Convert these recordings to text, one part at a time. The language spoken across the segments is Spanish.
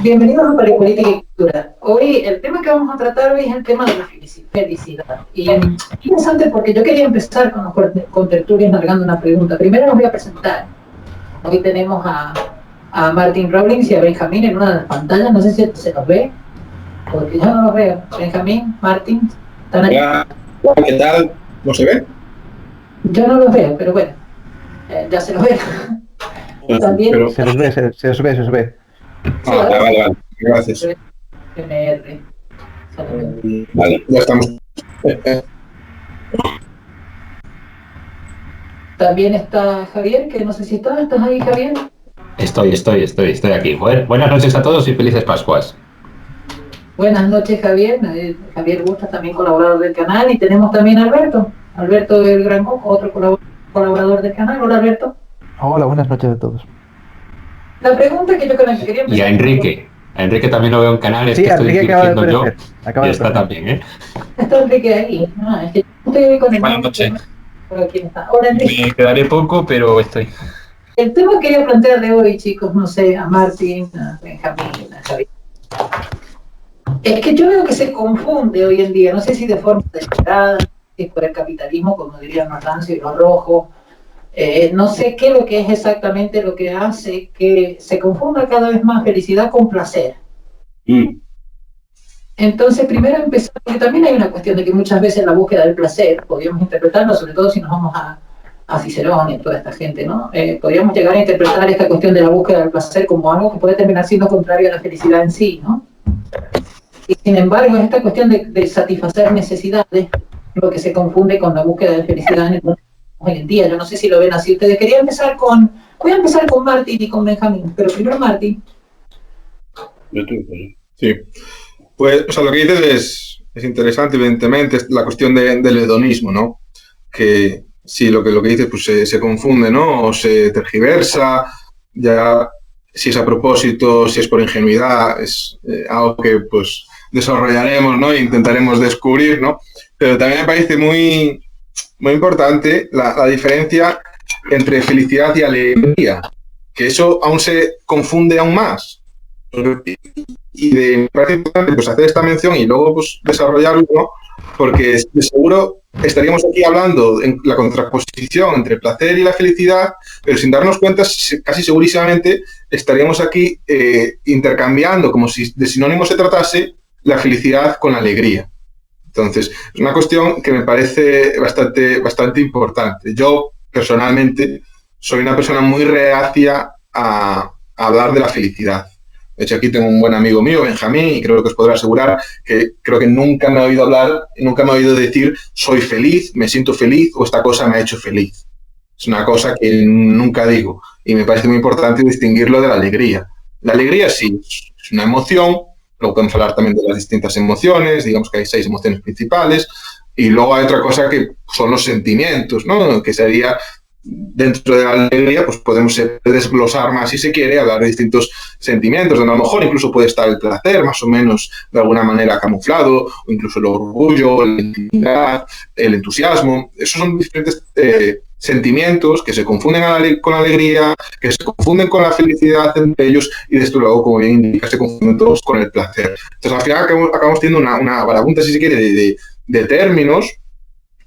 Bienvenidos a Política y Cultura. Hoy el tema que vamos a tratar hoy es el tema de la felicidad. Y es interesante porque yo quería empezar con los contertulios largando una pregunta. Primero los voy a presentar. Hoy tenemos a Martin Robbins y a Benjamín en una de las pantallas. No sé si se los ve, porque yo no los veo. Benjamín, Martin, ¿están ahí? Hola, ¿qué tal? ¿No se ve? Yo no los veo, pero bueno, ya se los ve. También pero se os ve. Vale, gracias. MR. Vale, ya estamos. También está Javier, que no sé si estás ahí, Javier. Estoy aquí. Buenas noches a todos y felices Pascuas. Buenas noches, Javier. Javier Bustas, también colaborador del canal. Y tenemos también a Alberto del Gran Coco, otro colaborador del canal. Hola, Alberto. Hola, buenas noches a todos. La pregunta que yo con la que quería empezar... Y a Enrique. A Enrique también lo veo en canales, sí, que estoy dirigiendo yo. Acaba y de está también, ¿eh? Está Enrique ahí. Es que yo estoy con el... Buenas noches. Por aquí está. Hola, Enrique. Me quedaré poco, pero estoy. El tema que quería plantear de hoy, chicos, no sé, a Martín, a Benjamín, a Javier, es que yo veo que se confunde hoy en día, no sé si de forma desesperada, si por el capitalismo, como dirían los rancios y los rojos, no sé qué es lo que es exactamente lo que hace que se confunda cada vez más felicidad con placer. Entonces, primero empezar, porque también hay una cuestión de que muchas veces la búsqueda del placer, podríamos interpretarlo, sobre todo si nos vamos a Cicerón y a toda esta gente, ¿no? Podríamos llegar a interpretar esta cuestión de la búsqueda del placer como algo que puede terminar siendo contrario a la felicidad en sí, ¿no? Y sin embargo, esta cuestión de satisfacer necesidades, lo que se confunde con la búsqueda de felicidad en el mundo hoy en día. Yo no sé si lo ven así. Ustedes voy a empezar con Martín y con Benjamín, pero primero Martín. Sí. Pues, o sea, lo que dices es interesante, evidentemente, es la cuestión del hedonismo, ¿no? Que sí, lo que dices, pues se confunde, ¿no? O se tergiversa, ya si es a propósito, si es por ingenuidad, es algo que, pues, desarrollaremos, ¿no? E intentaremos descubrir, ¿no? Pero también me parece muy importante la diferencia entre felicidad y alegría, que eso aún se confunde aún más. Y me parece importante pues hacer esta mención y luego pues desarrollarlo, ¿no? Porque de seguro estaríamos aquí hablando en la contraposición entre el placer y la felicidad, pero sin darnos cuenta, casi segurísimamente estaríamos aquí intercambiando, como si de sinónimo se tratase, la felicidad con la alegría. Entonces, es una cuestión que me parece bastante importante. Yo, personalmente, soy una persona muy reacia a hablar de la felicidad. De hecho, aquí tengo un buen amigo mío, Benjamín, y creo que os podré asegurar que creo que nunca me ha oído hablar, nunca me ha oído decir soy feliz, me siento feliz o esta cosa me ha hecho feliz. Es una cosa que nunca digo y me parece muy importante distinguirlo de la alegría. La alegría sí, es una emoción, luego podemos hablar también de las distintas emociones, digamos que hay 6 emociones principales, y luego hay otra cosa que son los sentimientos, ¿no? Que sería... Dentro de la alegría, pues podemos desglosar más, si se quiere, hablar de distintos sentimientos, donde a lo mejor incluso puede estar el placer, más o menos de alguna manera camuflado, o incluso el orgullo, la identidad, el entusiasmo. Esos son diferentes sentimientos que se confunden con la alegría, que se confunden con la felicidad entre ellos, y desde luego, como bien indica, se confunden todos con el placer. Entonces, al final acabamos teniendo una barabunta, si se quiere, de términos,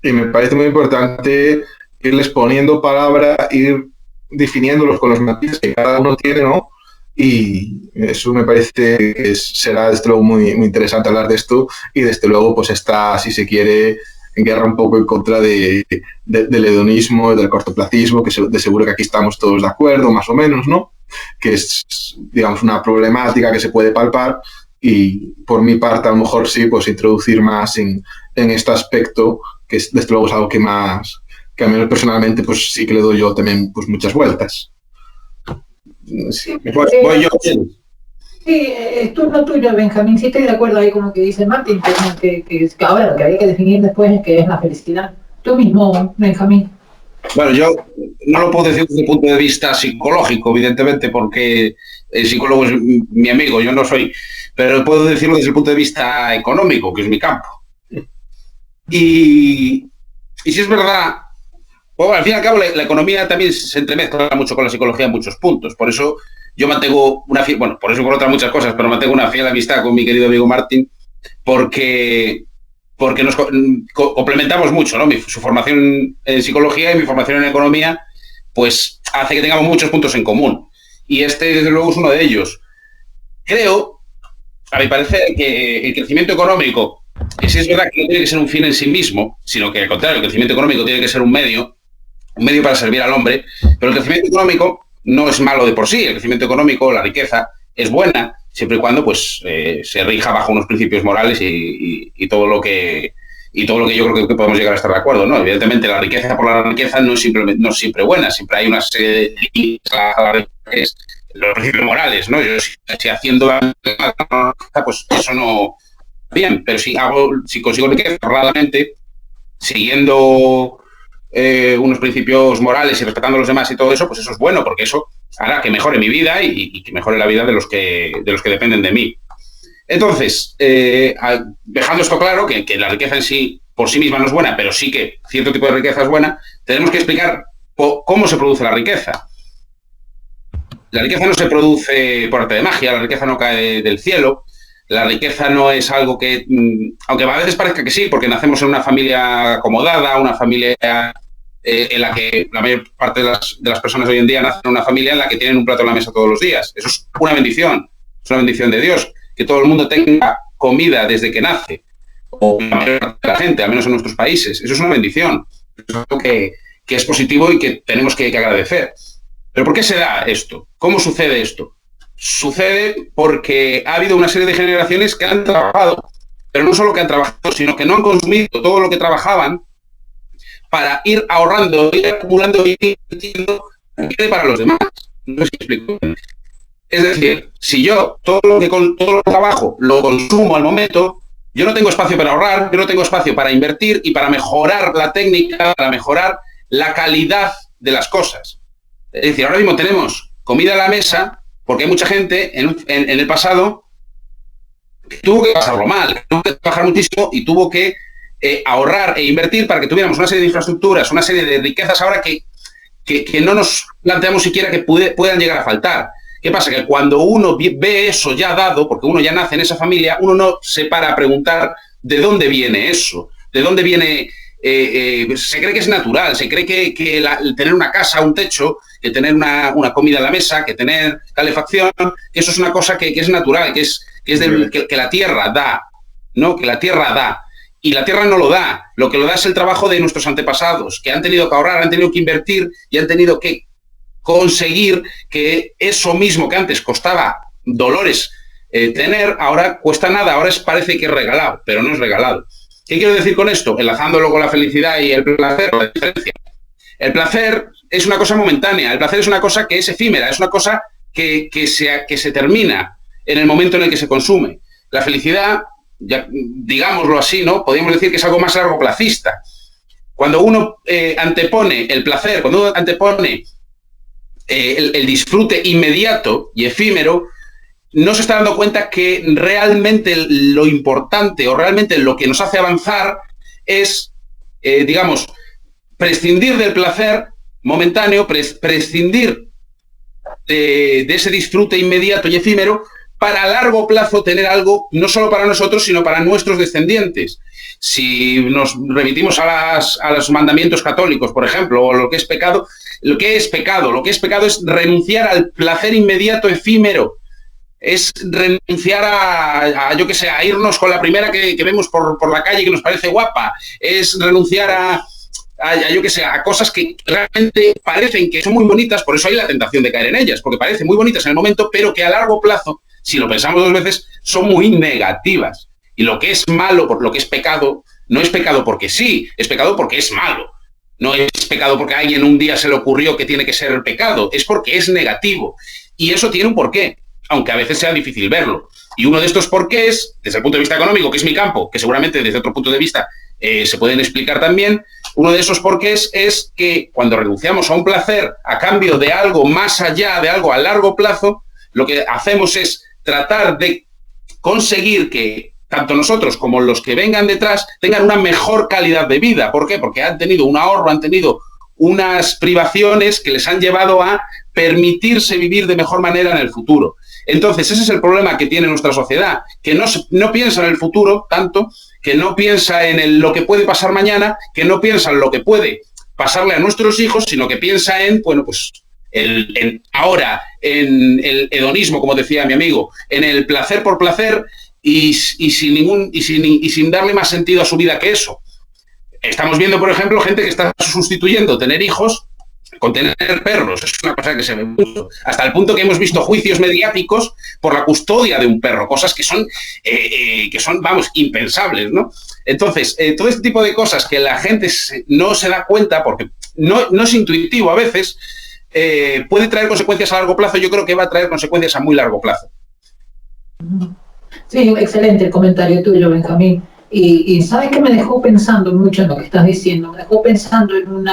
y me parece muy importante irles poniendo palabra, ir definiéndolos con los matices que cada uno tiene, ¿no? Y eso me parece que será, desde luego, muy interesante hablar de esto, y desde luego, pues está, si se quiere, en guerra un poco en contra del hedonismo, del cortoplacismo, que de seguro que aquí estamos todos de acuerdo, más o menos, ¿no? Que es, digamos, una problemática que se puede palpar, y por mi parte, a lo mejor sí, pues introducir más en este aspecto, que es, desde luego, es algo que a mí personalmente pues sí que le doy yo también pues muchas vueltas. Sí, voy yo. Sí, es turno tuyo, Benjamín. Sí estoy de acuerdo ahí con lo que dice Martín, que ahora lo que hay que definir después es qué es la felicidad. Tú mismo, Benjamín. Bueno, yo no lo puedo decir desde el punto de vista psicológico, evidentemente, porque el psicólogo es mi amigo, yo no soy, pero puedo decirlo desde el punto de vista económico, que es mi campo. Y si es verdad... Bueno, al fin y al cabo, la economía también se entremezcla mucho con la psicología en muchos puntos. Por eso yo mantengo una fiel, bueno, por eso y por otras muchas cosas, pero mantengo una fiel amistad con mi querido amigo Martín, porque nos complementamos mucho, ¿no? Su formación en psicología y mi formación en economía, pues hace que tengamos muchos puntos en común. Y este, desde luego, es uno de ellos. Creo, a mi parecer, que el crecimiento económico, que sí es verdad que no tiene que ser un fin en sí mismo, sino que al contrario, el crecimiento económico tiene que ser un medio para servir al hombre, pero el crecimiento económico no es malo de por sí. El crecimiento económico, la riqueza, es buena, siempre y cuando pues se rija bajo unos principios morales y todo lo que yo creo que podemos llegar a estar de acuerdo, ¿no? Evidentemente, la riqueza por la riqueza no es siempre buena, siempre hay una serie de los principios morales, ¿no? Yo si haciendo pues eso no bien, pero si consigo riqueza honradamente, siguiendo unos principios morales y respetando a los demás y todo eso, pues eso es bueno, porque eso hará que mejore mi vida y que mejore la vida de los que dependen de mí. Entonces, dejando esto claro, que la riqueza en sí, por sí misma no es buena, pero sí que cierto tipo de riqueza es buena, tenemos que explicar cómo se produce la riqueza. La riqueza no se produce por arte de magia, la riqueza no cae del cielo, la riqueza no es algo que, aunque a veces parezca que sí, porque nacemos en una familia acomodada, una familia en la que la mayor parte de las personas hoy en día nacen en una familia en la que tienen un plato en la mesa todos los días. Eso es una bendición de Dios. Que todo el mundo tenga comida desde que nace, o la mayor parte de la gente, al menos en nuestros países. Eso es una bendición. Es algo que es positivo y que tenemos que agradecer. ¿Pero por qué se da esto? ¿Cómo sucede esto? Sucede porque ha habido una serie de generaciones que han trabajado, pero no solo que han trabajado, sino que no han consumido todo lo que trabajaban para ir ahorrando, ir acumulando y ir invirtiendo para los demás. No sé si explico. Es decir, si yo todo lo que trabajo lo consumo al momento, yo no tengo espacio para ahorrar, yo no tengo espacio para invertir y para mejorar la técnica, para mejorar la calidad de las cosas. Es decir, ahora mismo tenemos comida a la mesa porque hay mucha gente en el pasado que tuvo que pasarlo mal, tuvo que trabajar muchísimo y tuvo que ahorrar e invertir para que tuviéramos una serie de infraestructuras, una serie de riquezas ahora que no nos planteamos siquiera que puedan llegar a faltar. ¿Qué pasa? Que cuando uno ve eso ya dado, porque uno ya nace en esa familia, uno no se para a preguntar de dónde viene eso, de dónde viene... se cree que es natural, se cree que tener una casa, un techo, que tener una comida en la mesa, que tener calefacción, que eso es una cosa que es natural, que la tierra da, ¿no? Que la tierra da. Y la tierra no lo da. Lo que lo da es el trabajo de nuestros antepasados, que han tenido que ahorrar, han tenido que invertir y han tenido que conseguir que eso mismo que antes costaba dolores tener, ahora cuesta nada, ahora parece que es regalado, pero no es regalado. ¿Qué quiero decir con esto? Enlazándolo con la felicidad y el placer, la diferencia. El placer es una cosa momentánea, el placer es una cosa que es efímera, es una cosa que se termina en el momento en el que se consume. La felicidad, ya, digámoslo así, ¿no? Podríamos decir que es algo más largoplacista. Cuando uno antepone el placer, cuando uno antepone el disfrute inmediato y efímero, no se está dando cuenta que realmente lo importante o realmente lo que nos hace avanzar es, digamos, prescindir del placer momentáneo, prescindir de ese disfrute inmediato y efímero para a largo plazo tener algo no solo para nosotros, sino para nuestros descendientes. Si nos remitimos a los mandamientos católicos, por ejemplo, o lo que es pecado, lo que es pecado es renunciar al placer inmediato efímero, es renunciar a yo que sé, a irnos con la primera que vemos por la calle que nos parece guapa, es renunciar a yo que sé, a cosas que realmente parecen que son muy bonitas, por eso hay la tentación de caer en ellas, porque parecen muy bonitas en el momento, pero que a largo plazo, si lo pensamos dos veces, son muy negativas. Y lo que es malo, por lo que es pecado, no es pecado porque sí, es pecado porque es malo. No es pecado porque a alguien un día se le ocurrió que tiene que ser el pecado, es porque es negativo. Y eso tiene un porqué, aunque a veces sea difícil verlo. Y uno de estos porqués, desde el punto de vista económico, que es mi campo, que seguramente desde otro punto de vista se pueden explicar también, uno de esos porqués es que cuando renunciamos a un placer a cambio de algo más allá, de algo a largo plazo, lo que hacemos es tratar de conseguir que tanto nosotros como los que vengan detrás tengan una mejor calidad de vida. ¿Por qué? Porque han tenido un ahorro, han tenido unas privaciones que les han llevado a permitirse vivir de mejor manera en el futuro. Entonces, ese es el problema que tiene nuestra sociedad, que no piensa en el futuro tanto, que no piensa en lo que puede pasar mañana, que no piensa en lo que puede pasarle a nuestros hijos, sino que piensa en, bueno, pues ahora, en el hedonismo, como decía mi amigo, en el placer por placer y sin darle más sentido a su vida que eso. Estamos viendo, por ejemplo, gente que está sustituyendo tener hijos con tener perros. Es una cosa que se ve mucho. Hasta el punto que hemos visto juicios mediáticos por la custodia de un perro, cosas que son, vamos, impensables, ¿no? Entonces, todo este tipo de cosas que la gente no se da cuenta porque no es intuitivo a veces, puede traer consecuencias a largo plazo. Yo creo que va a traer consecuencias a muy largo plazo. Sí, excelente el comentario tuyo, Benjamín. Y ¿sabes qué me dejó pensando mucho en lo que estás diciendo? Me dejó pensando en un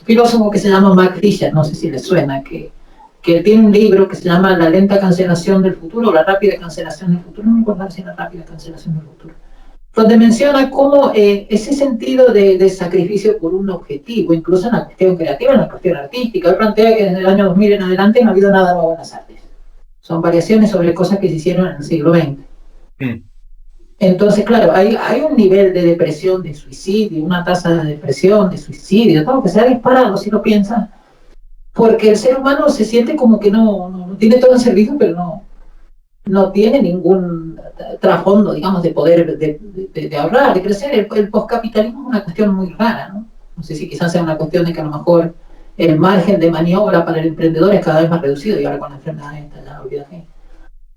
filósofo que se llama Mark Fisher, no sé si les suena, que tiene un libro que se llama La lenta cancelación del futuro, o la rápida cancelación del futuro, no me acuerdo si es la rápida cancelación del futuro, donde menciona cómo ese sentido de sacrificio por un objetivo, incluso en la cuestión creativa, en la cuestión artística, él plantea que desde el año 2000 en adelante no ha habido nada nuevo en las artes. Son variaciones sobre cosas que se hicieron en el siglo XX. Entonces, claro, hay un nivel de depresión, de suicidio, una tasa de depresión, de suicidio, todo que se ha disparado, si lo piensas, porque el ser humano se siente como que no tiene todo en servicio, pero no tiene ningún trasfondo, digamos, de poder de ahorrar, de crecer. El postcapitalismo es una cuestión muy rara, ¿no? No sé si quizás sea una cuestión de que a lo mejor el margen de maniobra para el emprendedor es cada vez más reducido, y ahora con la enfermedad esta ya olvídate.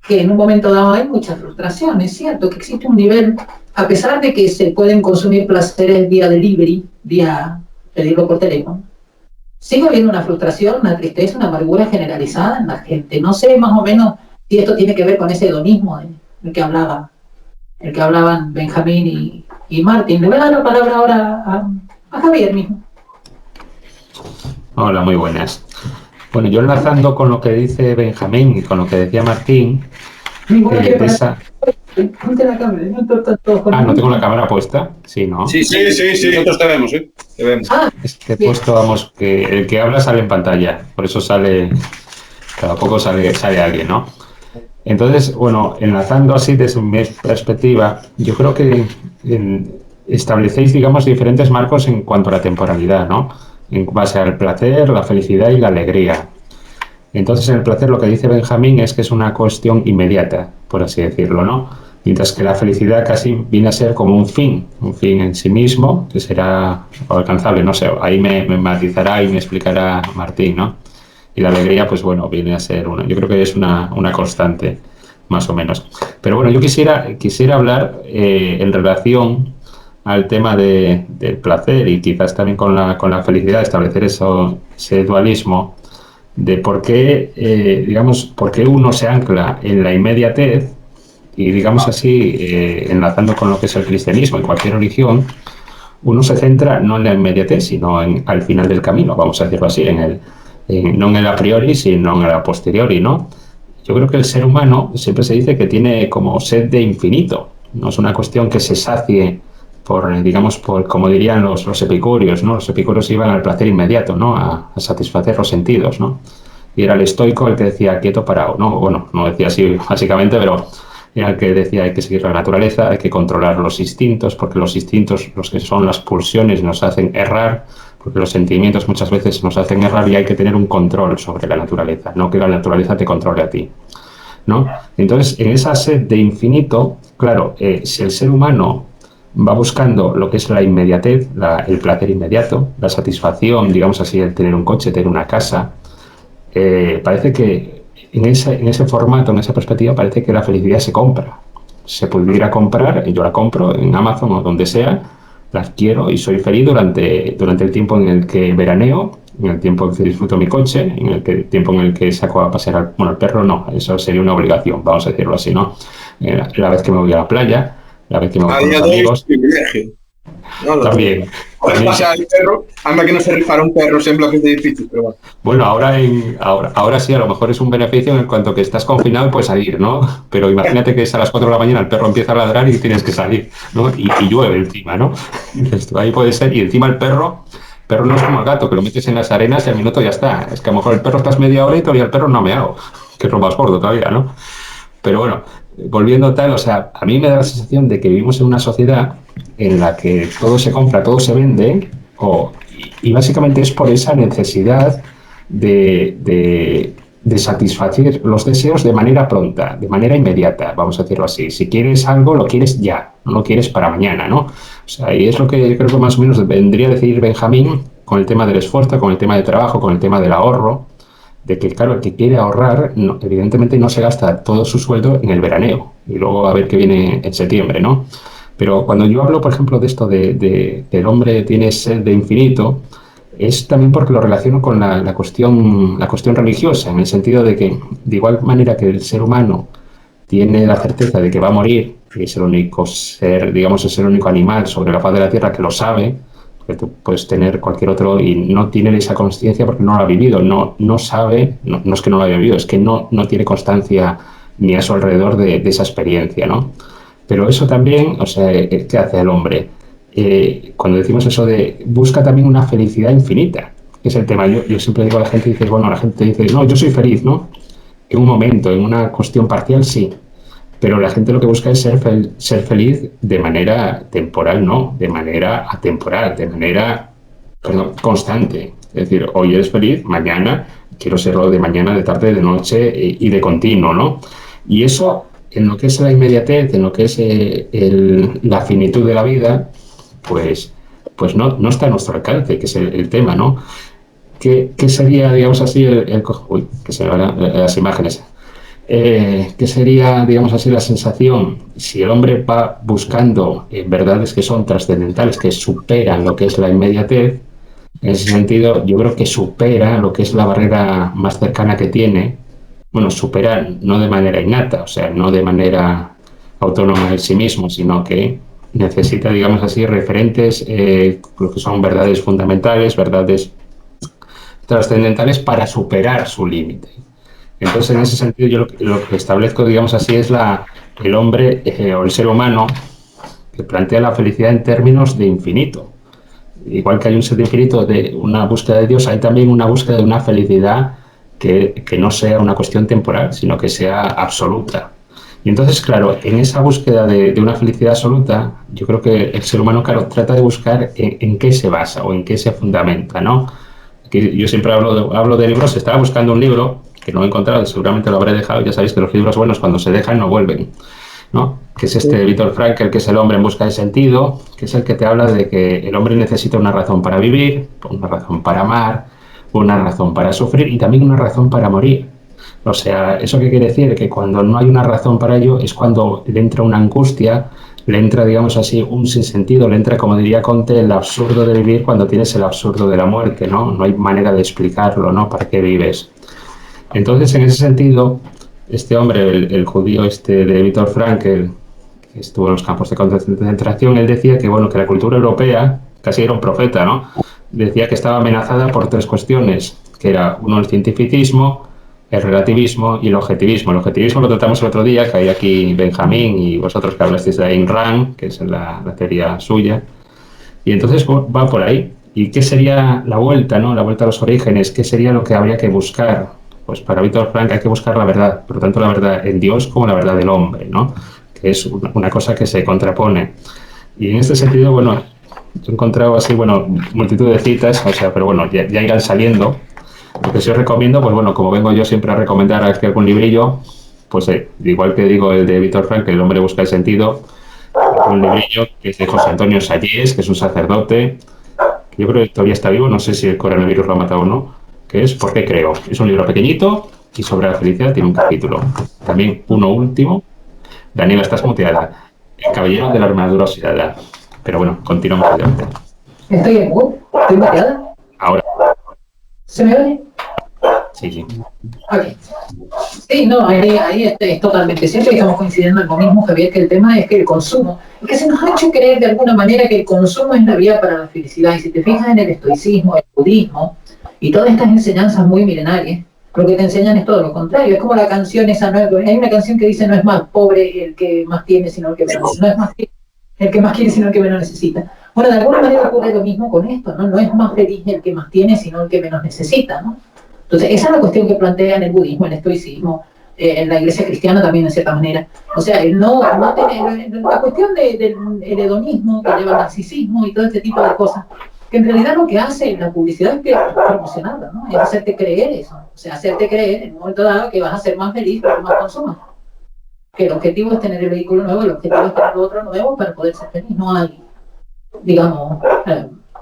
Que en un momento dado hay mucha frustración. Es cierto que existe un nivel, a pesar de que se pueden consumir placeres vía delivery, vía pedirlo por teléfono, sigue habiendo una frustración, una tristeza, una amargura generalizada en la gente. No sé más o menos si esto tiene que ver con ese hedonismo del que hablaban Benjamín y Martín. Le voy a dar la palabra ahora a Javier mismo. Hola, muy buenas. Bueno, yo enlazando con lo que dice Benjamín y con lo que decía Martín, Ponte la cámara, ¿no tengo la cámara puesta? Sí, ¿no? Sí. Nosotros te vemos, ¿eh? Te vemos. Es que he puesto, vamos, que el que habla sale en pantalla, por eso sale, cada poco sale alguien, ¿no? Entonces, bueno, enlazando así desde mi perspectiva, yo creo que establecéis, digamos, diferentes marcos en cuanto a la temporalidad, ¿no? En base al placer, la felicidad y la alegría. Entonces, en el placer lo que dice Benjamín es que es una cuestión inmediata, por así decirlo, ¿no? Mientras que la felicidad casi viene a ser como un fin en sí mismo, que será alcanzable, no sé, ahí me matizará y me explicará Martín, ¿no? Y la alegría, pues bueno, viene a ser yo creo que es una constante, más o menos. Pero bueno, yo quisiera hablar en relación al tema del placer y quizás también con la felicidad, establecer ese dualismo de por qué, digamos, por qué uno se ancla en la inmediatez y, digamos así, enlazando con lo que es el cristianismo y cualquier religión, uno se centra no en la inmediatez, sino al final del camino, vamos a decirlo así, no en el a priori, sino en el a posteriori, ¿no? Yo creo que el ser humano siempre se dice que tiene como sed de infinito, no es una cuestión que se sacie por como dirían los epicúreos, ¿no? Los epicúreos iban al placer inmediato, ¿no? A satisfacer los sentidos, ¿no? Y era el estoico el que decía quieto, parado, ¿no? Bueno, no decía así básicamente, pero era el que decía hay que seguir la naturaleza, hay que controlar los instintos, porque los instintos, los que son las pulsiones, nos hacen errar, porque los sentimientos muchas veces nos hacen errar y hay que tener un control sobre la naturaleza, no que la naturaleza te controle a ti, ¿no? Entonces, en esa sed de infinito, claro, si el ser humano va buscando lo que es la inmediatez, el placer inmediato, la satisfacción, digamos así, el tener un coche, tener una casa, parece que en ese formato, en esa perspectiva, parece que la felicidad se compra. Se pudiera comprar, yo la compro en Amazon o donde sea, la adquiero y soy feliz durante el tiempo en el que veraneo, en el tiempo en que disfruto mi coche, en el tiempo en el que saco a pasear al perro, no, eso sería una obligación, vamos a decirlo así, ¿no? La vez que me voy a la playa, la vez que me voy con los amigos. No, también. El perro, anda que no se rifara un perro en bloques de edificios, pero bueno. Ahora sí, a lo mejor es un beneficio en cuanto que estás confinado y puedes salir, ¿no? Pero imagínate que es a las 4 de la mañana, el perro empieza a ladrar y tienes que salir, ¿no? Y llueve encima, ¿no? Esto ahí puede ser, y encima el perro perro no es como el gato, que lo metes en las arenas y al minuto ya está. Es que a lo mejor el perro estás media hora y todavía el perro no ha meado, que es lo más gordo todavía, ¿no? Pero bueno, volviendo tal, o sea, a mí me da la sensación de que vivimos en una sociedad en la que todo se compra, todo se vende, y básicamente es por esa necesidad de satisfacer los deseos de manera pronta, de manera inmediata, vamos a decirlo así. Si quieres algo, lo quieres ya, no lo quieres para mañana, ¿no? O sea, y es lo que yo creo que más o menos vendría a decir Benjamín con el tema del esfuerzo, con el tema del trabajo, con el tema del ahorro, de que, claro, el que quiere ahorrar, no, evidentemente no se gasta todo su sueldo en el veraneo y luego a ver qué viene en septiembre, ¿no? Pero cuando yo hablo, por ejemplo, de esto de el hombre tiene sed de infinito, es también porque lo relaciono con la cuestión religiosa, en el sentido de que, de igual manera que el ser humano tiene la certeza de que va a morir, y es el único ser, digamos, es el único animal sobre la faz de la Tierra que lo sabe, que tú puedes tener cualquier otro y no tiene esa consciencia porque no lo ha vivido, no sabe, no es que no lo haya vivido, es que no tiene constancia ni a su alrededor de esa experiencia, ¿no? Pero eso también, o sea, ¿qué hace el hombre? Cuando decimos eso de busca también una felicidad infinita, que es el tema. Yo siempre digo a la gente, dice, bueno, la gente dice, no, yo soy feliz, ¿no? En un momento, en una cuestión parcial, sí. Pero la gente lo que busca es ser feliz de manera temporal, no, de manera atemporal, de manera, perdón, constante. Es decir, hoy eres feliz, mañana quiero serlo de mañana, de tarde, de noche y de continuo, ¿no? Y eso, en lo que es la inmediatez, en lo que es la finitud de la vida, pues no está a nuestro alcance, que es el tema, ¿no? ¿Qué sería, digamos así, uy, que se me van las imágenes? ¿Qué sería, digamos así, la sensación si el hombre va buscando verdades que son trascendentales, que superan lo que es la inmediatez? En ese sentido, yo creo que supera lo que es la barrera más cercana que tiene. Bueno, supera no de manera innata, o sea, no de manera autónoma de sí mismo, sino que necesita, digamos así, referentes, lo que son verdades fundamentales, verdades trascendentales para superar su límite. Entonces, en ese sentido, yo lo que establezco, digamos así, es el hombre o el ser humano que plantea la felicidad en términos de infinito. Igual que hay un ser de infinito de una búsqueda de Dios, hay también una búsqueda de una felicidad que no sea una cuestión temporal, sino que sea absoluta. Y entonces, claro, en esa búsqueda de una felicidad absoluta, yo creo que el ser humano, claro, trata de buscar en qué se basa o en qué se fundamenta, ¿no? Aquí yo siempre hablo de libros, estaba buscando un libro que no he encontrado, seguramente lo habré dejado, ya sabéis que los libros buenos cuando se dejan no vuelven, ¿no? Que es de Viktor Frankl, que es El hombre en busca de sentido, que es el que te habla de que el hombre necesita una razón para vivir, una razón para amar, una razón para sufrir y también una razón para morir. O sea, ¿eso qué quiere decir? Que cuando no hay una razón para ello es cuando le entra una angustia, le entra, digamos así, un sinsentido, le entra, como diría Comte, el absurdo de vivir cuando tienes el absurdo de la muerte, ¿no? No hay manera de explicarlo, ¿no? ¿Para qué vives? Entonces, en ese sentido, este hombre, el judío de Viktor Frankl, que estuvo en los campos de concentración, él decía que, bueno, que la cultura europea, casi era un profeta, ¿no? Decía que estaba amenazada por tres cuestiones, que era, uno, el cientificismo, el relativismo y el objetivismo. El objetivismo lo tratamos el otro día, que hay aquí Benjamín y vosotros que hablasteis de Ayn Rand, que es la teoría suya. Y entonces va por ahí. ¿Y qué sería la vuelta, ¿no? La vuelta a los orígenes? ¿Qué sería lo que habría que buscar? Pues para Viktor Frankl hay que buscar la verdad, por lo tanto la verdad en Dios como la verdad del hombre, ¿no? Que es una cosa que se contrapone. Y en este sentido, bueno, yo he encontrado así, bueno, multitud de citas, o sea, pero bueno, ya irán saliendo. Lo que sí os recomiendo, pues bueno, como vengo yo siempre a recomendar algún librillo, pues igual que digo el de Viktor Frankl, El hombre busca el sentido, un librillo que es de José Antonio Sallés, que es un sacerdote, que yo creo que todavía está vivo, no sé si el coronavirus lo ha matado o no, que es ¿Por qué creo? Es un libro pequeñito y sobre la felicidad tiene un capítulo. También uno último, Daniela, estás muteada, El caballero de la armadura oxidada. Pero bueno, continuamos adelante. ¿Estoy en mute? ¿Estoy muteada? Ahora. ¿Se me oye? Sí. Okay. Sí, no, ahí es totalmente cierto y estamos coincidiendo en lo mismo, Javier, que el tema es que el consumo, es que se nos ha hecho creer de alguna manera que el consumo es la vía para la felicidad. Y si te fijas en el estoicismo, el budismo y todas estas enseñanzas muy milenarias, lo que te enseñan es todo lo contrario. Es como la canción esa, ¿no? Hay una canción que dice no es más pobre el que más tiene, sino el que menos. No es más el que más quiere, sino el que menos necesita. Bueno, de alguna manera ocurre lo mismo con esto, ¿no? No es más feliz el que más tiene, sino el que menos necesita, ¿no? Entonces, esa es la cuestión que plantea en el budismo, en el estoicismo, en la iglesia cristiana también, de cierta manera. O sea, no tener, la cuestión del hedonismo que lleva al narcisismo y todo este tipo de cosas, que en realidad lo que hace la publicidad es que promocionarla, ¿no? Es hacerte creer eso. O sea, hacerte creer en un momento dado que vas a ser más feliz cuanto más consumas. Que el objetivo es tener el vehículo nuevo, el objetivo es tener otro nuevo para poder ser feliz. No hay, digamos,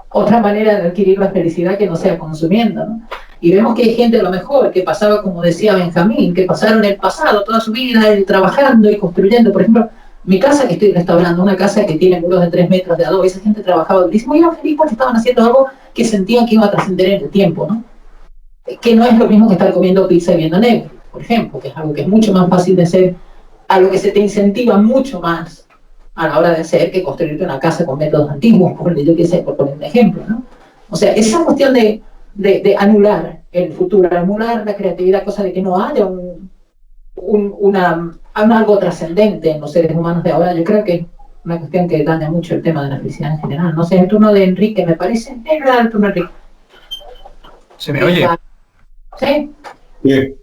otra manera de adquirir la felicidad que no sea consumiendo, ¿no? Y vemos que hay gente a lo mejor que pasaba, como decía Benjamín, que pasaron el pasado, toda su vida trabajando y construyendo. Por ejemplo, mi casa que estoy restaurando, una casa que tiene muros de 3 metros de adobe, esa gente trabajaba durísimo y eran felices porque estaban haciendo algo que sentían que iba a trascender en el tiempo, ¿no? Que no es lo mismo que estar comiendo pizza y viendo Netflix, por ejemplo, que es algo que es mucho más fácil de hacer, algo que se te incentiva mucho más a la hora de hacer que construirte una casa con métodos antiguos, por poner un ejemplo, ¿no? O sea, esa cuestión de anular el futuro, anular la creatividad, cosa de que no haya algo trascendente en los seres humanos de ahora, yo creo que es una cuestión que daña mucho el tema de la felicidad en general. No sé, el turno de Enrique, me parece. Es verdad, el turno de Enrique. ¿Se me oye? ¿Sí? Sí.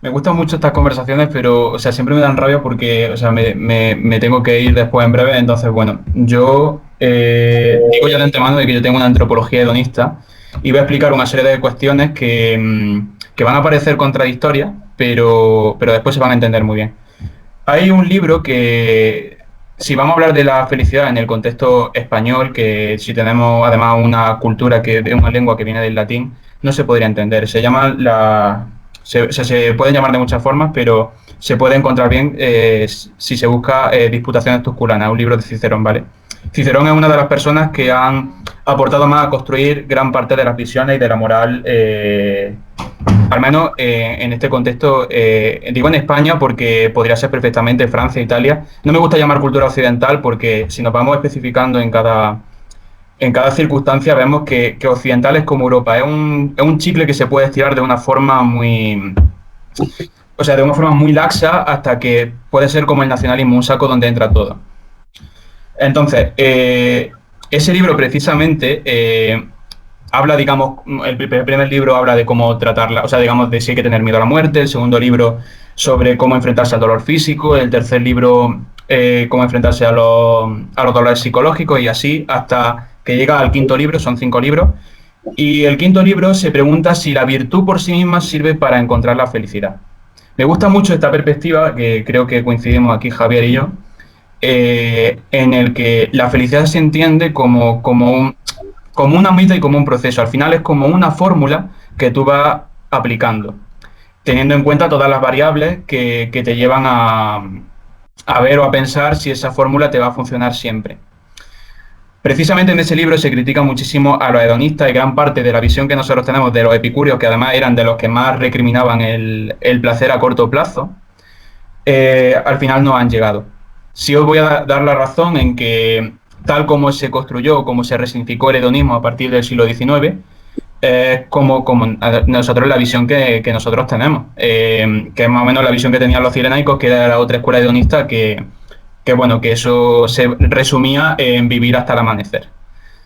Me gustan mucho estas conversaciones, pero, o sea, siempre me dan rabia porque, o sea, me tengo que ir después en breve. Entonces, bueno, yo digo ya de antemano de que yo tengo una antropología hedonista y voy a explicar una serie de cuestiones que van a parecer contradictorias, pero después se van a entender muy bien. Hay un libro que, si vamos a hablar de la felicidad en el contexto español, que si tenemos además una cultura de una lengua que viene del latín, no se podría entender. Se llama se pueden llamar de muchas formas, pero se puede encontrar bien si se busca Disputaciones Tusculanas, un libro de Cicerón, ¿vale? Cicerón es una de las personas que han aportado más a construir gran parte de las visiones y de la moral, al menos en este contexto, digo en España porque podría ser perfectamente Francia, Italia. No me gusta llamar cultura occidental porque si nos vamos especificando en cada circunstancia vemos que occidental es como Europa, es un chicle que se puede estirar de una forma muy laxa hasta que puede ser como el nacionalismo, un saco donde entra todo. Entonces, ese libro precisamente habla, digamos, el primer libro habla de cómo tratarla, o sea, digamos, de si hay que tener miedo a la muerte, el segundo libro sobre cómo enfrentarse al dolor físico, el tercer libro cómo enfrentarse a los dolores psicológicos y así hasta que llega al quinto libro, son 5 libros, y el quinto libro se pregunta si la virtud por sí misma sirve para encontrar la felicidad. Me gusta mucho esta perspectiva, que creo que coincidimos aquí Javier y yo, en el que la felicidad se entiende como una meta y como un proceso. Al final es como una fórmula que tú vas aplicando, teniendo en cuenta todas las variables que te llevan a ver o a pensar si esa fórmula te va a funcionar siempre. Precisamente en ese libro se critica muchísimo a los hedonistas y gran parte de la visión que nosotros tenemos de los epicúreos, que además eran de los que más recriminaban el placer a corto plazo, al final no han llegado. Sí os voy a dar la razón en que tal como se construyó, como se resignificó el hedonismo a partir del siglo XIX, como nosotros la visión que nosotros tenemos, que es más o menos la visión que tenían los cirenaicos, que era la otra escuela hedonista, que eso se resumía en vivir hasta el amanecer.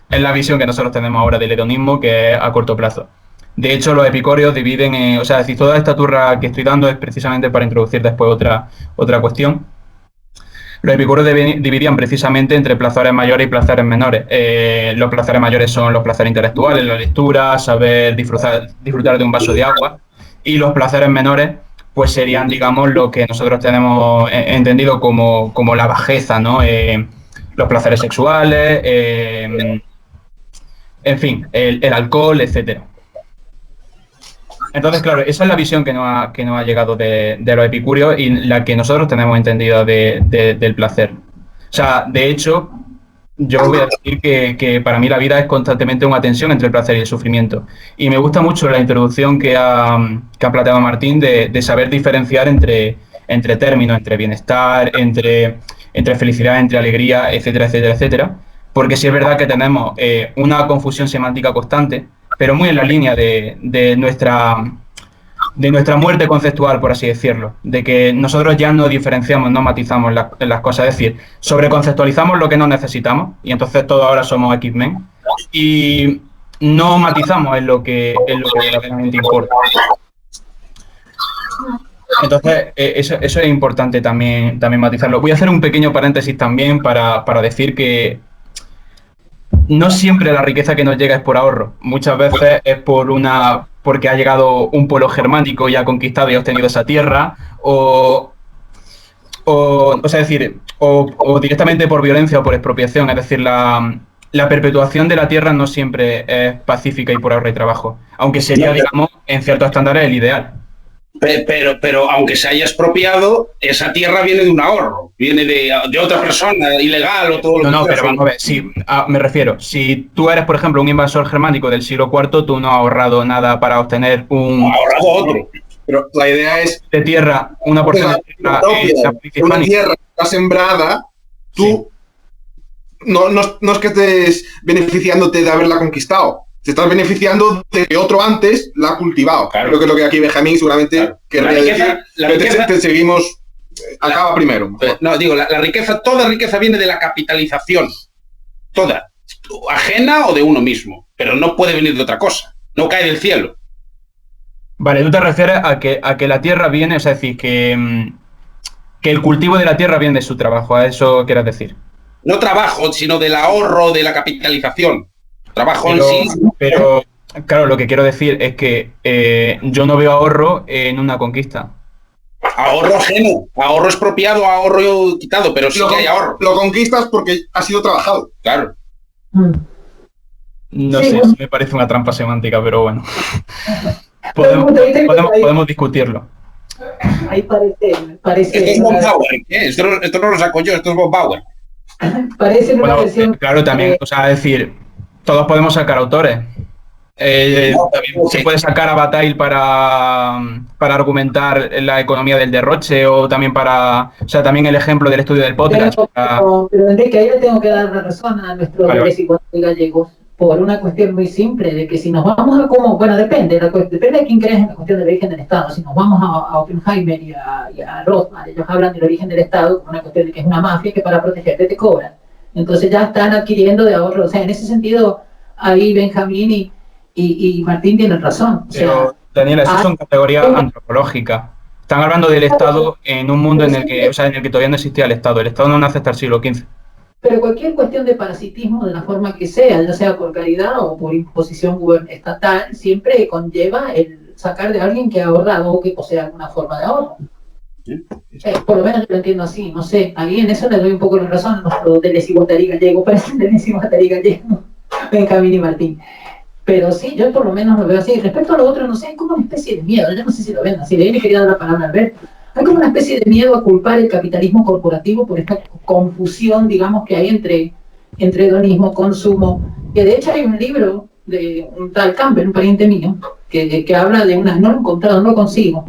Es la visión que nosotros tenemos ahora del hedonismo, que es a corto plazo. De hecho, los epicúreos dividen, o sea, si toda esta turra que estoy dando es precisamente para introducir después otra cuestión. Los epicúreos dividían precisamente entre placeres mayores y placeres menores. Los placeres mayores son los placeres intelectuales, la lectura, saber disfrutar de un vaso de agua, y los placeres menores pues serían, digamos, lo que nosotros tenemos entendido como la bajeza, ¿no? Los placeres sexuales, en fin, el alcohol, etcétera. Entonces, claro, esa es la visión que nos ha llegado de los epicúreos y la que nosotros tenemos entendido del placer. O sea, de hecho, yo voy a decir que para mí la vida es constantemente una tensión entre el placer y el sufrimiento. Y me gusta mucho la introducción que ha planteado Martín de saber diferenciar entre términos, entre bienestar, entre felicidad, entre alegría, etcétera, etcétera, etcétera. Porque sí es verdad que tenemos una confusión semántica constante, pero muy en la línea de de nuestra muerte conceptual, por así decirlo, de que nosotros ya no diferenciamos, no matizamos las cosas, es decir, sobreconceptualizamos lo que no necesitamos y entonces todos ahora somos X-Men y no matizamos en lo que verdaderamente importa. Entonces, eso es importante también matizarlo. Voy a hacer un pequeño paréntesis también para decir que no siempre la riqueza que nos llega es por ahorro. Muchas veces es porque ha llegado un pueblo germánico y ha conquistado y ha obtenido esa tierra, o directamente por violencia o por expropiación. Es decir, la perpetuación de la tierra no siempre es pacífica y por ahorro y trabajo, aunque sería, digamos, en ciertos estándares el ideal. Pero aunque se haya expropiado, esa tierra viene de un ahorro, viene de otra persona, ilegal o todo lo que sea. Pero vamos a ver, sí, me refiero, si tú eres, por ejemplo, un invasor germánico del siglo IV, tú no has ahorrado nada para obtener ha ahorrado otro. Pero la idea es... de tierra, una porción de tierra... una tierra que está sembrada, tú no es que estés beneficiándote de haberla conquistado. Te estás beneficiando de que otro antes la ha cultivado. Claro. Creo que es lo que aquí Benjamín seguramente querría decir. La riqueza te seguimos. Acaba primero. No, digo, la riqueza, toda riqueza viene de la capitalización. Toda. Ajena o de uno mismo. Pero no puede venir de otra cosa. No cae del cielo. Vale, tú te refieres a que la tierra viene, es decir, que el cultivo de la tierra viene de su trabajo. ¿A eso quieres decir? No trabajo, sino del ahorro, de la capitalización. Trabajo en sí. Pero, claro, lo que quiero decir es que yo no veo ahorro en una conquista. Ahorro ajeno, ahorro expropiado, ahorro quitado, pero sí que hay ahorro. Lo conquistas porque ha sido trabajado. Claro. No sé, me parece una trampa semántica, pero bueno. Podemos discutirlo. Ahí parece. Esto es Bob Bauer, ¿eh? Esto no lo saco yo, esto es Bob Bauer. Parece una versión. Claro, también, o sea, es decir, todos podemos sacar autores. También se puede sacar a Bataille para argumentar la economía del derroche o también también el ejemplo del estudio del podcast. Pero Enrique, ahí le tengo que dar la razón a nuestros desiguales gallegos por una cuestión muy simple, de que si nos vamos a depende de quién crees en la cuestión del origen del Estado. Si nos vamos a Oppenheimer y a Rothbard, ellos hablan del origen del Estado como una cuestión de que es una mafia que para protegerte te cobran. Entonces ya están adquiriendo de ahorro. O sea, en ese sentido, ahí Benjamín y Martín tienen razón. Pero, Daniela, eso son categorías antropológicas. Están hablando del Estado en un mundo en el que todavía no existía el Estado. El Estado no nace hasta el siglo XV. Pero cualquier cuestión de parasitismo, de la forma que sea, ya sea por caridad o por imposición estatal, siempre conlleva el sacar de alguien que ha ahorrado o que posee alguna forma de ahorro. Por lo menos yo lo entiendo así, no sé. Ahí en eso le doy un poco la razón a nuestro Delesi gallego, parece un Delesi gallego, Benjamín y Martín. Pero sí, yo por lo menos lo veo así. Respecto a lo otro, no sé, hay como una especie de miedo. Yo no sé si lo ven así. De ahí le quería dar la palabra a Alberto. Hay como una especie de miedo a culpar el capitalismo corporativo por esta confusión, digamos, que hay entre hedonismo, consumo. Que de hecho hay un libro de un tal Campbell, un pariente mío, que habla de no lo he encontrado, no lo consigo,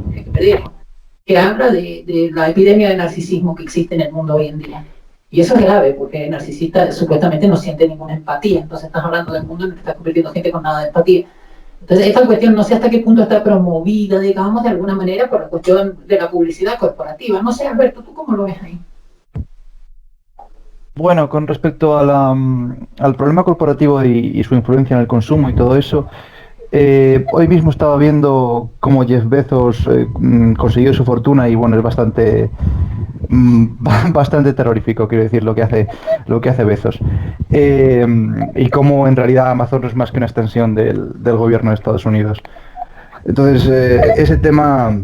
que habla de la epidemia de narcisismo que existe en el mundo hoy en día. Y eso es grave, porque el narcisista supuestamente no siente ninguna empatía. Entonces estás hablando del mundo en el que estás convirtiendo gente con nada de empatía. Entonces esta cuestión no sé hasta qué punto está promovida, digamos, de alguna manera por la cuestión de la publicidad corporativa. No sé, Alberto, ¿tú cómo lo ves ahí? Bueno, con respecto al problema corporativo y su influencia en el consumo y todo eso, hoy mismo estaba viendo cómo Jeff Bezos consiguió su fortuna y bueno, es bastante terrorífico, quiero decir, lo que hace Bezos. Y cómo en realidad Amazon no es más que una extensión del gobierno de Estados Unidos. Entonces, ese tema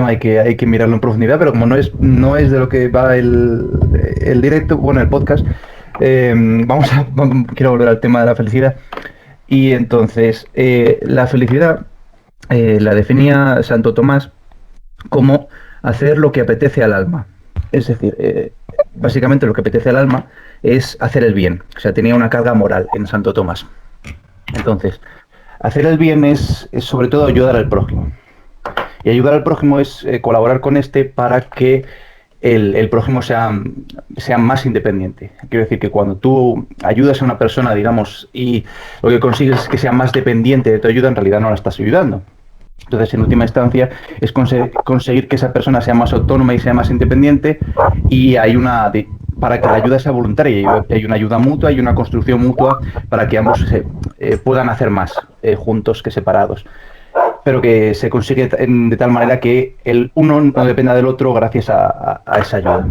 hay que mirarlo en profundidad, pero como no es de lo que va el directo, bueno, el podcast, quiero volver al tema de la felicidad. Y entonces, la felicidad la definía Santo Tomás como hacer lo que apetece al alma. Es decir, básicamente lo que apetece al alma es hacer el bien. O sea, tenía una carga moral en Santo Tomás. Entonces, hacer el bien es sobre todo ayudar al prójimo. Y ayudar al prójimo es colaborar con este para que el prójimo sea más independiente. Quiero decir que cuando tú ayudas a una persona, digamos, y lo que consigues es que sea más dependiente de tu ayuda, en realidad no la estás ayudando. Entonces, en última instancia, es conseguir que esa persona sea más autónoma y sea más independiente, y para que la ayuda sea voluntaria, y hay una ayuda mutua, hay una construcción mutua para que ambos puedan hacer más juntos que separados, pero que se consigue de tal manera que el uno no dependa del otro gracias a esa ayuda.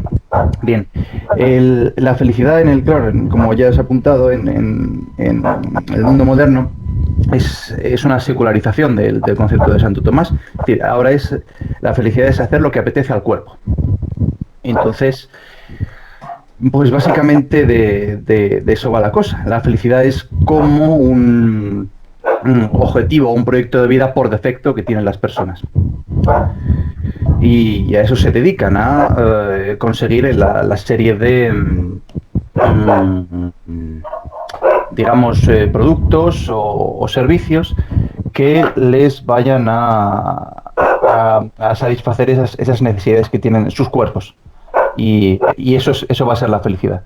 Bien, la felicidad claro, como ya has apuntado, en el mundo moderno es una secularización del concepto de Santo Tomás. Es decir, ahora la felicidad es hacer lo que apetece al cuerpo. Entonces, pues básicamente de eso va la cosa. La felicidad es como un objetivo, un proyecto de vida por defecto que tienen las personas. Y a eso se dedican, a conseguir la serie de digamos productos o servicios que les vayan a satisfacer esas necesidades que tienen sus cuerpos, y eso va a ser la felicidad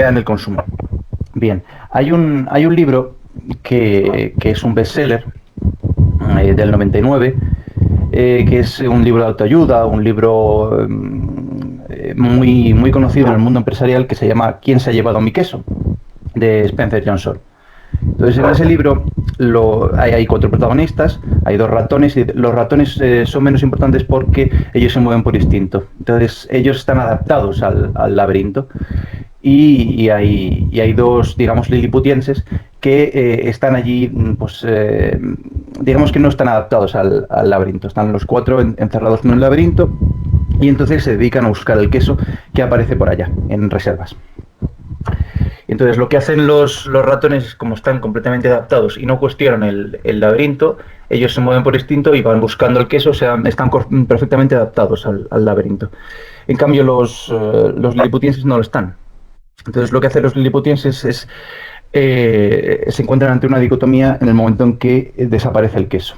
en el consumo. Bien, hay un libro que es un bestseller del 99, que es un libro de autoayuda, un libro muy, muy conocido en el mundo empresarial, que se llama ¿Quién se ha llevado mi queso?, de Spencer Johnson. Entonces, en ese libro hay 4 protagonistas, hay 2 ratones, y los ratones son menos importantes porque ellos se mueven por instinto. Entonces, ellos están adaptados al laberinto, y hay 2, digamos, liliputienses que están allí, pues digamos que no están adaptados al laberinto. Están los 4 encerrados en un laberinto, y entonces se dedican a buscar el queso que aparece por allá, en reservas. Entonces, lo que hacen los ratones, como están completamente adaptados y no cuestionan el laberinto, ellos se mueven por instinto y van buscando el queso, o sea, están perfectamente adaptados al laberinto. En cambio, los liliputienses no lo están. Entonces, lo que hacen los liliputienses es se encuentran ante una dicotomía en el momento en que desaparece el queso.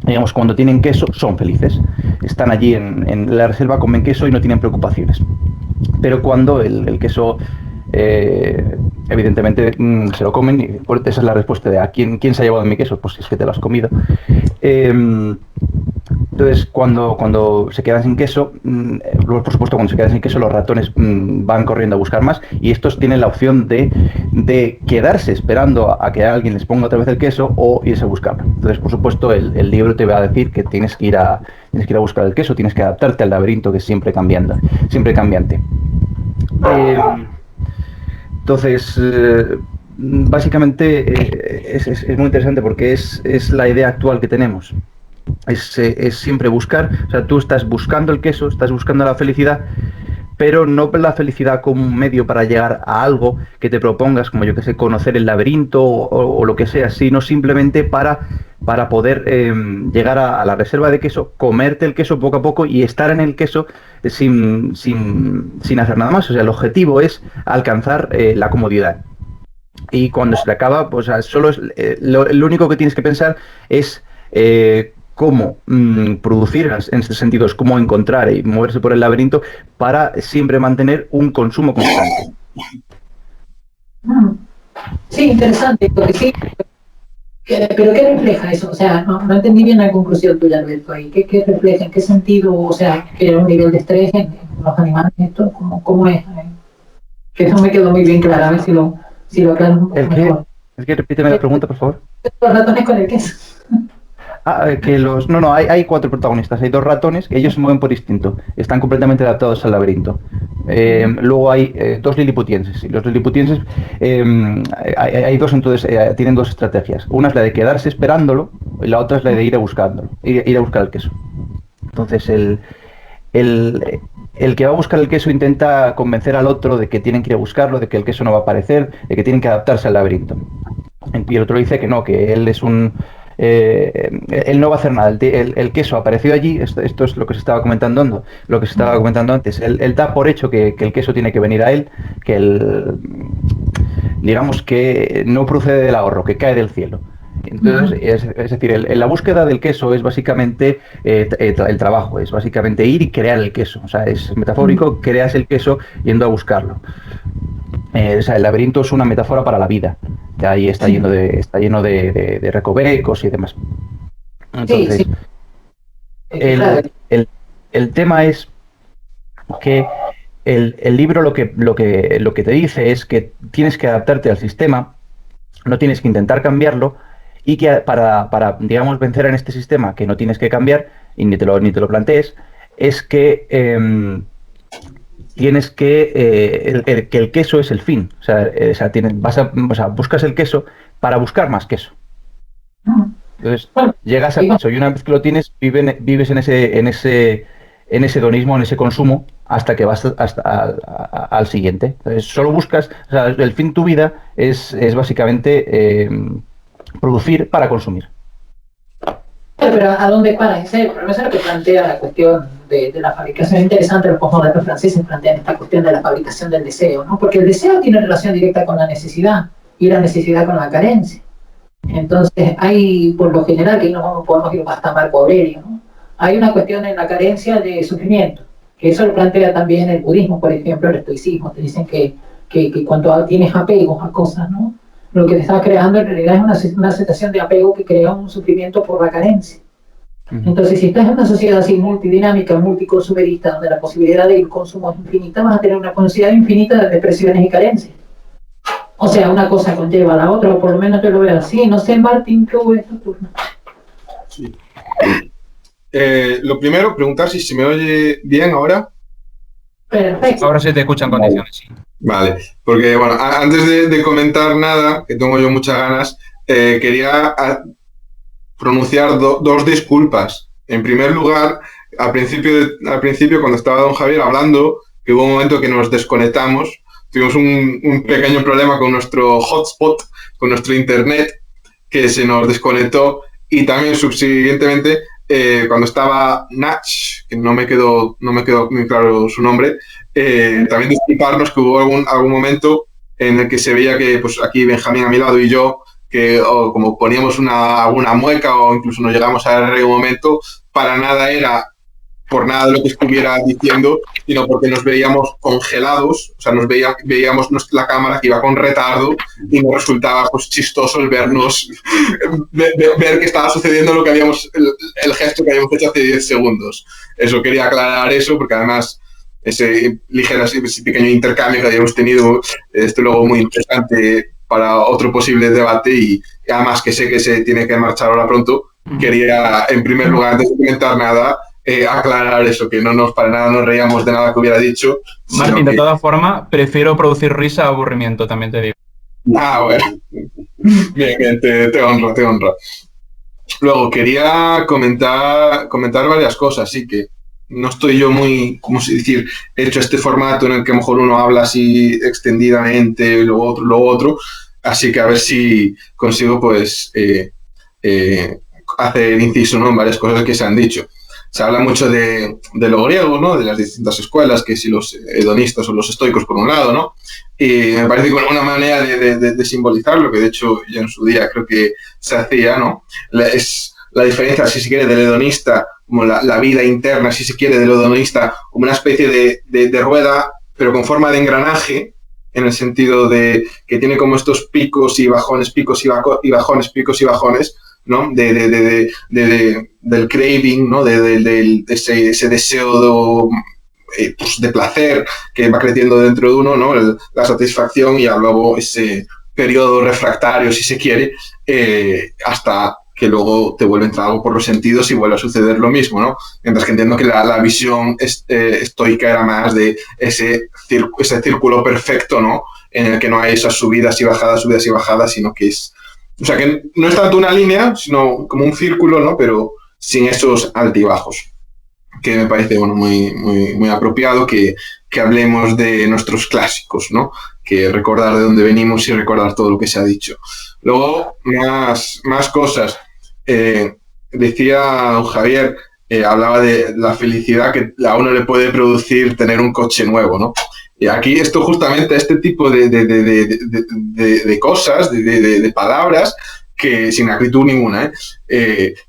Digamos, cuando tienen queso son felices, están allí en la reserva, comen queso y no tienen preocupaciones. Pero cuando el queso evidentemente se lo comen, y esa es la respuesta de ¿quién se ha llevado mi queso? Pues es que te lo has comido. Entonces, cuando se quedan sin queso, por supuesto, cuando se quedan sin queso, los ratones van corriendo a buscar más, y estos tienen la opción de quedarse esperando a que alguien les ponga otra vez el queso, o irse a buscarlo. Entonces, por supuesto, el libro te va a decir que tienes que ir a buscar el queso, tienes que adaptarte al laberinto, que es siempre cambiante. Entonces, básicamente es muy interesante, porque es la idea actual que tenemos. Es siempre buscar, o sea, tú estás buscando el queso, estás buscando la felicidad, pero no la felicidad como un medio para llegar a algo que te propongas, como yo que sé, conocer el laberinto o lo que sea, sino simplemente para poder llegar a la reserva de queso, comerte el queso poco a poco y estar en el queso sin hacer nada más. O sea, el objetivo es alcanzar la comodidad. Y cuando se te acaba, pues solo es lo único que tienes que pensar es cómo producir, en este sentido, es cómo encontrar y moverse por el laberinto para siempre mantener un consumo constante. Sí, interesante, porque sí. ¿Pero qué refleja eso? O sea, no entendí bien la conclusión tuya, Alberto, ahí. ¿Qué refleja? ¿En qué sentido? O sea, que era un nivel de estrés en los animales, esto, ¿cómo es? Que eso me quedó muy bien claro, a ver si lo aclaro un poco mejor. Es que repíteme la pregunta, por favor. Los ratones con el queso. Hay 4 protagonistas, hay 2 ratones, que ellos se mueven por instinto, están completamente adaptados al laberinto. Luego hay 2 liliputienses, y los liliputienses hay 2, entonces tienen 2 estrategias. Una es la de quedarse esperándolo, y la otra es la de ir a buscar el queso. Entonces el que va a buscar el queso intenta convencer al otro de que tienen que ir a buscarlo, de que el queso no va a aparecer, de que tienen que adaptarse al laberinto. Y el otro dice que no, que él es él no va a hacer nada, el queso apareció allí. Esto es lo que se estaba comentando antes. Él da por hecho que el queso tiene que venir a él, que digamos que no procede del ahorro, que cae del cielo. Entonces, es decir, la búsqueda del queso es básicamente el trabajo, es básicamente ir y crear el queso. O sea, es metafórico, creas el queso yendo a buscarlo. O sea, el laberinto es una metáfora para la vida. Ahí está lleno de recovecos y demás. Entonces, Sí. Claro. el tema es que el libro lo que te dice es que tienes que adaptarte al sistema, no tienes que intentar cambiarlo, y que para digamos, vencer en este sistema que no tienes que cambiar, y ni te lo plantees, es que tienes que el queso es el fin. O sea, buscas el queso para buscar más queso. Entonces, Bueno, llegas al queso y una vez que lo tienes, vives en ese hedonismo, en ese consumo, hasta que vas al siguiente. Entonces, solo buscas, o sea, el fin de tu vida es básicamente producir para consumir. pero ¿a dónde para? Ese es el problema, es lo que plantea la cuestión de la fabricación. Es interesante, los postmodernos franceses plantean esta cuestión de la fabricación del deseo, ¿no? Porque el deseo tiene relación directa con la necesidad y la necesidad con la carencia. Entonces, hay, por lo general, que no podemos ir hasta Marco Aurelio, ¿no? Hay una cuestión en la carencia de sufrimiento, que eso lo plantea también el budismo, por ejemplo, el estoicismo. Te dicen que cuando tienes apegos a cosas, ¿no? Lo que te está creando en realidad es una sensación de apego que crea un sufrimiento por la carencia. Entonces, si estás en una sociedad así multidinámica, multiconsumerista, donde la posibilidad de consumo es infinita, vas a tener una cantidad infinita de depresiones y carencias. O sea, una cosa conlleva a la otra, o por lo menos yo lo veo así. No sé, Martín, ¿cómo es tu turno? Sí. Lo primero, preguntar si se me oye bien ahora. Perfecto. Ahora se te escuchan condiciones, sí. Vale, porque bueno, antes de comentar nada, que tengo yo muchas ganas, quería pronunciar dos disculpas. En primer lugar, al principio, cuando estaba don Javier hablando, que hubo un momento que nos desconectamos, tuvimos un pequeño problema con nuestro hotspot, con nuestro internet, que se nos desconectó, y también subsiguientemente, cuando estaba Nach, que no me quedó muy claro su nombre, también disculparnos que hubo algún momento en el que se veía que pues aquí Benjamín a mi lado y yo, que como poníamos alguna mueca o incluso nos llegamos a reír un momento, para nada era por nada de lo que estuviera diciendo, sino porque nos veíamos congelados, o sea, veíamos la cámara que iba con retardo y nos resultaba pues chistoso el vernos, ver que estaba sucediendo lo que el gesto que habíamos hecho hace 10 segundos. Eso, quería aclarar eso, porque además ese pequeño intercambio que habíamos tenido, luego muy interesante para otro posible debate, y además que sé que se tiene que marchar ahora pronto, quería en primer lugar, antes de comentar nada, aclarar eso, que no para nada nos reíamos de nada que hubiera dicho. Martín, de todas formas, prefiero producir risa a aburrimiento, también te digo. Bueno. Bien, te honro. Luego, quería comentar varias cosas, sí, que no estoy yo muy, hecho este formato en el que a lo mejor uno habla así extendidamente, luego otro, así que a ver si consigo, pues, hacer inciso, ¿no?, en varias cosas que se han dicho. Se habla mucho de lo griego, ¿no?, de las distintas escuelas, que si los hedonistas o los estoicos por un lado, ¿no? Y me parece que una manera de simbolizarlo, que de hecho ya en su día creo que se hacía, ¿no?, es la diferencia, si se quiere, del hedonista, como la vida interna, si se quiere, del hedonista, como una especie de rueda, pero con forma de engranaje, en el sentido de que tiene como estos picos y bajones, picos y bajones, picos y bajones, ¿no?, del craving, ¿no?, de ese deseo pues de placer que va creciendo dentro de uno, ¿no?, la satisfacción, y luego ese periodo refractario, si se quiere, hasta que luego te vuelve a entrar algo por los sentidos y vuelve a suceder lo mismo, ¿no? Mientras que entiendo que la visión estoica era más de ese círculo perfecto, ¿no?, en el que no hay esas subidas y bajadas, sino que es... O sea, que no es tanto una línea, sino como un círculo, ¿no?, pero sin esos altibajos, que me parece, bueno, muy, muy, muy apropiado que hablemos de nuestros clásicos, ¿no?, que recordar de dónde venimos y recordar todo lo que se ha dicho. Luego, más cosas. Decía don Javier, hablaba de la felicidad que a uno le puede producir tener un coche nuevo, ¿no? Y aquí esto justamente, este tipo de cosas, de palabras, que sin acritud ninguna,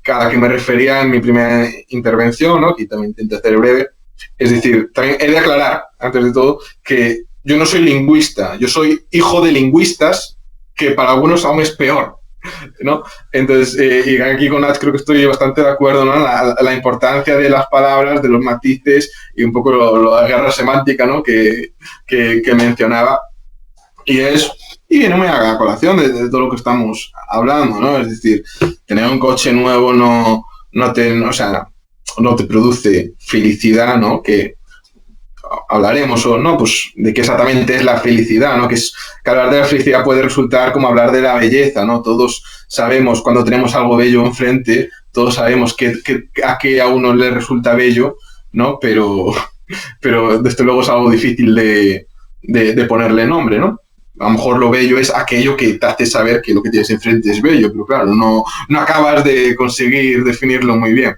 cada que me refería en mi primera intervención, ¿no?, que también intenté hacer breve, es decir, también he de aclarar, antes de todo, que yo no soy lingüista, yo soy hijo de lingüistas, que para algunos aún es peor, ¿no? Entonces, y aquí con Nach creo que estoy bastante de acuerdo, ¿no? La importancia de las palabras, de los matices y un poco la guerra semántica, ¿no? que mencionaba. Y viene muy a colación de todo lo que estamos hablando, ¿no? Es decir, tener un coche nuevo no te produce felicidad, ¿no? Que hablaremos o no, pues de qué exactamente es la felicidad, ¿no? Que hablar de la felicidad puede resultar como hablar de la belleza, ¿no? Todos sabemos cuando tenemos algo bello enfrente, todos sabemos a qué a uno le resulta bello, ¿no? Pero desde luego es algo difícil de ponerle nombre, ¿no? A lo mejor lo bello es aquello que te hace saber que lo que tienes enfrente es bello, pero claro, no acabas de conseguir definirlo muy bien.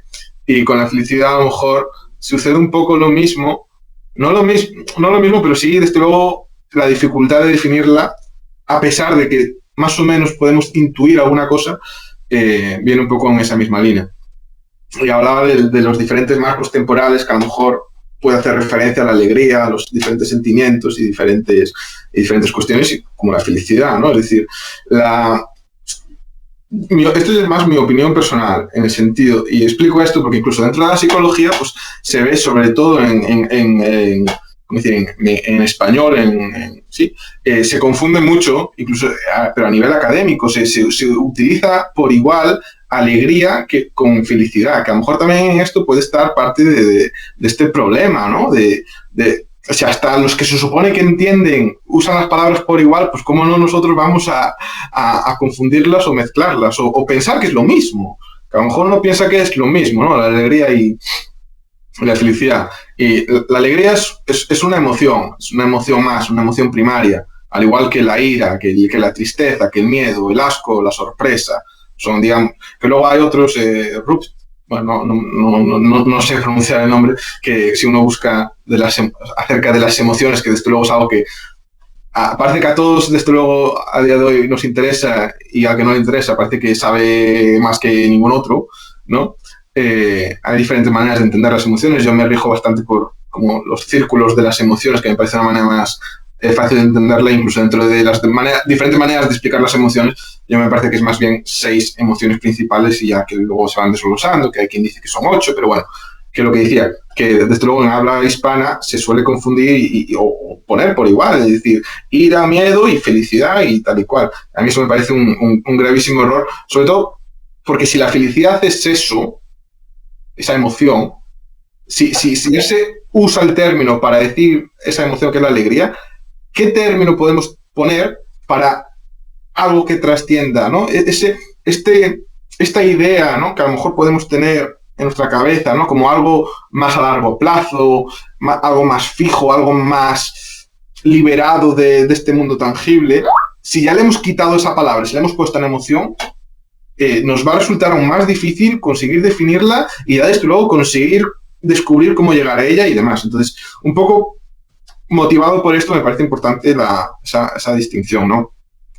Y con la felicidad a lo mejor sucede un poco lo mismo, no lo mismo, pero sí, desde luego, la dificultad de definirla, a pesar de que más o menos podemos intuir alguna cosa, viene un poco en esa misma línea. Y hablaba de los diferentes marcos temporales que a lo mejor puede hacer referencia a la alegría, a los diferentes sentimientos y diferentes cuestiones, como la felicidad, ¿no? Es decir, esto es más mi opinión personal, en el sentido, y explico esto porque incluso dentro de la psicología, pues se ve sobre todo en español, se confunde mucho, incluso, pero a nivel académico, se utiliza por igual alegría que con felicidad, que a lo mejor también en esto puede estar parte de este problema, ¿no? O sea, hasta los que se supone que entienden usan las palabras por igual, pues cómo no nosotros vamos a confundirlas o mezclarlas o pensar que es lo mismo, que a lo mejor uno piensa que es lo mismo, ¿no? La alegría y la felicidad. Y la alegría es una emoción más, una emoción primaria, al igual que la ira, que la tristeza, que el miedo, el asco, la sorpresa. Son, digamos, que luego hay otros, bueno, no sé pronunciar el nombre, que si uno busca acerca de las emociones, que desde luego es algo que parece que a todos desde luego a día de hoy nos interesa y al que no le interesa parece que sabe más que ningún otro, ¿no? Hay diferentes maneras de entender las emociones. Yo me rijo bastante por como los círculos de las emociones, que me parece una manera más fácil de entenderla, incluso dentro de las diferentes maneras de explicar las emociones. Yo me parece que es más bien 6 emociones principales y ya que luego se van desglosando, que hay quien dice que son 8, pero bueno, que lo que decía, que desde luego en habla hispana se suele confundir o poner por igual, es decir, ira, miedo y felicidad y tal y cual. A mí eso me parece un gravísimo error, sobre todo porque si la felicidad es eso, esa emoción, si ya se usa el término para decir esa emoción que es la alegría, ¿qué término podemos poner para algo que trascienda, ¿no? Esta idea, ¿no? Que a lo mejor podemos tener en nuestra cabeza, ¿no? Como algo más a largo plazo, algo más fijo, algo más liberado de este mundo tangible. Si ya le hemos quitado esa palabra, si le hemos puesto una emoción, nos va a resultar aún más difícil conseguir definirla y ya desde luego conseguir descubrir cómo llegar a ella y demás. Entonces, un poco motivado por esto me parece importante esa distinción, ¿no?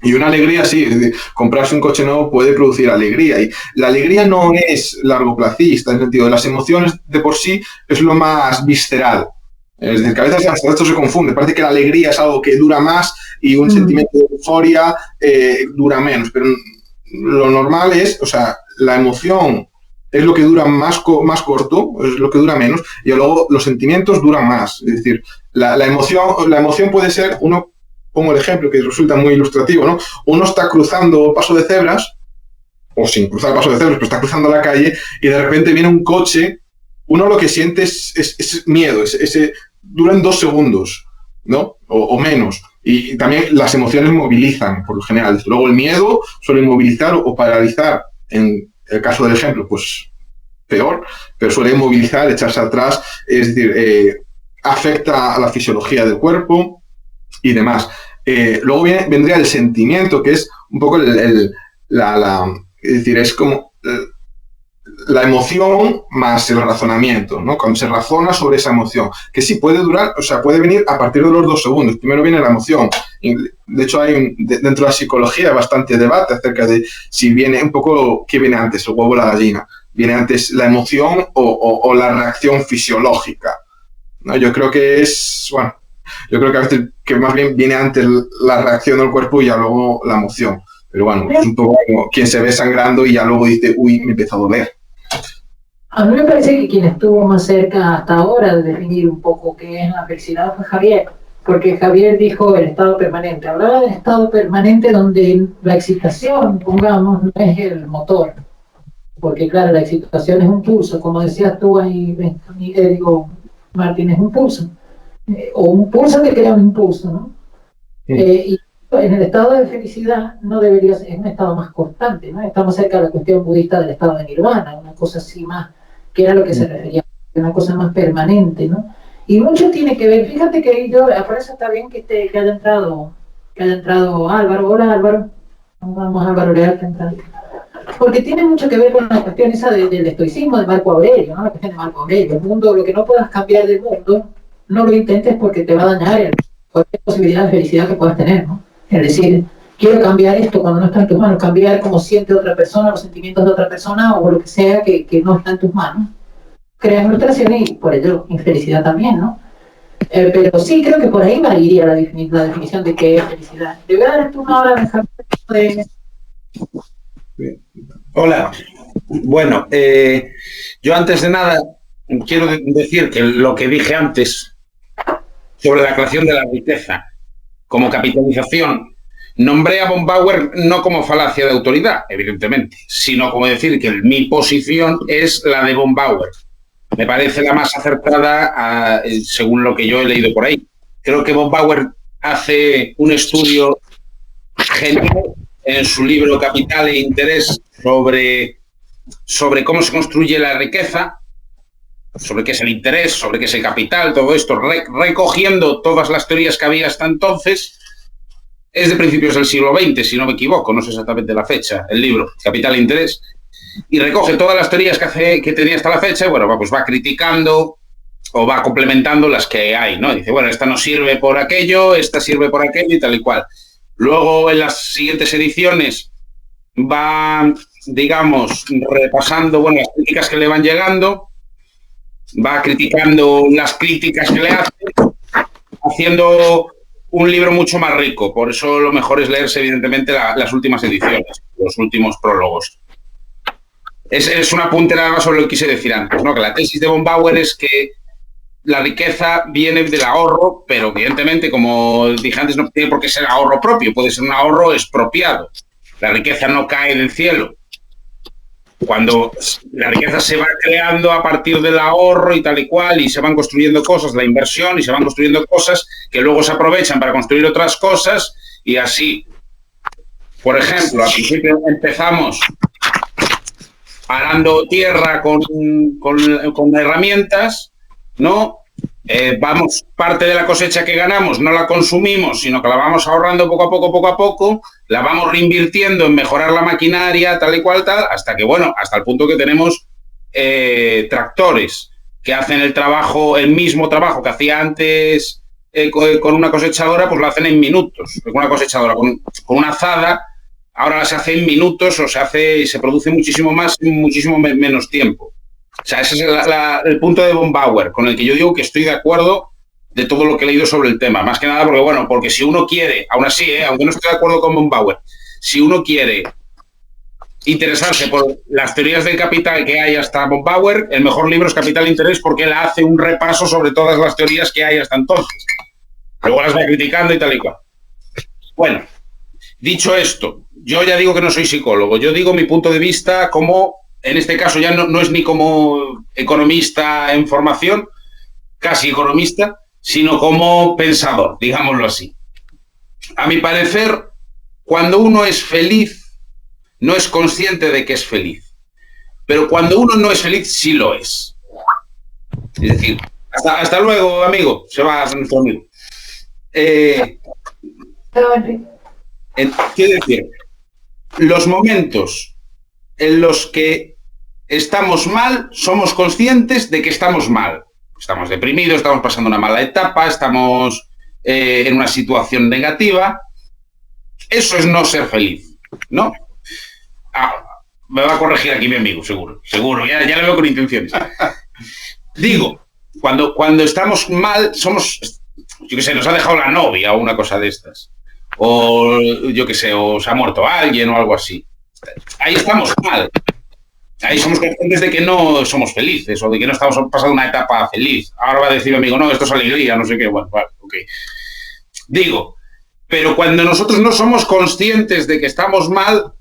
Y una alegría, sí, es decir, comprarse un coche nuevo puede producir alegría. Y la alegría no es largoplacista, en el sentido de las emociones de por sí es lo más visceral. Es decir, que a veces hasta esto se confunde. Parece que la alegría es algo que dura más y un sentimiento de euforia dura menos. Pero lo normal es, o sea, la emoción es lo que dura más corto, es lo que dura menos, y luego los sentimientos duran más. Es decir, la emoción puede ser, uno, pongo el ejemplo que resulta muy ilustrativo, ¿no? Uno está cruzando paso de cebras, o sin cruzar paso de cebras, pero está cruzando la calle, y de repente viene un coche, uno lo que siente es miedo, duran 2 segundos, ¿no? O menos. Y también las emociones movilizan, por lo general. Luego el miedo suele movilizar o paralizar. En el caso del ejemplo, pues peor, pero suele movilizar, echarse atrás, es decir, afecta a la fisiología del cuerpo y demás. Luego vendría el sentimiento, que es un poco es decir, es como la emoción más el razonamiento, ¿no? Cuando se razona sobre esa emoción, que sí puede durar, o sea, puede venir a partir de los 2 segundos. Primero viene la emoción. De hecho, dentro de la psicología bastante debate acerca de si viene un poco, ¿qué viene antes, el huevo o la gallina? ¿Viene antes la emoción o la reacción fisiológica? ¿No? Yo creo que a veces que más bien viene antes la reacción del cuerpo y ya luego la emoción. Pero bueno, es un poco como quien se ve sangrando y ya luego dice, uy, me empezó a doler. A mí me parece que quien estuvo más cerca hasta ahora de definir un poco qué es la felicidad fue Javier, porque Javier dijo el estado permanente. Hablaba del estado permanente donde la excitación, pongamos, no es el motor, porque claro, la excitación es un pulso, como decías tú ahí, Martín, es un pulso, o un pulso que crea un impulso, ¿no? Sí. Y en el estado de felicidad no debería ser, es un estado más constante, ¿no? Estamos cerca de la cuestión budista del estado de nirvana, una cosa así más, que era lo que se refería, una cosa más permanente, ¿no? Y mucho tiene que ver, fíjate que yo, por eso está bien que haya entrado Álvaro. Hola Álvaro, vamos Álvaro Leal temprano. Porque tiene mucho que ver con la cuestión esa del estoicismo de Marco Aurelio, ¿no? La cuestión de Marco Aurelio, el mundo, lo que no puedas cambiar del mundo, no lo intentes porque te va a dañar cualquier posibilidad de felicidad que puedas tener, ¿no? Es decir, quiero cambiar esto cuando no está en tus manos, cambiar cómo siente otra persona, los sentimientos de otra persona o lo que sea que no está en tus manos. Creas frustración y por ello infelicidad también, ¿no? Pero sí, creo que por ahí va iría la definición de qué es felicidad. Le voy a dar el turno ahora a Javier. Hola. Bueno, yo antes de nada quiero decir que lo que dije antes sobre la creación de la riqueza como capitalización, nombré a von Bauer no como falacia de autoridad, evidentemente, sino como decir que mi posición es la de von Bauer. Me parece la más acertada según lo que yo he leído por ahí. Creo que von Bauer hace un estudio genial en su libro Capital e Interés sobre cómo se construye la riqueza, sobre qué es el interés, sobre qué es el capital, todo esto, recogiendo todas las teorías que había hasta entonces. Es de principios del siglo XX, si no me equivoco, no sé exactamente la fecha, el libro Capital e Interés, y recoge todas las teorías que tenía hasta la fecha y bueno, pues va criticando o va complementando las que hay, ¿no? Dice, bueno, esta no sirve por aquello, esta sirve por aquello y tal y cual. Luego, en las siguientes ediciones, va, digamos, repasando, bueno, las críticas que le van llegando, va criticando las críticas que le hacen, haciendo un libro mucho más rico. Por eso lo mejor es leerse, evidentemente, las últimas ediciones, los últimos prólogos. Es un apunte nada más sobre lo que quise decir antes, ¿no? Que la tesis de von Bauer es que la riqueza viene del ahorro, pero evidentemente, como dije antes, no tiene por qué ser ahorro propio, puede ser un ahorro expropiado. La riqueza no cae del cielo. Cuando la riqueza se va creando a partir del ahorro y tal y cual, y se van construyendo cosas, la inversión, y se van construyendo cosas que luego se aprovechan para construir otras cosas, y así. Por ejemplo, al principio empezamos arando tierra con herramientas, ¿no? Vamos, parte de la cosecha que ganamos no la consumimos, sino que la vamos ahorrando poco a poco, la vamos reinvirtiendo en mejorar la maquinaria, tal y cual, tal, hasta que, bueno, hasta el punto que tenemos tractores que hacen el mismo trabajo que hacía antes con una cosechadora, pues lo hacen en minutos. Con una cosechadora, con una azada, ahora se hace en minutos o se produce muchísimo más en muchísimo menos tiempo. O sea, ese es el punto de von Bauer, con el que yo digo que estoy de acuerdo de todo lo que he leído sobre el tema. Más que nada porque, bueno, porque si uno quiere, aún así, aunque no estoy de acuerdo con von Bauer, si uno quiere interesarse por las teorías del capital que hay hasta von Bauer, el mejor libro es Capital e Interés porque él hace un repaso sobre todas las teorías que hay hasta entonces. Luego las va criticando y tal y cual. Bueno, dicho esto, yo ya digo que no soy psicólogo, yo digo mi punto de vista como, en este caso ya no es ni como economista en formación, casi economista, sino como pensador, digámoslo así. A mi parecer, cuando uno es feliz, no es consciente de que es feliz. Pero cuando uno no es feliz, sí lo es. Es decir, hasta luego, amigo, se va nuestro amigo. Quiero decir, los momentos en los que estamos mal, somos conscientes de que estamos mal. Estamos deprimidos, estamos pasando una mala etapa, estamos en una situación negativa. Eso es no ser feliz, ¿no? Me va a corregir aquí mi amigo, seguro, ya le veo con intenciones. Digo, cuando estamos mal, somos, yo qué sé, nos ha dejado la novia o una cosa de estas. o yo qué sé, o se ha muerto alguien o algo así. Ahí estamos mal. Ahí somos conscientes de que no somos felices o de que no estamos pasando una etapa feliz. Ahora va a decir mi amigo, no, esto es alegría, no sé qué. Bueno, vale, ok. Digo, pero cuando nosotros no somos conscientes de que estamos mal,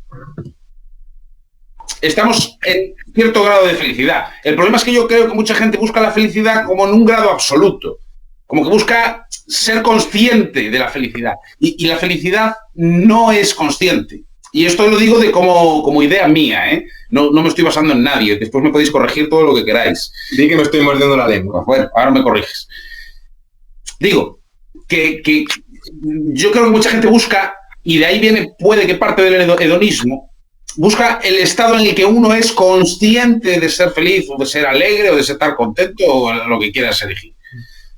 estamos en cierto grado de felicidad. El problema es que yo creo que mucha gente busca la felicidad como en un grado absoluto. Como que busca ser consciente de la felicidad. Y la felicidad no es consciente. Y esto lo digo de como idea mía, ¿eh? No me estoy basando en nadie. Después me podéis corregir todo lo que queráis. Di que me estoy mordiendo la lengua. Bueno, ahora me corriges. Digo, que yo creo que mucha gente busca, y de ahí viene, puede que parte del hedonismo, busca el estado en el que uno es consciente de ser feliz, o de ser alegre, o de estar contento, o lo que quieras elegir.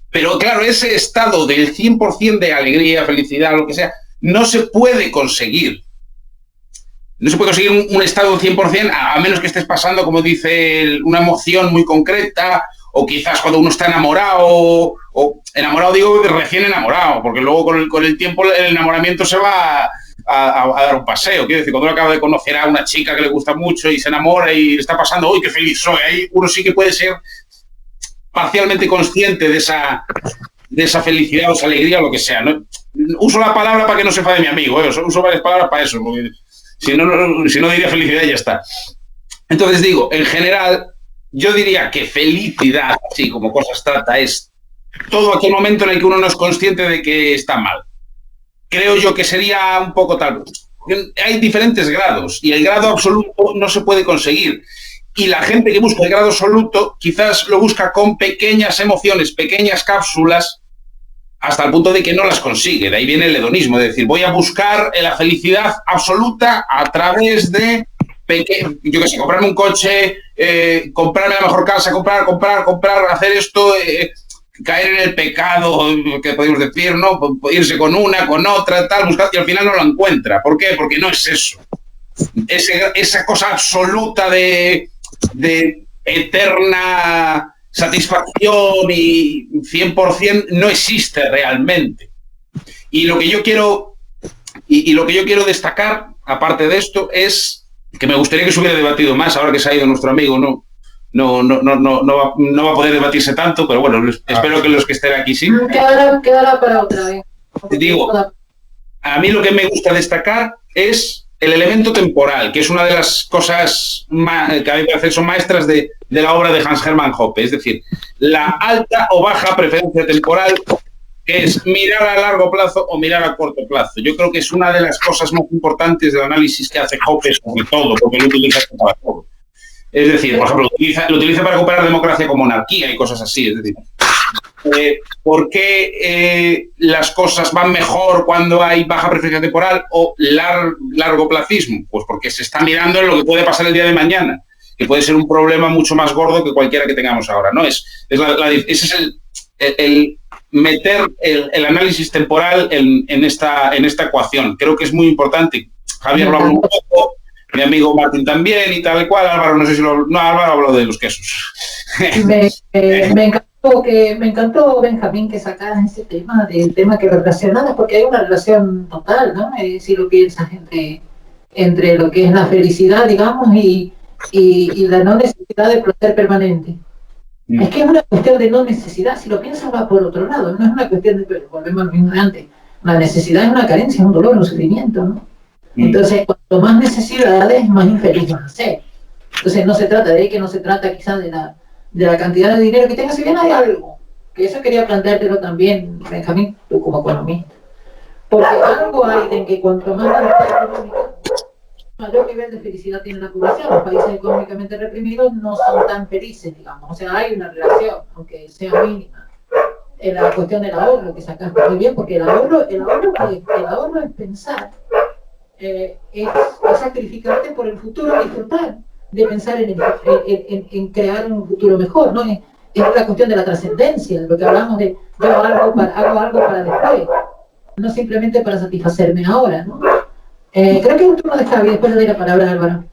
Pero claro, ese estado del 100% de alegría, felicidad, lo que sea, no se puede conseguir. No se puede conseguir un estado 100% a menos que estés pasando, como dice, una emoción muy concreta, o quizás cuando uno está enamorado, o enamorado digo recién enamorado, porque luego con el tiempo el enamoramiento se va a dar un paseo. Quiero decir, cuando uno acaba de conocer a una chica que le gusta mucho y se enamora y le está pasando, ¡uy, qué feliz soy! Ahí uno sí que puede ser parcialmente consciente de esa felicidad o esa alegría o lo que sea, ¿no? Uso la palabra para que no se enfade mi amigo, ¿eh? Uso varias palabras para eso, porque si no diría felicidad y ya está. Entonces digo, en general, yo diría que felicidad, así como cosas trata, es todo aquel momento en el que uno no es consciente de que está mal. Creo yo que sería un poco tal. Hay diferentes grados y el grado absoluto no se puede conseguir. Y la gente que busca el grado absoluto quizás lo busca con pequeñas emociones, pequeñas cápsulas, hasta el punto de que no las consigue. De ahí viene el hedonismo, es decir, voy a buscar la felicidad absoluta a través de, yo qué sé, comprarme un coche, comprarme la mejor casa, comprar, hacer esto, caer en el pecado, que podemos decir, ¿no? Irse con una, con otra, tal, buscar, y al final no lo encuentra. ¿Por qué? Porque no es eso. Esa cosa absoluta de eterna satisfacción y 100% no existe realmente. Y lo que yo quiero destacar, aparte de esto, es que me gustaría que se hubiera debatido más, ahora que se ha ido nuestro amigo, no va a poder debatirse tanto, pero bueno, espero que los que estén aquí sí. Quedará para otra vez. Digo, a mí lo que me gusta destacar es el elemento temporal, que es una de las cosas que a mí me parece son maestras de la obra de Hans Hermann Hoppe, es decir, la alta o baja preferencia temporal, que es mirar a largo plazo o mirar a corto plazo. Yo creo que es una de las cosas más importantes del análisis que hace Hoppe sobre todo, porque lo utiliza para todo. Es decir, por ejemplo, lo utiliza para comparar democracia con monarquía y cosas así, es decir, ¿por qué las cosas van mejor cuando hay baja preferencia temporal o largoplacismo? Pues porque se está mirando en lo que puede pasar el día de mañana, que puede ser un problema mucho más gordo que cualquiera que tengamos ahora, ¿no? Ese es el meter el análisis temporal en esta ecuación. Creo que es muy importante. Javier lo habló un poco, mi amigo Martín también y tal y cual. Álvaro, no sé si Álvaro habló de los quesos. Me encantó, Benjamín, que sacaras ese tema, del tema que relacionaras, porque hay una relación total, ¿no? Si lo piensas entre lo que es la felicidad, digamos, y la no necesidad de placer permanente. Es que es una cuestión de no necesidad, si lo piensas va por otro lado, no es una cuestión de, volvemos al mismo de antes, la necesidad es una carencia, es un dolor, un sufrimiento, ¿no? Entonces, cuanto más necesidades, más infeliz vas a ser. Entonces, no se trata de que no se trata quizás de la cantidad de dinero que tengas, si bien hay algo, que eso quería planteártelo también, Benjamín, tú como economista. Porque algo hay en que cuanto más libertad económica, mayor nivel de felicidad tiene la población. Los países económicamente reprimidos no son tan felices, digamos. O sea, hay una relación, aunque sea mínima, en la cuestión del ahorro, que sacaste muy bien, porque el ahorro es pensar, es sacrificarte por el futuro, disfrutar de pensar en crear un futuro mejor, ¿no? Es la cuestión de la trascendencia, de lo que hablamos de yo hago algo para después, no simplemente para satisfacerme ahora, ¿no? Creo que es un turno de Javi, después le doy la palabra a Álvaro.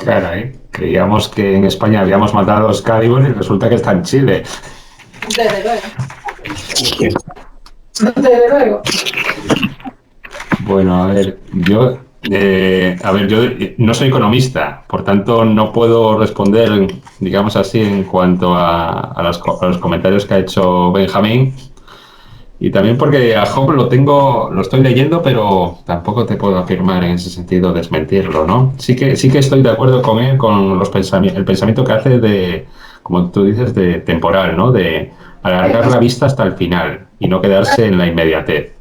Caray, creíamos que en España habíamos matado a los Excalibur y resulta que está en Chile. Desde luego. Desde luego. Bueno, a ver, yo no soy economista, por tanto no puedo responder, digamos así, en cuanto a los comentarios que ha hecho Benjamín. Y también porque a Job lo estoy leyendo, pero tampoco te puedo afirmar en ese sentido desmentirlo, ¿no? Sí que estoy de acuerdo con él, con el pensamiento que hace de, como tú dices, de temporal, ¿no? De alargar la vista hasta el final y no quedarse en la inmediatez.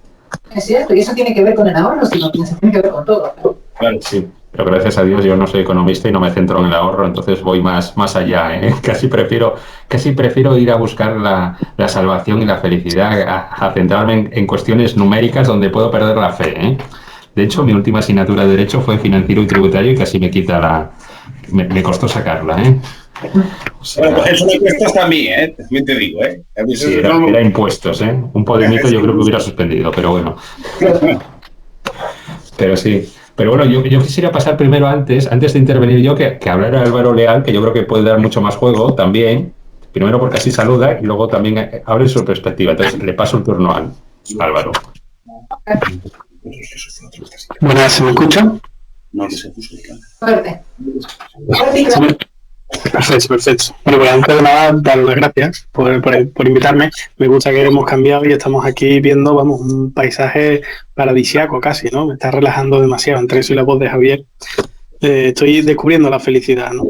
Es cierto, y eso tiene que ver con el ahorro, si no piensas, tiene que ver con todo. Claro, sí. Pero gracias a Dios yo no soy economista y no me centro en el ahorro, entonces voy más allá, ¿eh? Casi prefiero ir a buscar la salvación y la felicidad, a centrarme en cuestiones numéricas donde puedo perder la fe, ¿eh? De hecho, mi última asignatura de Derecho fue financiero y tributario y casi me quita me costó sacarla, ¿eh? O sea, bueno, eso me cuesta a mí, ¿eh? También te digo, ¿eh? Sí, era impuestos, ¿eh? Un podemito yo creo que hubiera suspendido, pero bueno. Pero sí. Pero bueno, yo quisiera pasar primero antes de intervenir yo, que hablar a Álvaro Leal, que yo creo que puede dar mucho más juego también. Primero porque así saluda y luego también abre su perspectiva. Entonces le paso el turno a Álvaro. Buenas, ¿se me escucha? No, que se puso de cara. Fuerte. Perfecto. Bueno, pues antes de nada, dar las gracias por invitarme. Me gusta que hemos cambiado y estamos aquí viendo, vamos, un paisaje paradisiaco casi, ¿no? Me está relajando demasiado entre eso y la voz de Javier. Estoy descubriendo la felicidad, ¿no?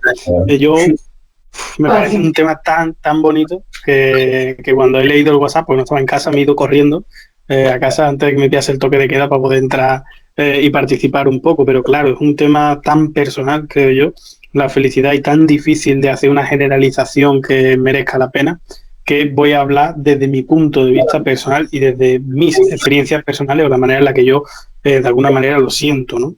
Me parece un tema tan bonito que cuando he leído el WhatsApp, porque no estaba en casa, me he ido corriendo a casa antes de que me piase el toque de queda para poder entrar y participar un poco. Pero claro, es un tema tan personal, creo yo, la felicidad, y tan difícil de hacer una generalización que merezca la pena, que voy a hablar desde mi punto de vista personal y desde mis experiencias personales o la manera en la que yo de alguna manera lo siento, ¿no?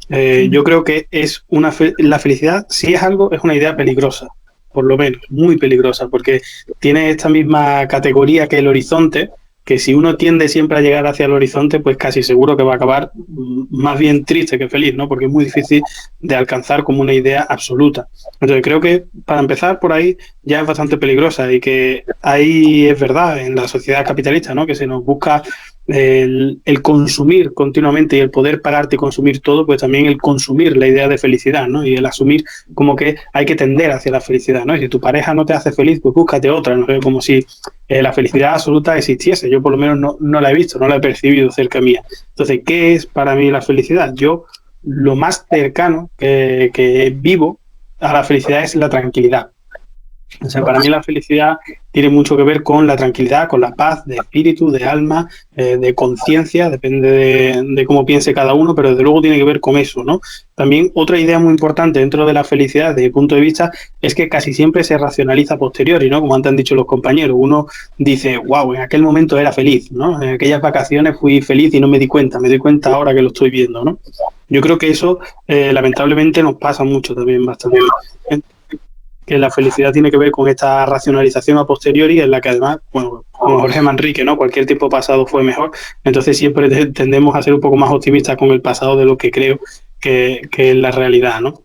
Yo creo que es la felicidad, si es algo, es una idea peligrosa, por lo menos, muy peligrosa, porque tiene esta misma categoría que el horizonte, que si uno tiende siempre a llegar hacia el horizonte, pues casi seguro que va a acabar más bien triste que feliz, ¿no? Porque es muy difícil de alcanzar como una idea absoluta. Entonces creo que para empezar por ahí ya es bastante peligrosa, y que ahí es verdad en la sociedad capitalista, ¿no? Que se nos busca el consumir continuamente y el poder pararte y consumir todo, pues también el consumir la idea de felicidad, ¿no? Y el asumir como que hay que tender hacia la felicidad, ¿no? Y si tu pareja no te hace feliz, pues búscate otra, ¿no? Como si la felicidad absoluta existiese. Yo por lo menos no la he visto, no la he percibido cerca mía. Entonces, ¿qué es para mí la felicidad? Yo lo más cercano que vivo a la felicidad es la tranquilidad. O sea, para mí la felicidad tiene mucho que ver con la tranquilidad, con la paz de espíritu, de alma, de conciencia, depende de cómo piense cada uno, pero desde luego tiene que ver con eso, ¿no? También otra idea muy importante dentro de la felicidad, desde mi punto de vista, es que casi siempre se racionaliza a posteriori, ¿no? Como antes han dicho los compañeros, uno dice, wow, en aquel momento era feliz, ¿no? En aquellas vacaciones fui feliz y no me di cuenta ahora que lo estoy viendo, ¿no? Yo creo que eso, lamentablemente, nos pasa mucho también, bastante. Que la felicidad tiene que ver con esta racionalización a posteriori, en la que además, bueno, como Jorge Manrique, ¿no? Cualquier tiempo pasado fue mejor. Entonces siempre tendemos a ser un poco más optimistas con el pasado de lo que creo que es la realidad, ¿no?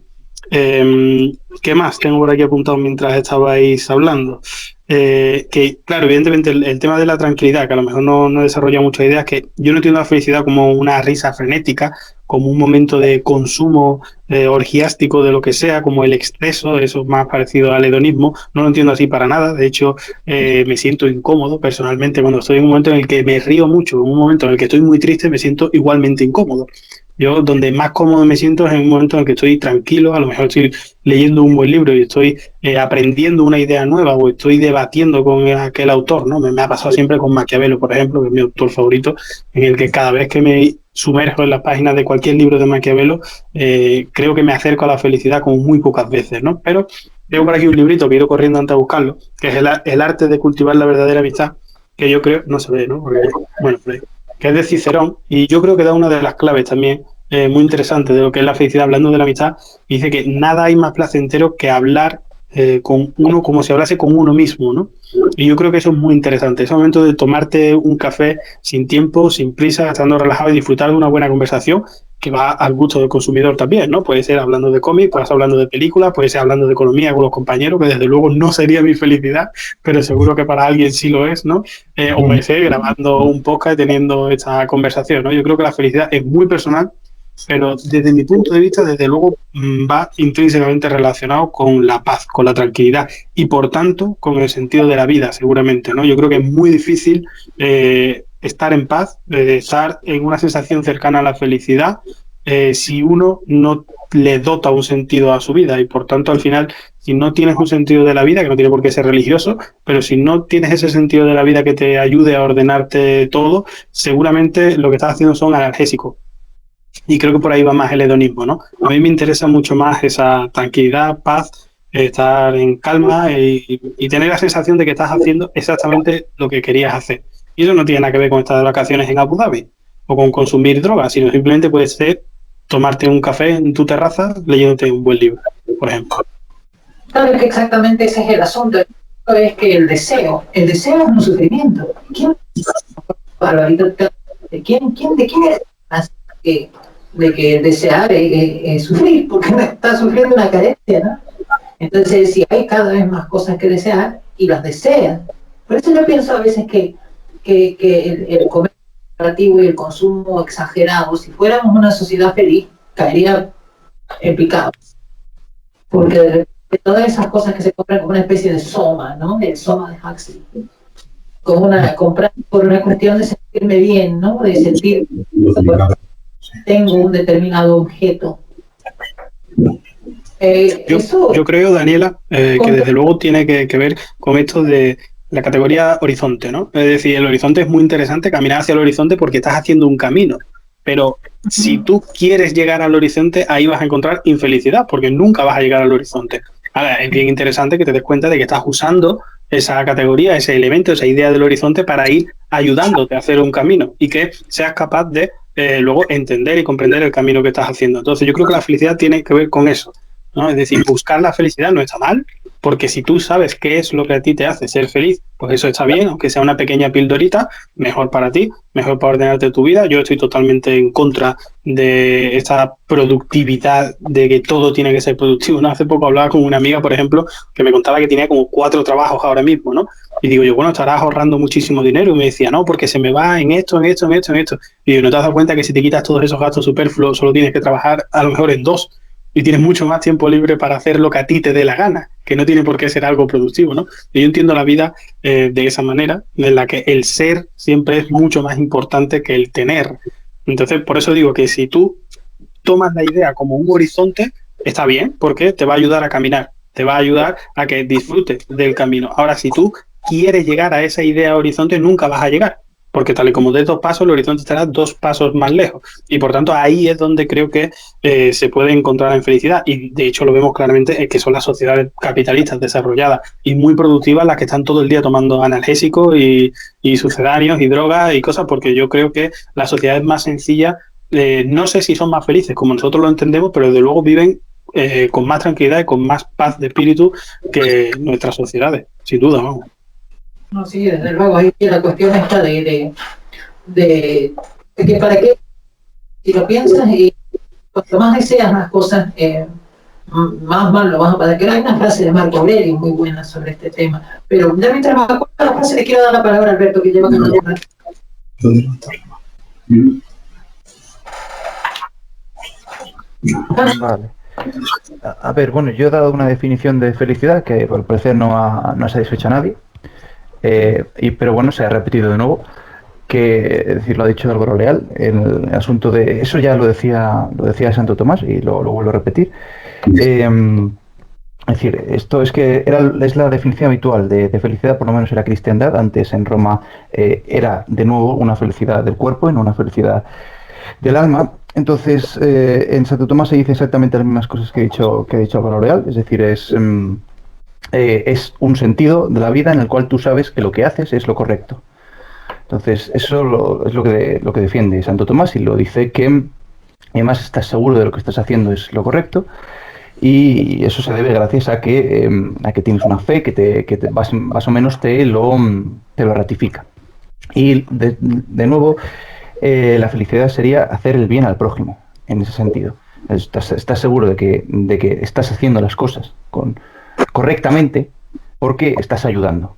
¿Qué más tengo por aquí apuntado mientras estabais hablando? Que, claro, evidentemente el tema de la tranquilidad, que a lo mejor no desarrolla muchas ideas, que yo no entiendo la felicidad como una risa frenética, como un momento de consumo orgiástico de lo que sea, como el exceso, eso es más parecido al hedonismo. No lo entiendo así para nada. De hecho, me siento incómodo personalmente cuando estoy en un momento en el que me río mucho, en un momento en el que estoy muy triste, me siento igualmente incómodo. Yo donde más cómodo me siento es en un momento en el que estoy tranquilo, a lo mejor estoy leyendo un buen libro y estoy aprendiendo una idea nueva, o estoy debatiendo con aquel autor, ¿no? Me ha pasado siempre con Maquiavelo, por ejemplo, que es mi autor favorito, en el que cada vez que me sumerjo en las páginas de cualquier libro de Maquiavelo, creo que me acerco a la felicidad como muy pocas veces, ¿no? Pero tengo por aquí un librito que he ido corriendo antes a buscarlo, que es el arte de cultivar la verdadera amistad, que yo creo, no se ve, ¿no? Porque, bueno, que es de Cicerón, y yo creo que da una de las claves también muy interesante de lo que es la felicidad, hablando de la amistad. Dice que nada hay más placentero que hablar con uno, como si hablase con uno mismo, ¿no? Y yo creo que eso es muy interesante, ese momento de tomarte un café sin tiempo, sin prisa, estando relajado y disfrutar de una buena conversación que va al gusto del consumidor también, ¿no? Puede ser hablando de cómics, puede ser hablando de películas, puede ser hablando de economía con los compañeros, que desde luego no sería mi felicidad, pero seguro que para alguien sí lo es, ¿no? O puede ser grabando un podcast y teniendo esta conversación, ¿no? Yo creo que la felicidad es muy personal, pero desde mi punto de vista, desde luego, va intrínsecamente relacionado con la paz, con la tranquilidad y, por tanto, con el sentido de la vida, seguramente, ¿no? Yo creo que es muy difícil estar en paz, estar en una sensación cercana a la felicidad, si uno no le dota un sentido a su vida y, por tanto, al final, si no tienes un sentido de la vida, que no tiene por qué ser religioso, pero si no tienes ese sentido de la vida que te ayude a ordenarte todo, seguramente lo que estás haciendo son analgésicos. Y creo que por ahí va más el hedonismo, ¿no? A mí me interesa mucho más esa tranquilidad, paz, estar en calma y tener la sensación de que estás haciendo exactamente lo que querías hacer. Y eso no tiene nada que ver con estar de vacaciones en Abu Dhabi o con consumir drogas, sino simplemente puede ser tomarte un café en tu terraza leyéndote un buen libro, por ejemplo. Claro que exactamente ese es el asunto. Es que el deseo es un sufrimiento. ¿De quién es? De que desear es sufrir, porque no está sufriendo una carencia, ¿no? Entonces, si hay cada vez más cosas que desear y las deseas, por eso yo pienso a veces que el comercio corporativo y el consumo exagerado, si fuéramos una sociedad feliz, caería en picado. Porque de repente todas esas cosas que se compran como una especie de soma, ¿no? El soma de Huxley. Como comprar por una cuestión de sentirme bien, ¿no? De sentir tengo un determinado objeto. Yo creo, Daniela, que desde luego tiene que ver con esto de la categoría horizonte, ¿no? Es decir, el horizonte es muy interesante, caminar hacia el horizonte porque estás haciendo un camino, pero si tú quieres llegar al horizonte, ahí vas a encontrar infelicidad, porque nunca vas a llegar al horizonte. Ahora, es bien interesante que te des cuenta de que estás usando esa categoría, ese elemento, esa idea del horizonte para ir ayudándote a hacer un camino y que seas capaz de luego entender y comprender el camino que estás haciendo. Entonces yo creo que la felicidad tiene que ver con eso, ¿no? Es decir, buscar la felicidad no está mal, porque si tú sabes qué es lo que a ti te hace ser feliz, pues eso está bien, aunque sea una pequeña pildorita, mejor para ti, mejor para ordenarte tu vida. Yo estoy totalmente en contra de esta productividad, de que todo tiene que ser productivo, ¿no? Hace poco hablaba con una amiga, por ejemplo, que me contaba que tenía como 4 trabajos ahora mismo, ¿no? Y digo yo, bueno, estarás ahorrando muchísimo dinero. Y me decía, no, porque se me va en esto. Y yo, ¿no te has dado cuenta que si te quitas todos esos gastos superfluos, solo tienes que trabajar a lo mejor en 2? Y tienes mucho más tiempo libre para hacer lo que a ti te dé la gana, que no tiene por qué ser algo productivo, ¿no? Y yo entiendo la vida de esa manera, en la que el ser siempre es mucho más importante que el tener. Entonces, por eso digo que si tú tomas la idea como un horizonte, está bien, porque te va a ayudar a caminar, te va a ayudar a que disfrutes del camino. Ahora, si tú quieres llegar a esa idea horizonte, nunca vas a llegar, porque tal y como des 2 pasos, el horizonte estará 2 pasos más lejos. Y por tanto, ahí es donde creo que se puede encontrar la infelicidad. Y de hecho lo vemos claramente, que son las sociedades capitalistas desarrolladas y muy productivas las que están todo el día tomando analgésicos y sucedáneos y drogas y cosas, porque yo creo que las sociedades más sencillas, no sé si son más felices como nosotros lo entendemos, pero desde luego viven con más tranquilidad y con más paz de espíritu que nuestras sociedades, sin duda, vamos. No, sí, desde luego, ahí la cuestión está de que para qué, si lo piensas y cuanto más deseas más cosas, más mal lo vas a pasar. Que hay una frase de Marco Aurelio muy buena sobre este tema, pero ya mientras me acuerdo la frase, le quiero dar la palabra a Alberto, que lleva con la Vale. A ver, bueno, yo he dado una definición de felicidad que por parecer no ha satisfecho a nadie. Pero bueno, se ha repetido de nuevo, que es decir, lo ha dicho Álvaro Leal, el asunto de eso ya lo decía Santo Tomás y lo vuelvo a repetir. Es decir, esto es que es la definición habitual de felicidad, por lo menos en la cristiandad. Antes en Roma era de nuevo una felicidad del cuerpo y no una felicidad del alma. Entonces en Santo Tomás se dice exactamente las mismas cosas que ha dicho Álvaro Leal, es decir, es un sentido de la vida en el cual tú sabes que lo que haces es lo correcto. Entonces, eso es lo que defiende Santo Tomás, y lo dice que además estás seguro de lo que estás haciendo es lo correcto, Y eso se debe gracias a que tienes una fe que más o menos te lo ratifica. Y de nuevo, la felicidad sería hacer el bien al prójimo, en ese sentido. Estás seguro de que estás haciendo las cosas correctamente porque estás ayudando.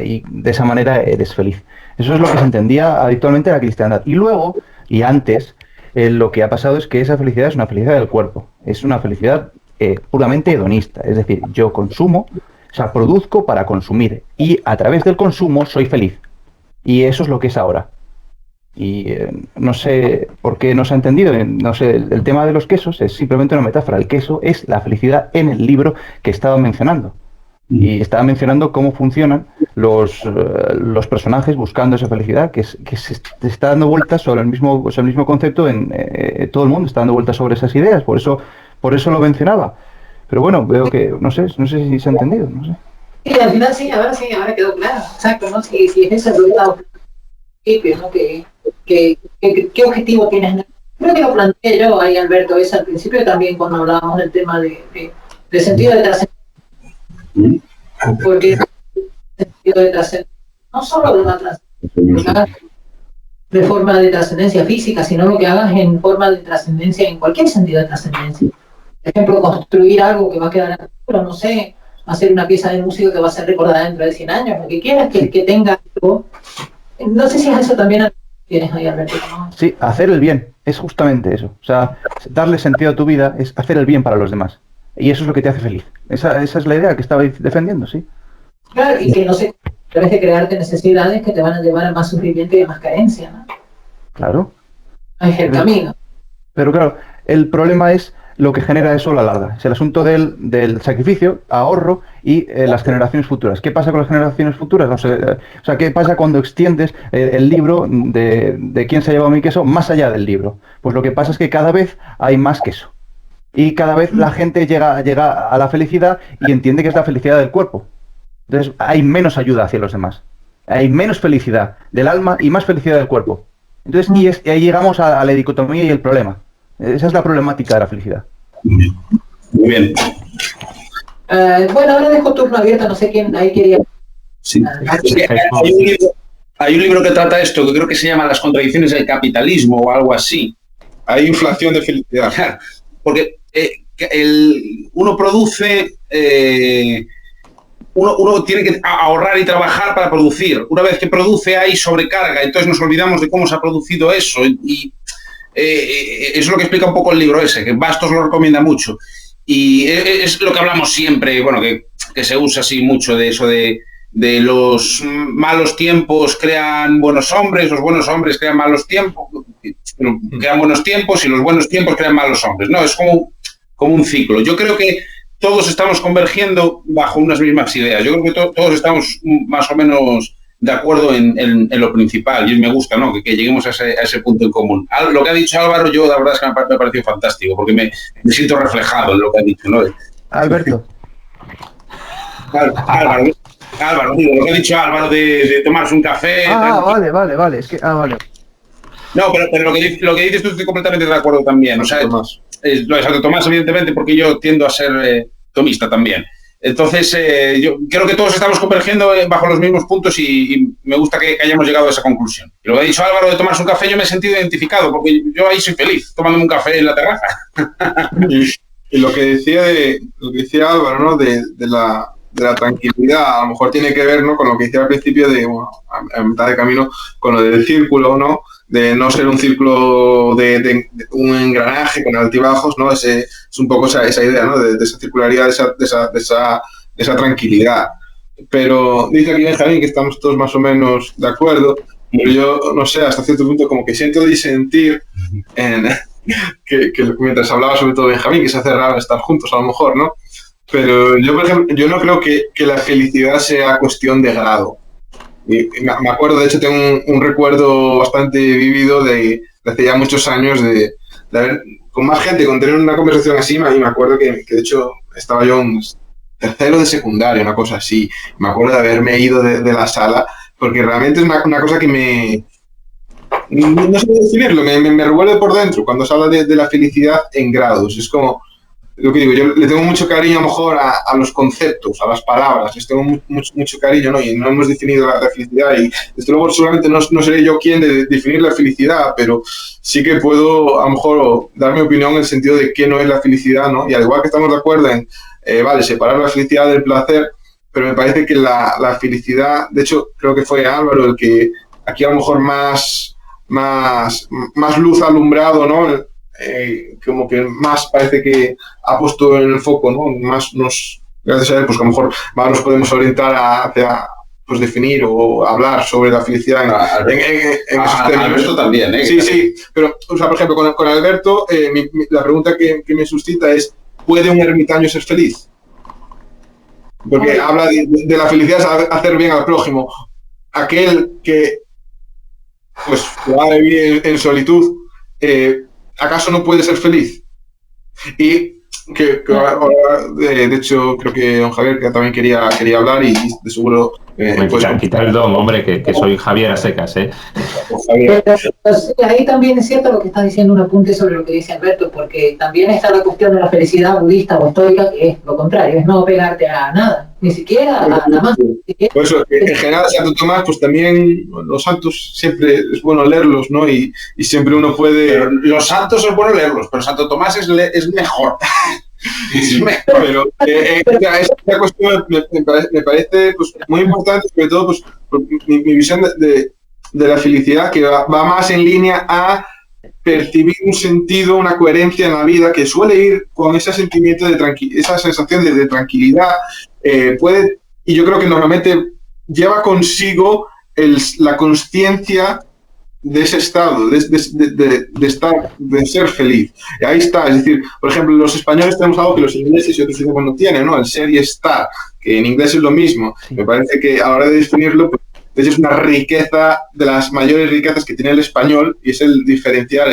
Y de esa manera eres feliz. Eso es lo que se entendía habitualmente en la cristiandad. Y luego, y antes, lo que ha pasado es que esa felicidad es una felicidad del cuerpo. Es una felicidad puramente hedonista. Es decir, yo consumo, o sea, produzco para consumir. Y a través del consumo soy feliz. Y eso es lo que es ahora. Y no sé por qué no se ha entendido. No sé, el tema de los quesos es simplemente una metáfora. El queso es la felicidad en el libro que estaba mencionando. Y estaba mencionando cómo funcionan los personajes buscando esa felicidad, que se está dando vueltas sobre el mismo concepto en todo el mundo, está dando vueltas sobre esas ideas, por eso lo mencionaba. Pero bueno, veo que, no sé si se ha entendido, no sé. Sí, al final sí, ahora quedó claro, exacto, ¿no? Si es ese el resultado principio, ¿no? ¿Qué objetivo tienes? Creo que lo planteé yo ahí, Alberto, es al principio también cuando hablábamos del tema de sentido de trascendencia. Porque el sentido de trascendencia, no solo de una trascendencia de forma de trascendencia física, sino lo que hagas en forma de trascendencia, en cualquier sentido de trascendencia. Por ejemplo, construir algo que va a quedar en el futuro, no sé, hacer una pieza de música que va a ser recordada dentro de 100 años, lo que quieras que tenga algo. No sé si es eso también tienes ahí, Alberto, ¿no? Sí, hacer el bien, es justamente eso. O sea, darle sentido a tu vida es hacer el bien para los demás. Y eso es lo que te hace feliz. Esa es la idea que estabais defendiendo, sí. Claro, y que no se debes de crearte necesidades que te van a llevar a más sufrimiento y a más carencia, ¿no? Claro. Es el camino. Pero claro, el problema es lo que genera eso a la larga. Es el asunto del sacrificio, ahorro y las generaciones futuras. ¿Qué pasa con las generaciones futuras? No sé, o sea, ¿qué pasa cuando extiendes el libro de quién se ha llevado mi queso más allá del libro? Pues lo que pasa es que cada vez hay más queso. Y cada vez la gente llega a la felicidad y entiende que es la felicidad del cuerpo. Entonces hay menos ayuda hacia los demás. Hay menos felicidad del alma y más felicidad del cuerpo. Entonces y ahí llegamos a la dicotomía y el problema. Esa es la problemática de la felicidad. Muy bien. Bueno, ahora dejo turno abierto, no sé quién ahí quería. Sí. Hay un libro que trata esto, que creo que se llama Las contradicciones del capitalismo o algo así. Hay inflación de felicidad. Porque uno produce, uno tiene que ahorrar y trabajar para producir. Una vez que produce hay sobrecarga, entonces nos olvidamos de cómo se ha producido eso. Y eso es lo que explica un poco el libro ese, que Bastos lo recomienda mucho. Y es lo que hablamos siempre, bueno, que se usa así mucho de eso de los malos tiempos crean buenos hombres, los buenos hombres crean malos tiempos, crean buenos tiempos y los buenos tiempos crean malos hombres. No, es como un ciclo. Yo creo que todos estamos convergiendo bajo unas mismas ideas. Yo creo que todos estamos más o menos de acuerdo en lo principal y me gusta, ¿no? que lleguemos a ese punto en común. Lo que ha dicho Álvaro, yo la verdad es que me ha parecido fantástico porque me siento reflejado en lo que ha dicho, ¿no? Alberto. Álvaro, digo, lo que ha dicho Álvaro de tomarse un café. Vale. Es que, vale. No, pero lo que dices tú estoy completamente de acuerdo también. O sea, Tomás. Lo de Tomás, evidentemente, porque yo tiendo a ser tomista también. Entonces, yo creo que todos estamos convergiendo bajo los mismos puntos y me gusta que hayamos llegado a esa conclusión. Y lo que ha dicho Álvaro de tomarse un café, yo me he sentido identificado, porque yo ahí soy feliz, tomándome un café en la terraza. Y lo que decía Álvaro, ¿no? de la tranquilidad, a lo mejor tiene que ver, ¿no? con lo que decía al principio a mitad de camino, con lo del círculo, ¿no? De no ser un círculo de un engranaje con altibajos, ¿no? Es un poco esa idea, ¿no? De esa circularidad, de esa tranquilidad. Pero dice aquí Benjamín que estamos todos más o menos de acuerdo, pero yo, no sé, hasta cierto punto como que siento disentir que mientras hablaba sobre todo Benjamín, que se hace raro estar juntos a lo mejor, ¿no? Pero yo, por ejemplo, yo no creo que la felicidad sea cuestión de grado. Y me acuerdo, de hecho, tengo un recuerdo bastante vivido de hace ya muchos años de haber, con más gente, con tener una conversación así, y me acuerdo que de hecho estaba yo en tercero de secundaria, una cosa así. Me acuerdo de haberme ido de la sala, porque realmente es una cosa que no sé describirlo, me revuelve por dentro cuando se habla de la felicidad en grados. Es como, lo que digo, yo le tengo mucho cariño a lo mejor a los conceptos, a las palabras, les tengo mucho cariño, ¿no? Y no hemos definido la felicidad y desde luego seguramente no seré yo quien de definir la felicidad, pero sí que puedo a lo mejor dar mi opinión en el sentido de qué no es la felicidad, ¿no? Y al igual que estamos de acuerdo en, vale, separar la felicidad del placer, pero me parece que la felicidad, de hecho creo que fue Álvaro el que aquí a lo mejor más luz ha alumbrado, ¿no? Como que más parece que ha puesto en el foco, ¿no? Más gracias a él, pues a lo mejor más nos podemos orientar hacia pues definir o hablar sobre la felicidad en esos términos. Alberto también, ¿eh? Sí, pero, o sea, por ejemplo, con Alberto, la pregunta que me suscita es, ¿puede un ermitaño ser feliz? Porque habla de la felicidad es hacer bien al prójimo. Aquel que pues va a vivir en solitud, ¿acaso no puede ser feliz? Y de hecho creo que don Javier que también quería hablar y de seguro quitar el don, hombre, que soy Javier a secas, Pero, pues, ahí también es cierto lo que está diciendo, un apunte sobre lo que dice Alberto, porque también está la cuestión de la felicidad budista o estoica, que es lo contrario, es no pegarte a nada, ni siquiera a nada más. Por eso, en general, Santo Tomás, pues también los santos siempre es bueno leerlos, ¿no? Y siempre uno puede... Pero los santos es bueno leerlos, pero Santo Tomás es mejor. Pero esta cuestión me parece pues, muy importante, sobre todo pues, mi visión de la felicidad, que va más en línea a percibir un sentido, una coherencia en la vida, que suele ir con ese sentimiento de esa sensación de tranquilidad. Y yo creo que normalmente lleva consigo la consciencia de ese estado, de ser feliz. Y ahí está, es decir, por ejemplo, los españoles tenemos algo que los ingleses y otros idiomas no tienen, ¿no? El ser y estar, que en inglés es lo mismo. Sí. Me parece que a la hora de definirlo, pues, es una riqueza de las mayores riquezas que tiene el español y es el diferenciar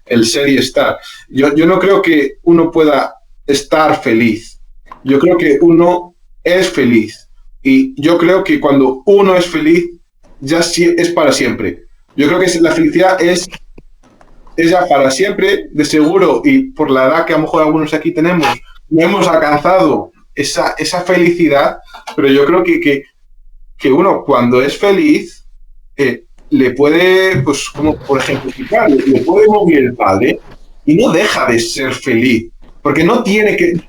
el ser y estar. Yo no creo que uno pueda estar feliz. Yo creo que uno es feliz. Y yo creo que cuando uno es feliz, ya es para siempre. Yo creo que la felicidad es ya para siempre, de seguro, y por la edad que a lo mejor algunos aquí tenemos, no hemos alcanzado esa felicidad, pero yo creo que uno cuando es feliz le puede, pues como por ejemplo, le puede morir el padre y no deja de ser feliz, porque no tiene que...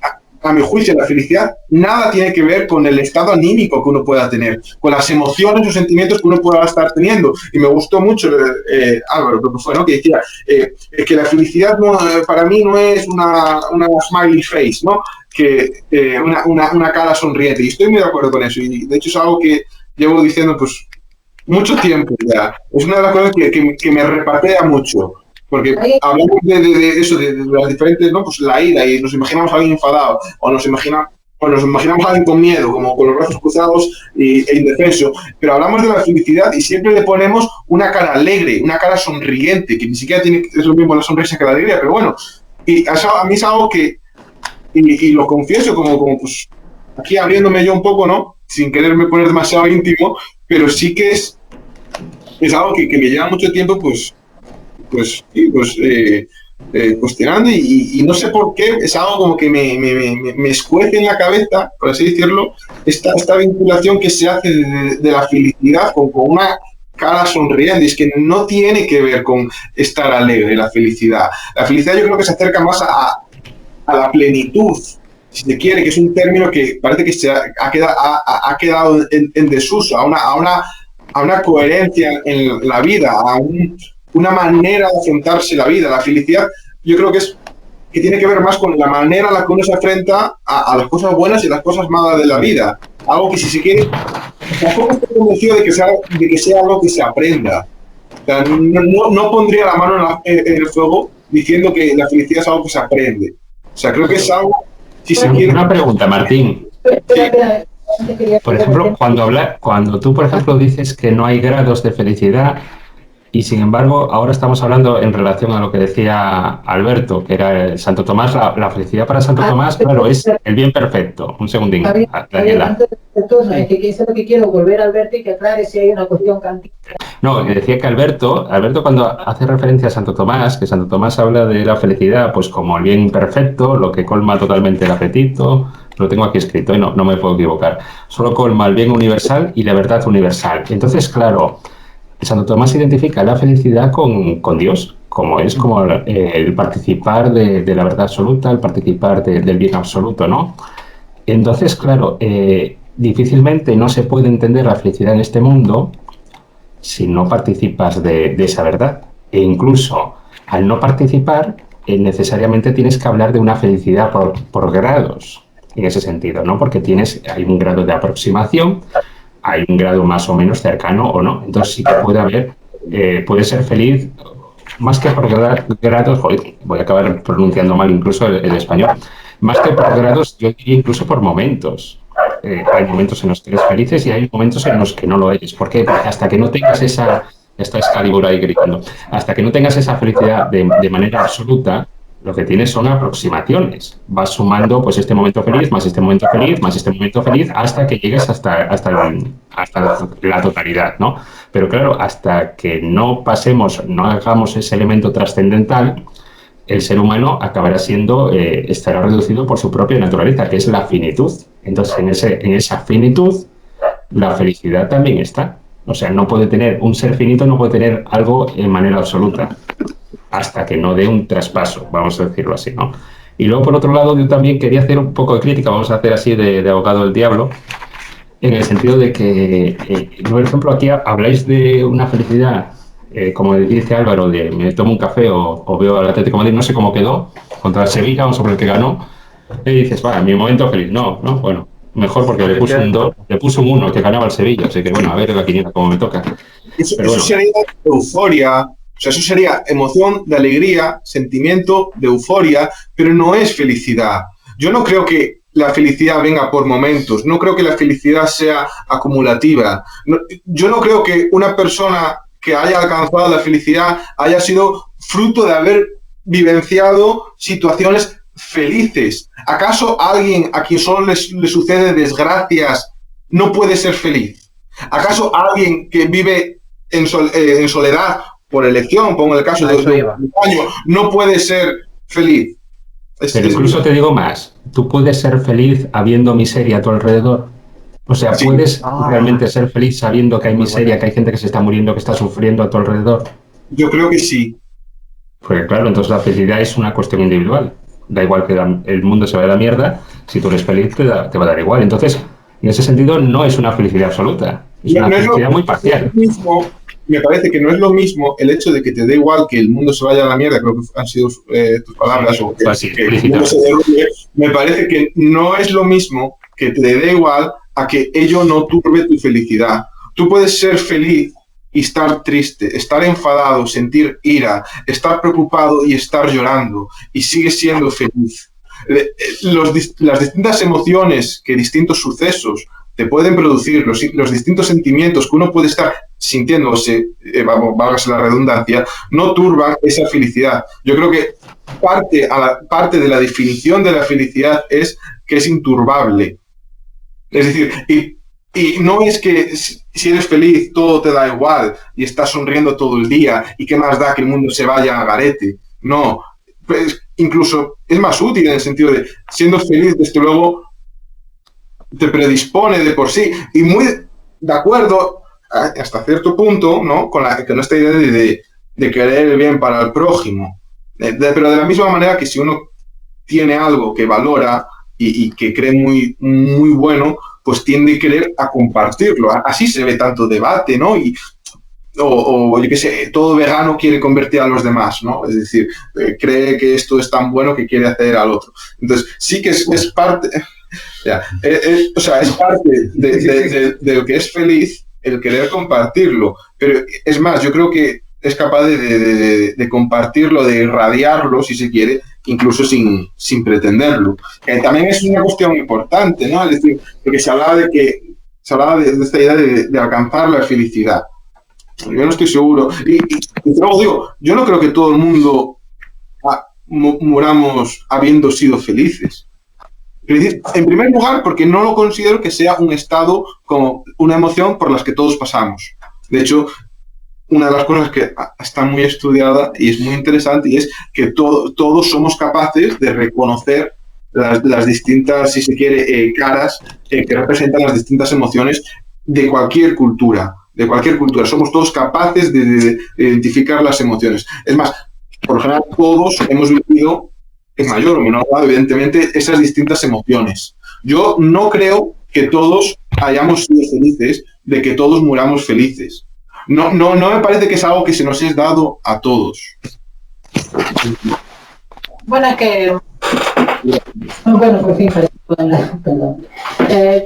A mi juicio, la felicidad nada tiene que ver con el estado anímico que uno pueda tener, con las emociones o sentimientos que uno pueda estar teniendo. Y me gustó mucho, Álvaro, creo que fue, ¿no? Que decía que la felicidad para mí no es una smiley face, ¿no? Una cara sonriente. Y estoy muy de acuerdo con eso. Y de hecho es algo que llevo diciendo pues mucho tiempo ya. Es una de las cosas que me repatea mucho. Porque hablamos de eso, de las diferentes, ¿no? Pues la ira, y nos imaginamos a alguien enfadado, o nos imaginamos a alguien con miedo, como con los brazos cruzados e indefenso. Pero hablamos de la felicidad y siempre le ponemos una cara alegre, una cara sonriente, que ni siquiera es lo mismo la sonrisa que la alegría, pero bueno. Y a mí es algo que, y lo confieso como pues, aquí abriéndome yo un poco, ¿no? Sin quererme poner demasiado íntimo, pero sí que es algo que me lleva mucho tiempo, cuestionando y no sé por qué, es algo como que me escuece en la cabeza, por así decirlo, esta vinculación que se hace de la felicidad con una cara sonriente. Es que no tiene que ver con estar alegre la felicidad. La felicidad yo creo que se acerca más a la plenitud, si se quiere, que es un término que parece que ha quedado en desuso, a una coherencia en la vida, a una manera de afrontarse la vida. La felicidad yo creo que tiene que ver más con la manera en la que uno se enfrenta a las cosas buenas y las cosas malas de la vida. Algo que, si se quiere, tampoco estoy convencido de que sea algo que se aprenda. O sea, no pondría la mano en el fuego diciendo que la felicidad es algo que se aprende. O sea, creo que es algo, si se quiere... Una pregunta, Martín. Sí. Por ejemplo, cuando tú, por ejemplo, dices que no hay grados de felicidad, y sin embargo, ahora estamos hablando en relación a lo que decía Alberto, que era el Santo Tomás, la felicidad para Santo Tomás, claro, es el bien perfecto. Un segundín, Daniela. Antes de todo, es que eso es lo que quiero, volver a Alberto y que aclare si hay una cuestión cantista. No, decía que Alberto cuando hace referencia a Santo Tomás, que Santo Tomás habla de la felicidad pues como el bien perfecto, lo que colma totalmente el apetito, lo tengo aquí escrito y no me puedo equivocar, solo colma el bien universal y la verdad universal. Entonces, claro, Santo Tomás identifica la felicidad con Dios, como el participar de la verdad absoluta, el participar del bien absoluto, ¿no? Entonces, claro, difícilmente no se puede entender la felicidad en este mundo si no participas de esa verdad. E incluso al no participar, necesariamente tienes que hablar de una felicidad por grados, en ese sentido, ¿no? Porque hay un grado de aproximación, hay un grado más o menos cercano o no. Entonces sí que puede ser feliz, más que por grados, joder, voy a acabar pronunciando mal incluso el español, más que por grados, yo diría incluso por momentos. Hay momentos en los que eres felices y hay momentos en los que no lo eres. ¿Por qué? Porque hasta que no tengas esa Excalibur ahí gritando, hasta que no tengas esa felicidad de manera absoluta, lo que tienes son aproximaciones. Vas sumando pues este momento feliz, más este momento feliz, más este momento feliz, hasta que llegues hasta la totalidad, ¿no? Pero claro, hasta que no hagamos ese elemento trascendental, el ser humano acabará estará reducido por su propia naturaleza, que es la finitud. Entonces, en esa finitud, la felicidad también está. O sea, un ser finito no puede tener algo en manera absoluta, hasta que no dé un traspaso, vamos a decirlo así, ¿no? Y luego, por otro lado, yo también quería hacer un poco de crítica, vamos a hacer así de abogado del diablo, en el sentido de que, por ejemplo, aquí habláis de una felicidad, como dice Álvaro, de me tomo un café o veo al Atlético de Madrid, no sé cómo quedó, contra el Sevilla o sobre el que ganó, y dices, vale, mi momento feliz. No, bueno, mejor porque le puso un 1 que ganaba el Sevilla, así que bueno, a ver la quiniela como me toca. Eso sería euforia, o sea, eso sería emoción de alegría, sentimiento de euforia, pero no es felicidad. Yo no creo que la felicidad venga por momentos, no creo que la felicidad sea acumulativa. Yo no creo que una persona que haya alcanzado la felicidad haya sido fruto de haber vivenciado situaciones felices. ¿Acaso alguien a quien solo le sucede desgracias no puede ser feliz? ¿Acaso alguien que vive en soledad por elección, pongo el caso de un año, no puede ser feliz? Pero incluso te digo más, tú puedes ser feliz habiendo miseria a tu alrededor. O sea, sí. ¿Puedes realmente ser feliz sabiendo que hay miseria, que hay gente que se está muriendo, que está sufriendo a tu alrededor? Yo creo que sí. Pues claro, entonces la felicidad es una cuestión individual. Da igual que el mundo se vaya a la mierda, si tú eres feliz te va a dar igual. Entonces, en ese sentido, no es una felicidad absoluta, es una felicidad muy parcial. Me parece que no es lo mismo el hecho de que te dé igual que el mundo se vaya a la mierda, creo que han sido tus palabras, o que el mundo se derrumbe. Me parece que no es lo mismo que te dé igual a que ello no turbe tu felicidad. Tú puedes ser feliz y estar triste, estar enfadado, sentir ira, estar preocupado y estar llorando, y sigues siendo feliz. Las distintas emociones que distintos sucesos te pueden producir, los distintos sentimientos que uno puede estar sintiéndose, válgase la redundancia, no turban esa felicidad. Yo creo que parte de la definición de la felicidad es que es inturbable. Es decir, y no es que si eres feliz todo te da igual y estás sonriendo todo el día y qué más da que el mundo se vaya a garete. No, pues incluso es más útil en el sentido de siendo feliz, desde luego, te predispone de por sí, y muy de acuerdo hasta cierto punto, ¿no? con esta idea de querer el bien para el prójimo, pero de la misma manera que si uno tiene algo que valora y que cree muy, muy bueno, pues tiende a querer a compartirlo. Así se ve tanto debate, ¿no? O yo qué sé, todo vegano quiere convertir a los demás, ¿no? Es decir, cree que esto es tan bueno que quiere hacer al otro. Entonces, sí que es parte... o sea, es parte de lo que es feliz el querer compartirlo, pero es más, yo creo que es capaz de compartirlo, de irradiarlo, si se quiere, incluso sin pretenderlo. También es una cuestión importante, ¿no? Es decir, porque se hablaba de esta idea de alcanzar la felicidad. Yo no estoy seguro. Y luego digo, yo no creo que todo el mundo muramos habiendo sido felices. En primer lugar, porque no lo considero que sea un estado como una emoción por las que todos pasamos. De hecho, una de las cosas que está muy estudiada y es muy interesante, y es que todos somos capaces de reconocer las distintas, si se quiere, caras que representan las distintas emociones de cualquier cultura. De cualquier cultura. Somos todos capaces de identificar las emociones. Es más, por lo general, todos hemos vivido, en mayor o menor grado, evidentemente, esas distintas emociones. Yo no creo que todos hayamos sido felices, de que todos muramos felices. No me parece que es algo que se nos es dado a todos. Bueno, es que... Bueno, por fin, perdón.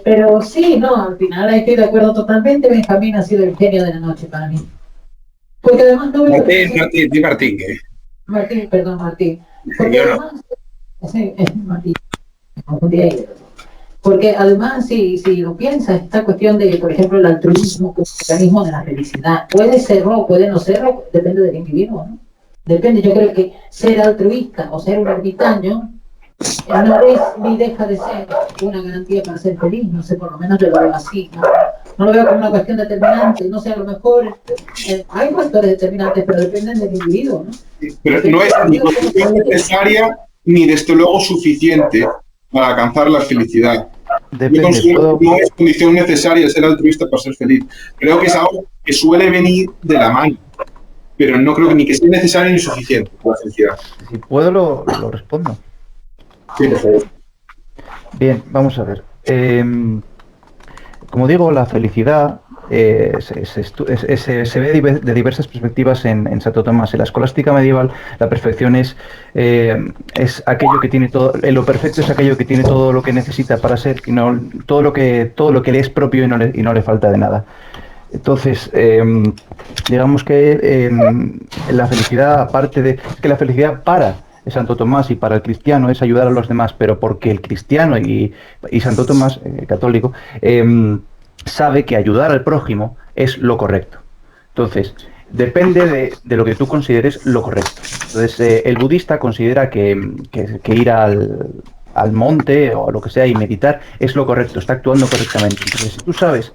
Pero sí, no, al final estoy de acuerdo totalmente. Benjamín ha sido el genio de la noche para mí. Porque además no veo... Martín, ¿qué? Martín, perdón, Martín. Porque además... Sí, Martín. Porque además, si lo piensas, esta cuestión de, por ejemplo, el altruismo como mecanismo de la felicidad, puede serlo, puede no serlo, depende del individuo, ¿no? Depende, yo creo que ser altruista o ser un ermitaño no es ni deja de ser una garantía para ser feliz, no sé, por lo menos yo lo veo así, no lo veo como una cuestión determinante, no sé, a lo mejor hay factores determinantes, pero dependen del individuo, ¿no? Pero no es ni condición necesaria ni desde luego suficiente para alcanzar la felicidad. Yo considero que no es condición necesaria ser altruista para ser feliz. Creo que es algo que suele venir de la mano, pero no creo que ni que sea necesario ni suficiente para la felicidad. Si puedo, lo respondo. Sí, por favor. Bien, vamos a ver. Como digo, la felicidad se ve de diversas perspectivas en Santo Tomás. En la escolástica medieval, la perfección es aquello que tiene todo. Lo perfecto es aquello que tiene todo lo que necesita para ser, y no todo lo que le es propio y no le falta de nada. Entonces, digamos que la felicidad, aparte de que la felicidad para Santo Tomás y para el cristiano es ayudar a los demás, pero porque el cristiano y Santo Tomás, católico, sabe que ayudar al prójimo es lo correcto. Entonces, depende de lo que tú consideres lo correcto. Entonces, el budista considera que ir al monte o lo que sea y meditar es lo correcto, está actuando correctamente. Entonces, si tú sabes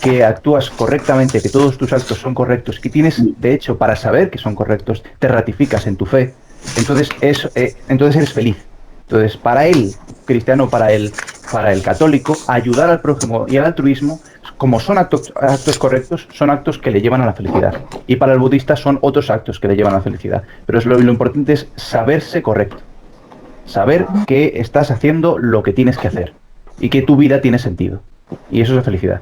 que actúas correctamente, que todos tus actos son correctos, que tienes, de hecho, para saber que son correctos, te ratificas en tu fe, entonces eres feliz. Entonces, para el cristiano, para el católico, ayudar al prójimo y al altruismo, como son actos correctos, son actos que le llevan a la felicidad. Y para el budista son otros actos que le llevan a la felicidad. Pero lo importante es saberse correcto. Saber que estás haciendo lo que tienes que hacer. Y que tu vida tiene sentido. Y eso es la felicidad.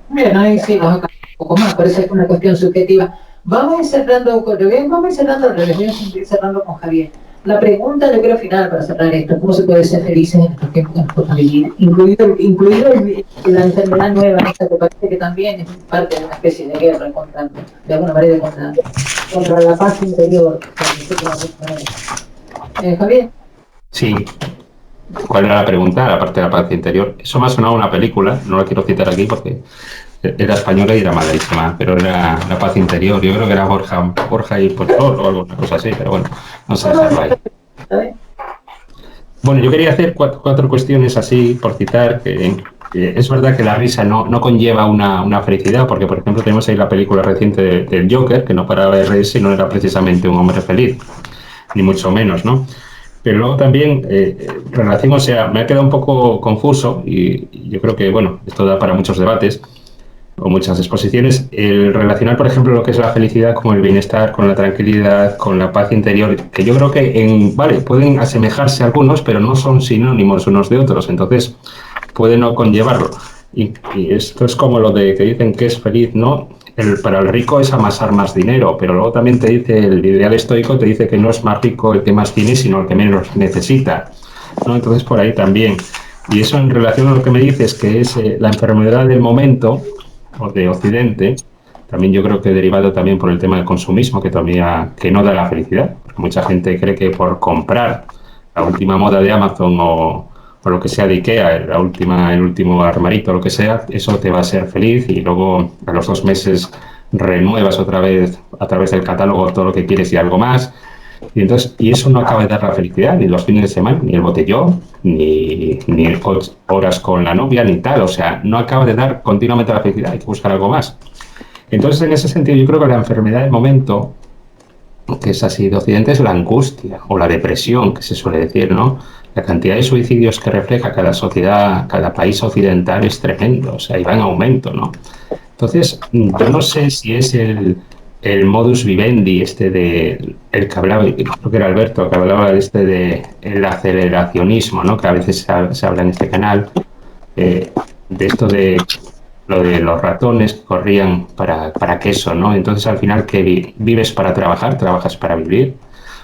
Bien, ahí sí, nos acá un poco más, parece una cuestión subjetiva. Vamos a ir cerrando al revés, voy a seguir cerrando con Javier. La pregunta, yo creo, final para cerrar esto: ¿cómo se puede ser felices en estos tiempos que nos toca vivir? Incluido la enfermedad nueva, esta que parece que también es parte de una especie de guerra de alguna manera contra la paz interior. Javier. Sí. ¿Cuál era la pregunta? Aparte de la paz interior. Eso me ha sonado una película, no la quiero citar aquí porque era española y era malísima, pero era La paz interior. Yo creo que era Borja y Portor o alguna cosa así, pero bueno, no sé dejarlo ahí. Bueno, yo quería hacer cuatro cuestiones así, por citar, que es verdad que la risa no conlleva una felicidad, porque por ejemplo tenemos ahí la película reciente del Joker, que no paraba de reírse y no era precisamente un hombre feliz, ni mucho menos, ¿no? Pero luego también, relación, o sea, me ha quedado un poco confuso y yo creo que, bueno, esto da para muchos debates o muchas exposiciones. El relacionar, por ejemplo, lo que es la felicidad con el bienestar, con la tranquilidad, con la paz interior, que yo creo que, pueden asemejarse algunos, pero no son sinónimos unos de otros, entonces puede no conllevarlo. Y esto es como lo de que dicen que es feliz, ¿no? Para el rico es amasar más dinero, pero luego también te dice, el ideal estoico te dice que no es más rico el que más tiene, sino el que menos necesita, ¿no? Entonces por ahí también. Y eso en relación a lo que me dices, que es la enfermedad del momento, o de Occidente, también yo creo que derivado también por el tema del consumismo, que no da la felicidad. Porque mucha gente cree que por comprar la última moda de Amazon o lo que sea de Ikea, el último armarito, lo que sea, eso te va a hacer feliz y luego a los 2 meses renuevas otra vez a través del catálogo todo lo que quieres y algo más. Y eso no acaba de dar la felicidad, ni los fines de semana, ni el botellón, ni horas con la novia, ni tal. O sea, no acaba de dar continuamente la felicidad, hay que buscar algo más. Entonces, en ese sentido, yo creo que la enfermedad del momento, que es así de Occidente, es la angustia o la depresión, que se suele decir, ¿no? La cantidad de suicidios que refleja cada sociedad, cada país occidental es tremendo, o sea, y va en aumento, ¿no? Entonces, yo no sé si es el modus vivendi, el que hablaba, creo que era Alberto, que hablaba de el aceleracionismo, ¿no? Que a veces se habla en este canal, de esto de lo de los ratones que corrían para queso, ¿no? Entonces, al final, que vives para trabajar, trabajas para vivir.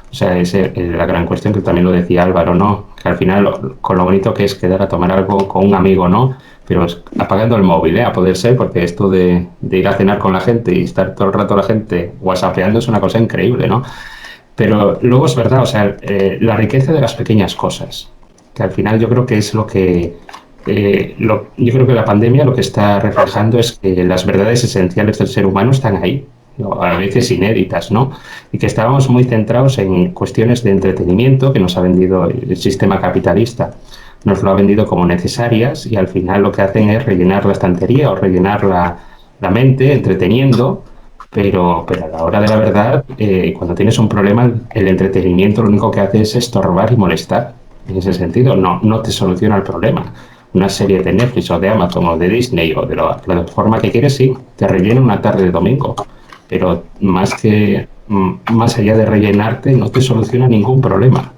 O sea, es la gran cuestión, que también lo decía Álvaro, ¿no? Que al final, con lo bonito que es quedar a tomar algo con un amigo, ¿no? Pero apagando el móvil, a poder ser, porque esto de ir a cenar con la gente y estar todo el rato la gente whatsappeando es una cosa increíble, ¿no? Pero luego es verdad, o sea, la riqueza de las pequeñas cosas, que al final yo creo que es lo que... yo creo que la pandemia lo que está reflejando es que las verdades esenciales del ser humano están ahí, ¿no? A veces inéditas, ¿no? Y que estábamos muy centrados en cuestiones de entretenimiento que nos ha vendido el sistema capitalista. Nos lo ha vendido como necesarias y al final lo que hacen es rellenar la estantería o rellenar la mente entreteniendo, pero a la hora de la verdad, cuando tienes un problema, el entretenimiento lo único que hace es estorbar y molestar. En ese sentido, no te soluciona el problema. Una serie de Netflix o de Amazon o de Disney o de la plataforma que quieres, sí, te rellena una tarde de domingo, pero más allá de rellenarte, no te soluciona ningún problema.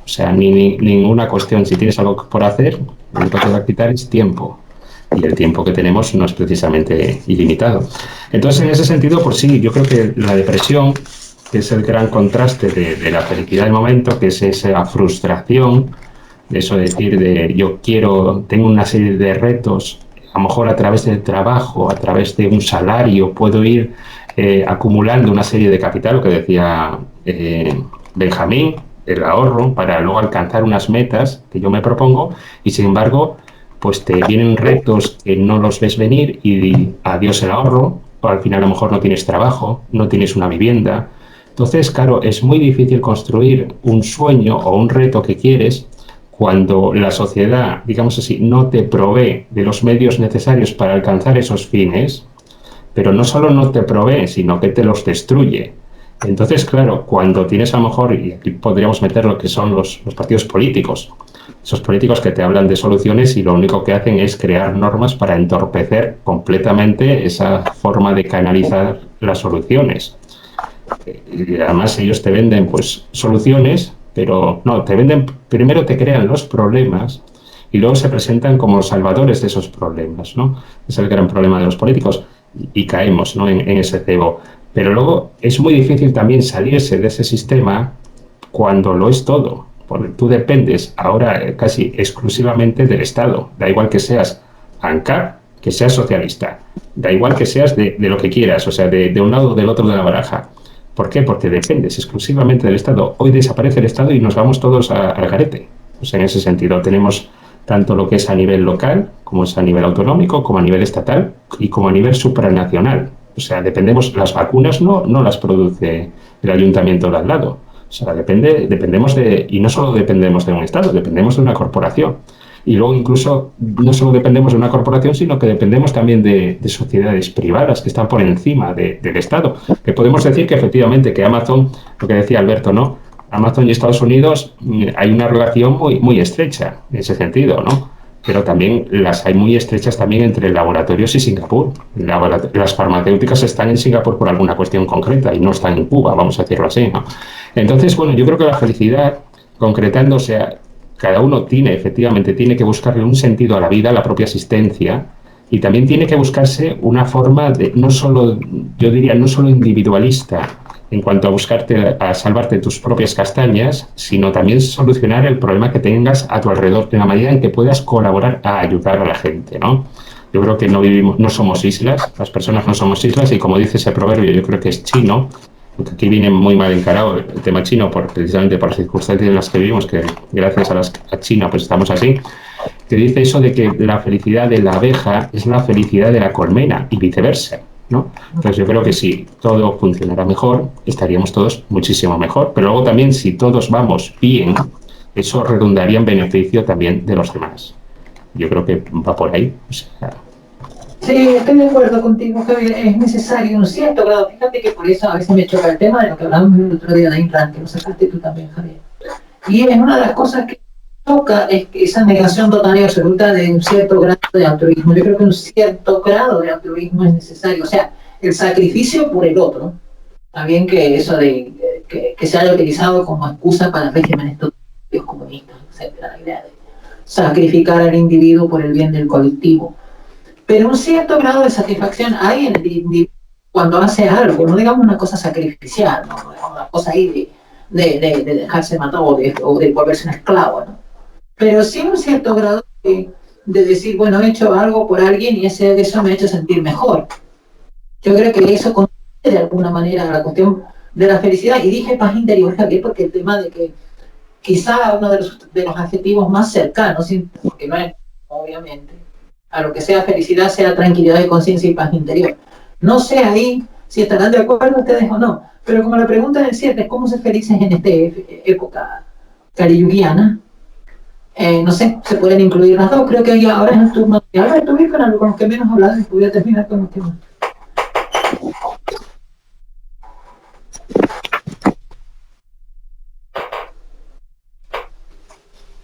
O sea, ninguna cuestión. Si tienes algo por hacer, lo único que te va a quitar es tiempo. Y el tiempo que tenemos no es precisamente ilimitado. Entonces, en ese sentido, pues sí, yo creo que la depresión, que es el gran contraste de la felicidad del momento, que es esa frustración, de eso de decir, tengo una serie de retos, a lo mejor a través del trabajo, a través de un salario, puedo ir acumulando una serie de capital, lo que decía Benjamín, el ahorro, para luego alcanzar unas metas que yo me propongo, y sin embargo, pues te vienen retos que no los ves venir y adiós el ahorro, o al final a lo mejor no tienes trabajo, no tienes una vivienda. Entonces, claro, es muy difícil construir un sueño o un reto que quieres cuando la sociedad, digamos así, no te provee de los medios necesarios para alcanzar esos fines, pero no solo no te provee, sino que te los destruye. Entonces, claro, cuando tienes a lo mejor, y aquí podríamos meter lo que son los partidos políticos, esos políticos que te hablan de soluciones y lo único que hacen es crear normas para entorpecer completamente esa forma de canalizar las soluciones. Y además ellos te venden pues soluciones, pero no, primero te crean los problemas y luego se presentan como los salvadores de esos problemas, ¿no? Es el gran problema de los políticos y caemos, ¿no?, en ese cebo. Pero luego es muy difícil también salirse de ese sistema cuando lo es todo, porque tú dependes ahora casi exclusivamente del Estado. Da igual que seas ANCAP, que seas socialista, da igual que seas de lo que quieras, o sea, de un lado o del otro de la baraja. ¿Por qué? Porque dependes exclusivamente del Estado. Hoy desaparece el Estado y nos vamos todos al garete. O sea, en ese sentido tenemos tanto lo que es a nivel local, como es a nivel autonómico, como a nivel estatal y como a nivel supranacional. O sea, las vacunas no las produce el ayuntamiento de al lado. O sea, dependemos y no solo dependemos de un Estado, dependemos de una corporación. Y luego incluso no solo dependemos de una corporación, sino que dependemos también de sociedades privadas que están por encima del Estado. Que podemos decir que efectivamente que Amazon, lo que decía Alberto, ¿no? Amazon y Estados Unidos hay una relación muy, muy estrecha en ese sentido, ¿no? Pero también las hay muy estrechas también entre laboratorios y Singapur. Las farmacéuticas están en Singapur por alguna cuestión concreta y no están en Cuba, vamos a decirlo así, ¿no? Entonces, bueno, yo creo que la felicidad, concretándose, cada uno efectivamente tiene que buscarle un sentido a la vida, a la propia existencia, y también tiene que buscarse una forma de, no solo individualista, en cuanto a salvarte tus propias castañas, sino también solucionar el problema que tengas a tu alrededor de una manera en que puedas colaborar a ayudar a la gente, ¿no? Yo creo que no somos islas, las personas no somos islas, y como dice ese proverbio, yo creo que es chino, porque aquí viene muy mal encarado el tema chino, precisamente por las circunstancias en las que vivimos, que gracias a China pues estamos así, que dice eso de que la felicidad de la abeja es la felicidad de la colmena y viceversa, ¿no? Entonces yo creo que si todo funcionara mejor, estaríamos todos muchísimo mejor, pero luego también si todos vamos bien, eso redundaría en beneficio también de los demás. Yo creo que va por ahí. O sea, Sí, estoy de acuerdo contigo, Javier. Es necesario un cierto grado. Fíjate que por eso a veces me choca el tema de lo que hablábamos el otro día de Ayn Rand, que lo sacaste tú también, Javier. Y es una de las cosas que toca, es que esa negación total y absoluta de un cierto grado de altruismo. Yo creo que un cierto grado de altruismo es necesario. O sea, el sacrificio por el otro. También que eso de que se haya utilizado como excusa para regímenes totalitarios comunistas, etcétera, la idea de sacrificar al individuo por el bien del colectivo. Pero un cierto grado de satisfacción hay en el individuo cuando hace algo, no digamos una cosa sacrificial, no una cosa ahí de dejarse matar o de volverse un esclavo, ¿no? Pero sí un cierto grado de decir, bueno, he hecho algo por alguien y eso me ha hecho sentir mejor. Yo creo que eso contribuye de alguna manera a la cuestión de la felicidad. Y dije paz interior, Javier, porque el tema de que quizá uno de los adjetivos más cercanos, porque no es, obviamente, a lo que sea felicidad, sea tranquilidad de conciencia y paz interior. No sé ahí si estarán de acuerdo ustedes o no, pero como la pregunta es cierta, es cómo ser felices en esta época cariyugiana. No sé, se pueden incluir las dos. Creo que ahora es el turno de Alberto, con los que menos hablas, y voy a terminar con los temas.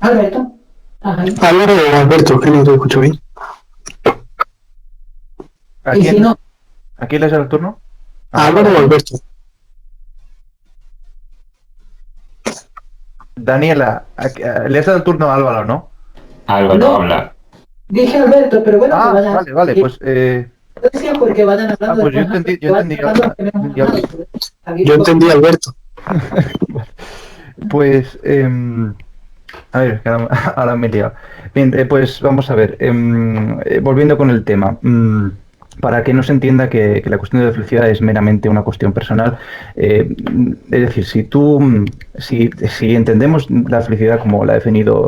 Alberto. Alberto, que no te escucho bien. ¿A quién, si no, ¿a quién le das el turno? Álvaro o Alberto. Daniela, le has dado el turno a Álvaro, ¿no? Álvaro no, habla. Dije Alberto, pero bueno, vale, pues decía porque vayan hablando pues yo entendí Alberto. Pues a ver, ahora me he liado. Bien, pues vamos a ver, volviendo con el tema, para que no se entienda que la cuestión de la felicidad es meramente una cuestión personal, es decir, si entendemos la felicidad como la he definido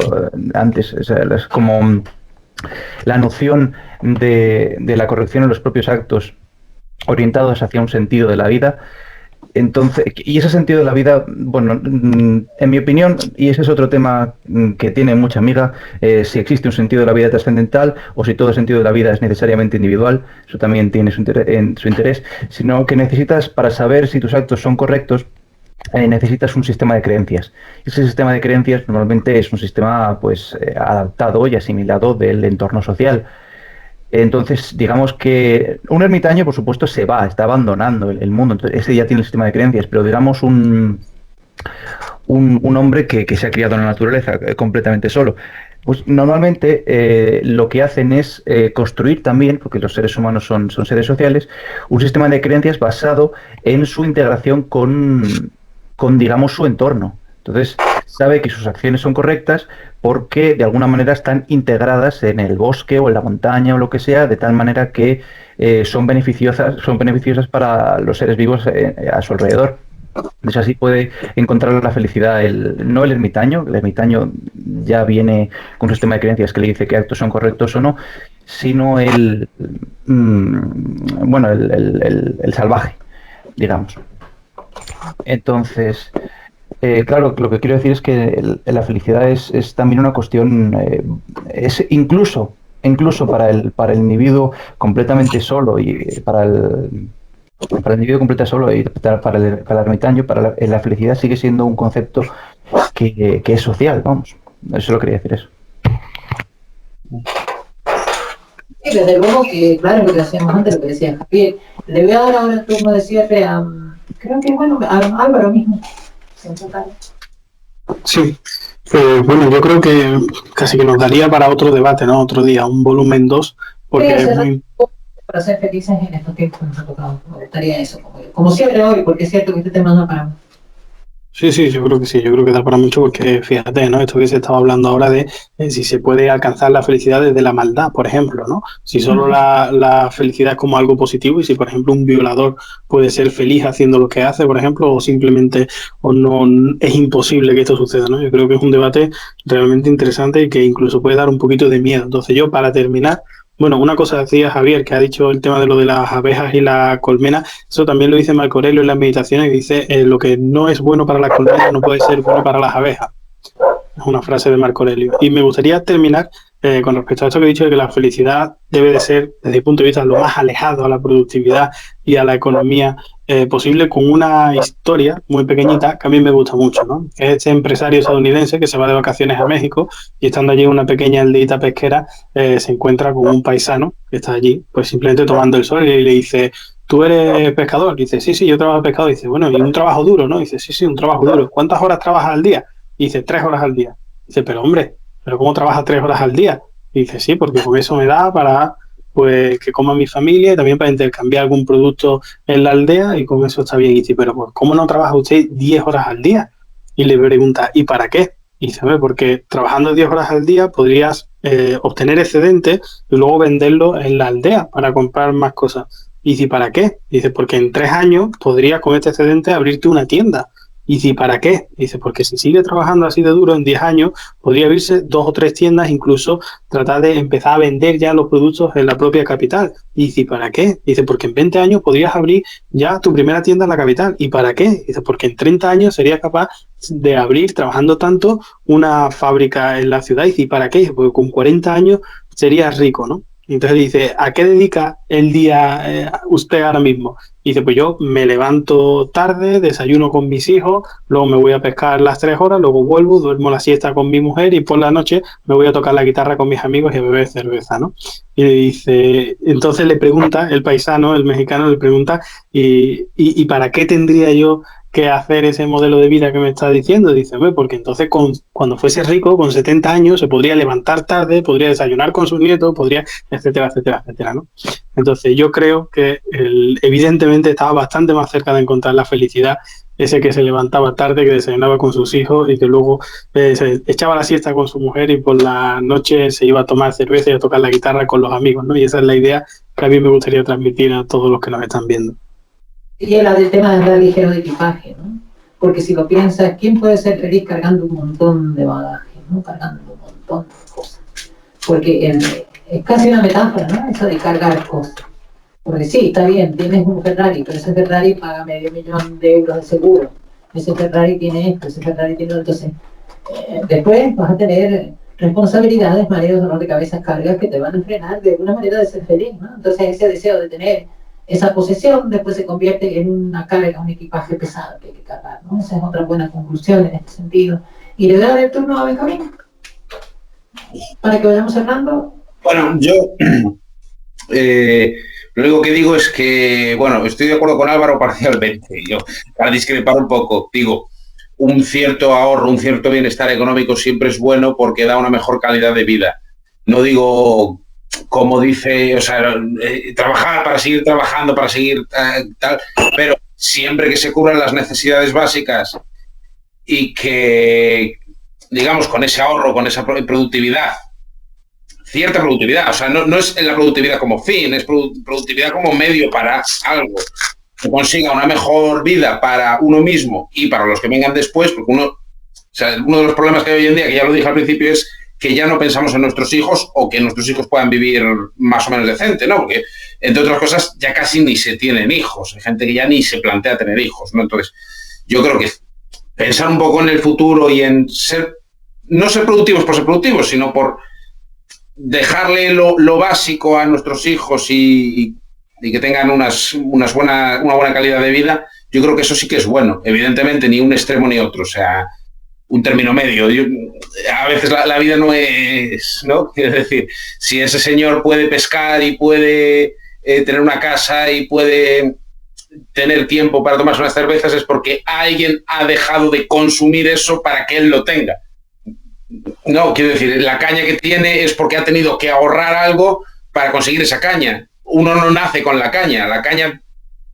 antes, o sea, es como la noción de la corrección en los propios actos orientados hacia un sentido de la vida. Entonces, y ese sentido de la vida, bueno, en mi opinión, y ese es otro tema que tiene mucha amiga, si existe un sentido de la vida trascendental o si todo sentido de la vida es necesariamente individual, eso también tiene su interés, sino que necesitas, para saber si tus actos son correctos, necesitas un sistema de creencias. Ese sistema de creencias normalmente es un sistema pues adaptado y asimilado del entorno social. Entonces, digamos que un ermitaño, por supuesto, está abandonando el mundo. Entonces, ese ya tiene el sistema de creencias, pero digamos un hombre que se ha criado en la naturaleza completamente solo. Pues normalmente lo que hacen es construir también, porque los seres humanos son seres sociales, un sistema de creencias basado en su integración con digamos, su entorno. Entonces, sabe que sus acciones son correctas porque de alguna manera están integradas en el bosque o en la montaña o lo que sea, de tal manera que son beneficiosas para los seres vivos a su alrededor. Entonces así puede encontrar la felicidad no el ermitaño ya viene con un sistema de creencias que le dice qué actos son correctos o no, sino el salvaje, digamos. Entonces, claro, lo que quiero decir es que la felicidad es también una cuestión, es incluso para el individuo completamente solo y para el individuo completamente solo y para el ermitaño, la felicidad sigue siendo un concepto que es social, vamos. Eso lo quería decir eso. Sí, desde luego que, claro, lo que hacíamos antes, lo que decía Javier, le voy a dar ahora el turno de cierre a, creo que bueno, a Álvaro mismo. Sí, bueno, yo creo que casi que nos daría para otro debate, ¿no? Otro día, un volumen 2, porque es muy... Para ser felices en estos tiempos que nos ha tocado. Me gustaría eso, como siempre hoy, porque es cierto que este tema no para. Sí, yo creo que sí, yo creo que da para mucho porque fíjate, ¿no? Esto que se estaba hablando ahora de si se puede alcanzar la felicidad desde la maldad, por ejemplo, ¿no? Si solo la felicidad es como algo positivo y si, por ejemplo, un violador puede ser feliz haciendo lo que hace, por ejemplo, o simplemente o no es imposible que esto suceda, ¿no? Yo creo que es un debate realmente interesante y que incluso puede dar un poquito de miedo. Entonces yo, para terminar, bueno, una cosa decía Javier, que ha dicho el tema de lo de las abejas y la colmena, eso también lo dice Marco Aurelio en las meditaciones y dice lo que no es bueno para la colmena no puede ser bueno para las abejas. Es una frase de Marco Aurelio. Y me gustaría terminar con respecto a esto que he dicho de que la felicidad debe de ser, desde mi punto de vista, lo más alejado a la productividad y a la economía posible, con una historia muy pequeñita que a mí me gusta mucho, ¿no? Es este empresario estadounidense que se va de vacaciones a México y estando allí en una pequeña aldeita pesquera se encuentra con un paisano que está allí, pues simplemente tomando el sol y le dice: ¿tú eres pescador? Dice: sí, yo trabajo de pescador. Dice: bueno, y un trabajo duro, ¿no? Dice: sí, un trabajo duro. ¿Cuántas horas trabajas al día? Dice: 3 horas al día. Dice: pero hombre, ¿pero cómo trabajas 3 horas al día? Dice: sí, porque con eso me da para pues que coma mi familia y también para intercambiar algún producto en la aldea y con eso está bien. Y dice: pero pues, ¿cómo no trabaja usted 10 horas al día? Y le pregunta: ¿y para qué? Y dice: porque trabajando 10 horas al día podrías obtener excedentes y luego venderlo en la aldea para comprar más cosas. Y dice: ¿para qué? Dice: porque en 3 años podrías con este excedente abrirte una tienda. Y dice: ¿para qué? Dice: porque si sigue trabajando así de duro, en 10 años podría abrirse 2 o 3 tiendas, incluso tratar de empezar a vender ya los productos en la propia capital. Y dice: ¿para qué? Dice: porque en 20 años podrías abrir ya tu primera tienda en la capital. ¿Y para qué? Dice: porque en 30 años serías capaz de abrir, trabajando tanto, una fábrica en la ciudad. Y dice: ¿para qué? Dice: porque con 40 años serías rico, ¿no? Entonces dice: ¿a qué dedica el día usted ahora mismo? Dice: pues yo me levanto tarde, desayuno con mis hijos, luego me voy a pescar las 3 horas, luego vuelvo, duermo la siesta con mi mujer y por la noche me voy a tocar la guitarra con mis amigos y a beber cerveza, ¿no? Y dice, entonces le pregunta, el paisano, el mexicano, le pregunta: ¿y para qué tendría yo que hacer ese modelo de vida que me está diciendo? Dice: porque entonces cuando fuese rico, con 70 años, se podría levantar tarde, podría desayunar con sus nietos, podría, etcétera, etcétera, etcétera, ¿no? Entonces yo creo que evidentemente estaba bastante más cerca de encontrar la felicidad ese que se levantaba tarde, que desayunaba con sus hijos y que luego se echaba la siesta con su mujer y por la noche se iba a tomar cerveza y a tocar la guitarra con los amigos, ¿no? Y esa es la idea que a mí me gustaría transmitir a todos los que nos están viendo. Y el del tema de andar ligero de equipaje, ¿no? Porque si lo piensas, ¿quién puede ser feliz cargando un montón de bagaje, ¿no? Cargando un montón de cosas. Porque es casi una metáfora, ¿no? Eso de cargar cosas. Porque sí, está bien, tienes un Ferrari, pero ese Ferrari paga $500,000 de seguro. Ese Ferrari tiene esto, ese Ferrari tiene otro. Entonces, después vas a tener responsabilidades, mareos, dolor de cabeza, cargas que te van a frenar de alguna manera de ser feliz, ¿no? Entonces ese deseo de tener esa posesión después se convierte en una carga, un equipaje pesado que hay que cargar, ¿no? Esa es otra buena conclusión en este sentido. Y le voy a dar el turno a Benjamín para que vayamos cerrando. Bueno, yo lo único que digo es que, bueno, estoy de acuerdo con Álvaro parcialmente. Yo, para discrepar un poco, digo, un cierto ahorro, un cierto bienestar económico siempre es bueno porque da una mejor calidad de vida. No digo, como dice, o sea, trabajar para seguir trabajando, para seguir tal, pero siempre que se cubran las necesidades básicas y que, digamos, con ese ahorro, con esa productividad, cierta productividad, o sea, no es la productividad como fin, es productividad como medio para algo, que consiga una mejor vida para uno mismo y para los que vengan después, porque uno de los problemas que hay hoy en día, que ya lo dije al principio, es que ya no pensamos en nuestros hijos o que nuestros hijos puedan vivir más o menos decente, ¿no? Porque, entre otras cosas, ya casi ni se tienen hijos. Hay gente que ya ni se plantea tener hijos, ¿no? Entonces, yo creo que pensar un poco en el futuro y en no ser productivos por ser productivos, sino por dejarle lo básico a nuestros hijos y que tengan una buena calidad de vida, yo creo que eso sí que es bueno. Evidentemente, ni un extremo ni otro, o sea, un término medio. A veces la vida no es, ¿no? Es decir, si ese señor puede pescar y puede tener una casa y puede tener tiempo para tomarse unas cervezas, es porque alguien ha dejado de consumir eso para que él lo tenga. No, quiero decir, la caña que tiene es porque ha tenido que ahorrar algo para conseguir esa caña. Uno no nace con la caña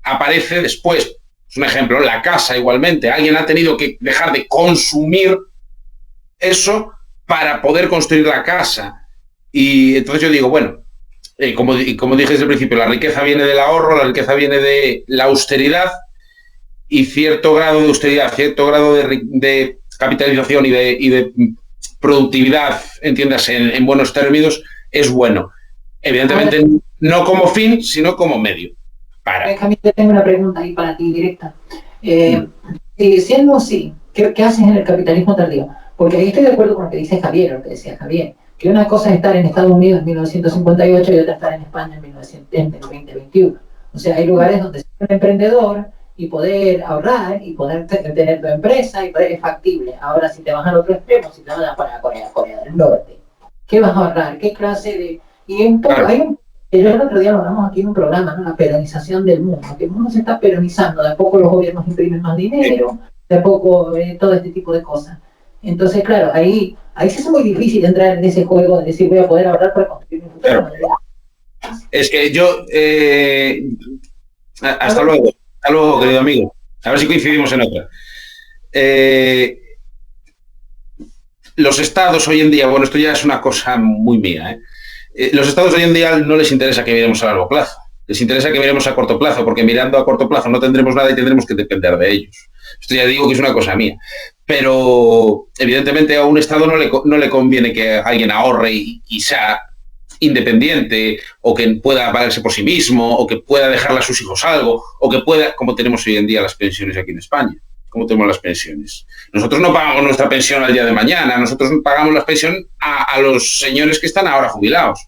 aparece después. Es un ejemplo, la casa igualmente. Alguien ha tenido que dejar de consumir eso para poder construir la casa. Y entonces yo digo, bueno, como dije desde el principio, la riqueza viene del ahorro, la riqueza viene de la austeridad y cierto grado de austeridad, cierto grado de capitalización y de productividad, entiéndase, en buenos términos, es bueno. Evidentemente, no como fin, sino como medio. Benjamín, yo tengo una pregunta ahí para ti directa. Siendo así, ¿qué haces en el capitalismo tardío? Porque ahí estoy de acuerdo con lo que dice Javier, lo que decía Javier, Que una cosa es estar en Estados Unidos en 1958 y otra estar en España en el 2021. O sea, hay lugares donde ser un emprendedor y poder ahorrar y poder tener tu empresa y poder, es factible. Ahora, si te vas al otro extremo, si te vas para Corea del Norte, ¿qué vas a ahorrar? ¿Qué clase de...? Y un poco, hay un... Yo el otro día lo hablamos aquí en un programa, ¿no? La peronización del mundo, que el mundo se está peronizando, de a poco los gobiernos imprimen más dinero, de a poco todo este tipo de cosas. Entonces, claro, ahí sí es muy difícil entrar en ese juego de decir voy a poder ahorrar para construir mi futuro. Claro. Es que yo... hasta luego, querido amigo. A ver si coincidimos en otra. Los estados hoy en día, bueno, esto ya es una cosa muy mía, los estados hoy en día no les interesa que miremos a largo plazo. Les interesa que miremos a corto plazo, porque mirando a corto plazo no tendremos nada y tendremos que depender de ellos. Esto ya digo que es una cosa mía. Pero, evidentemente, a un Estado no le conviene que alguien ahorre y sea independiente, o que pueda valerse por sí mismo, o que pueda dejarle a sus hijos algo, o que pueda, como tenemos hoy en día las pensiones aquí en España. ¿Cómo tenemos las pensiones? Nosotros no pagamos nuestra pensión al día de mañana, nosotros pagamos la pensión a los señores que están ahora jubilados.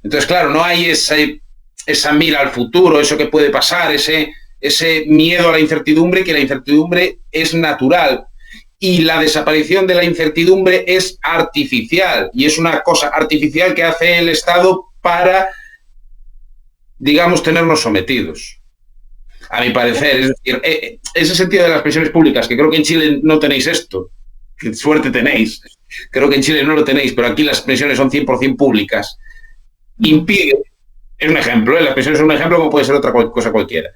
Entonces, claro, no hay esa mira al futuro, eso que puede pasar, ese miedo a la incertidumbre, que la incertidumbre es natural y la desaparición de la incertidumbre es artificial, y es una cosa artificial que hace el Estado para, digamos, tenernos sometidos. A mi parecer, es decir, ese sentido de las pensiones públicas, que creo que en Chile no tenéis esto, qué suerte tenéis, creo que en Chile no lo tenéis, pero aquí las pensiones son 100% públicas, impide, es un ejemplo, las pensiones son un ejemplo como puede ser otra cosa cualquiera,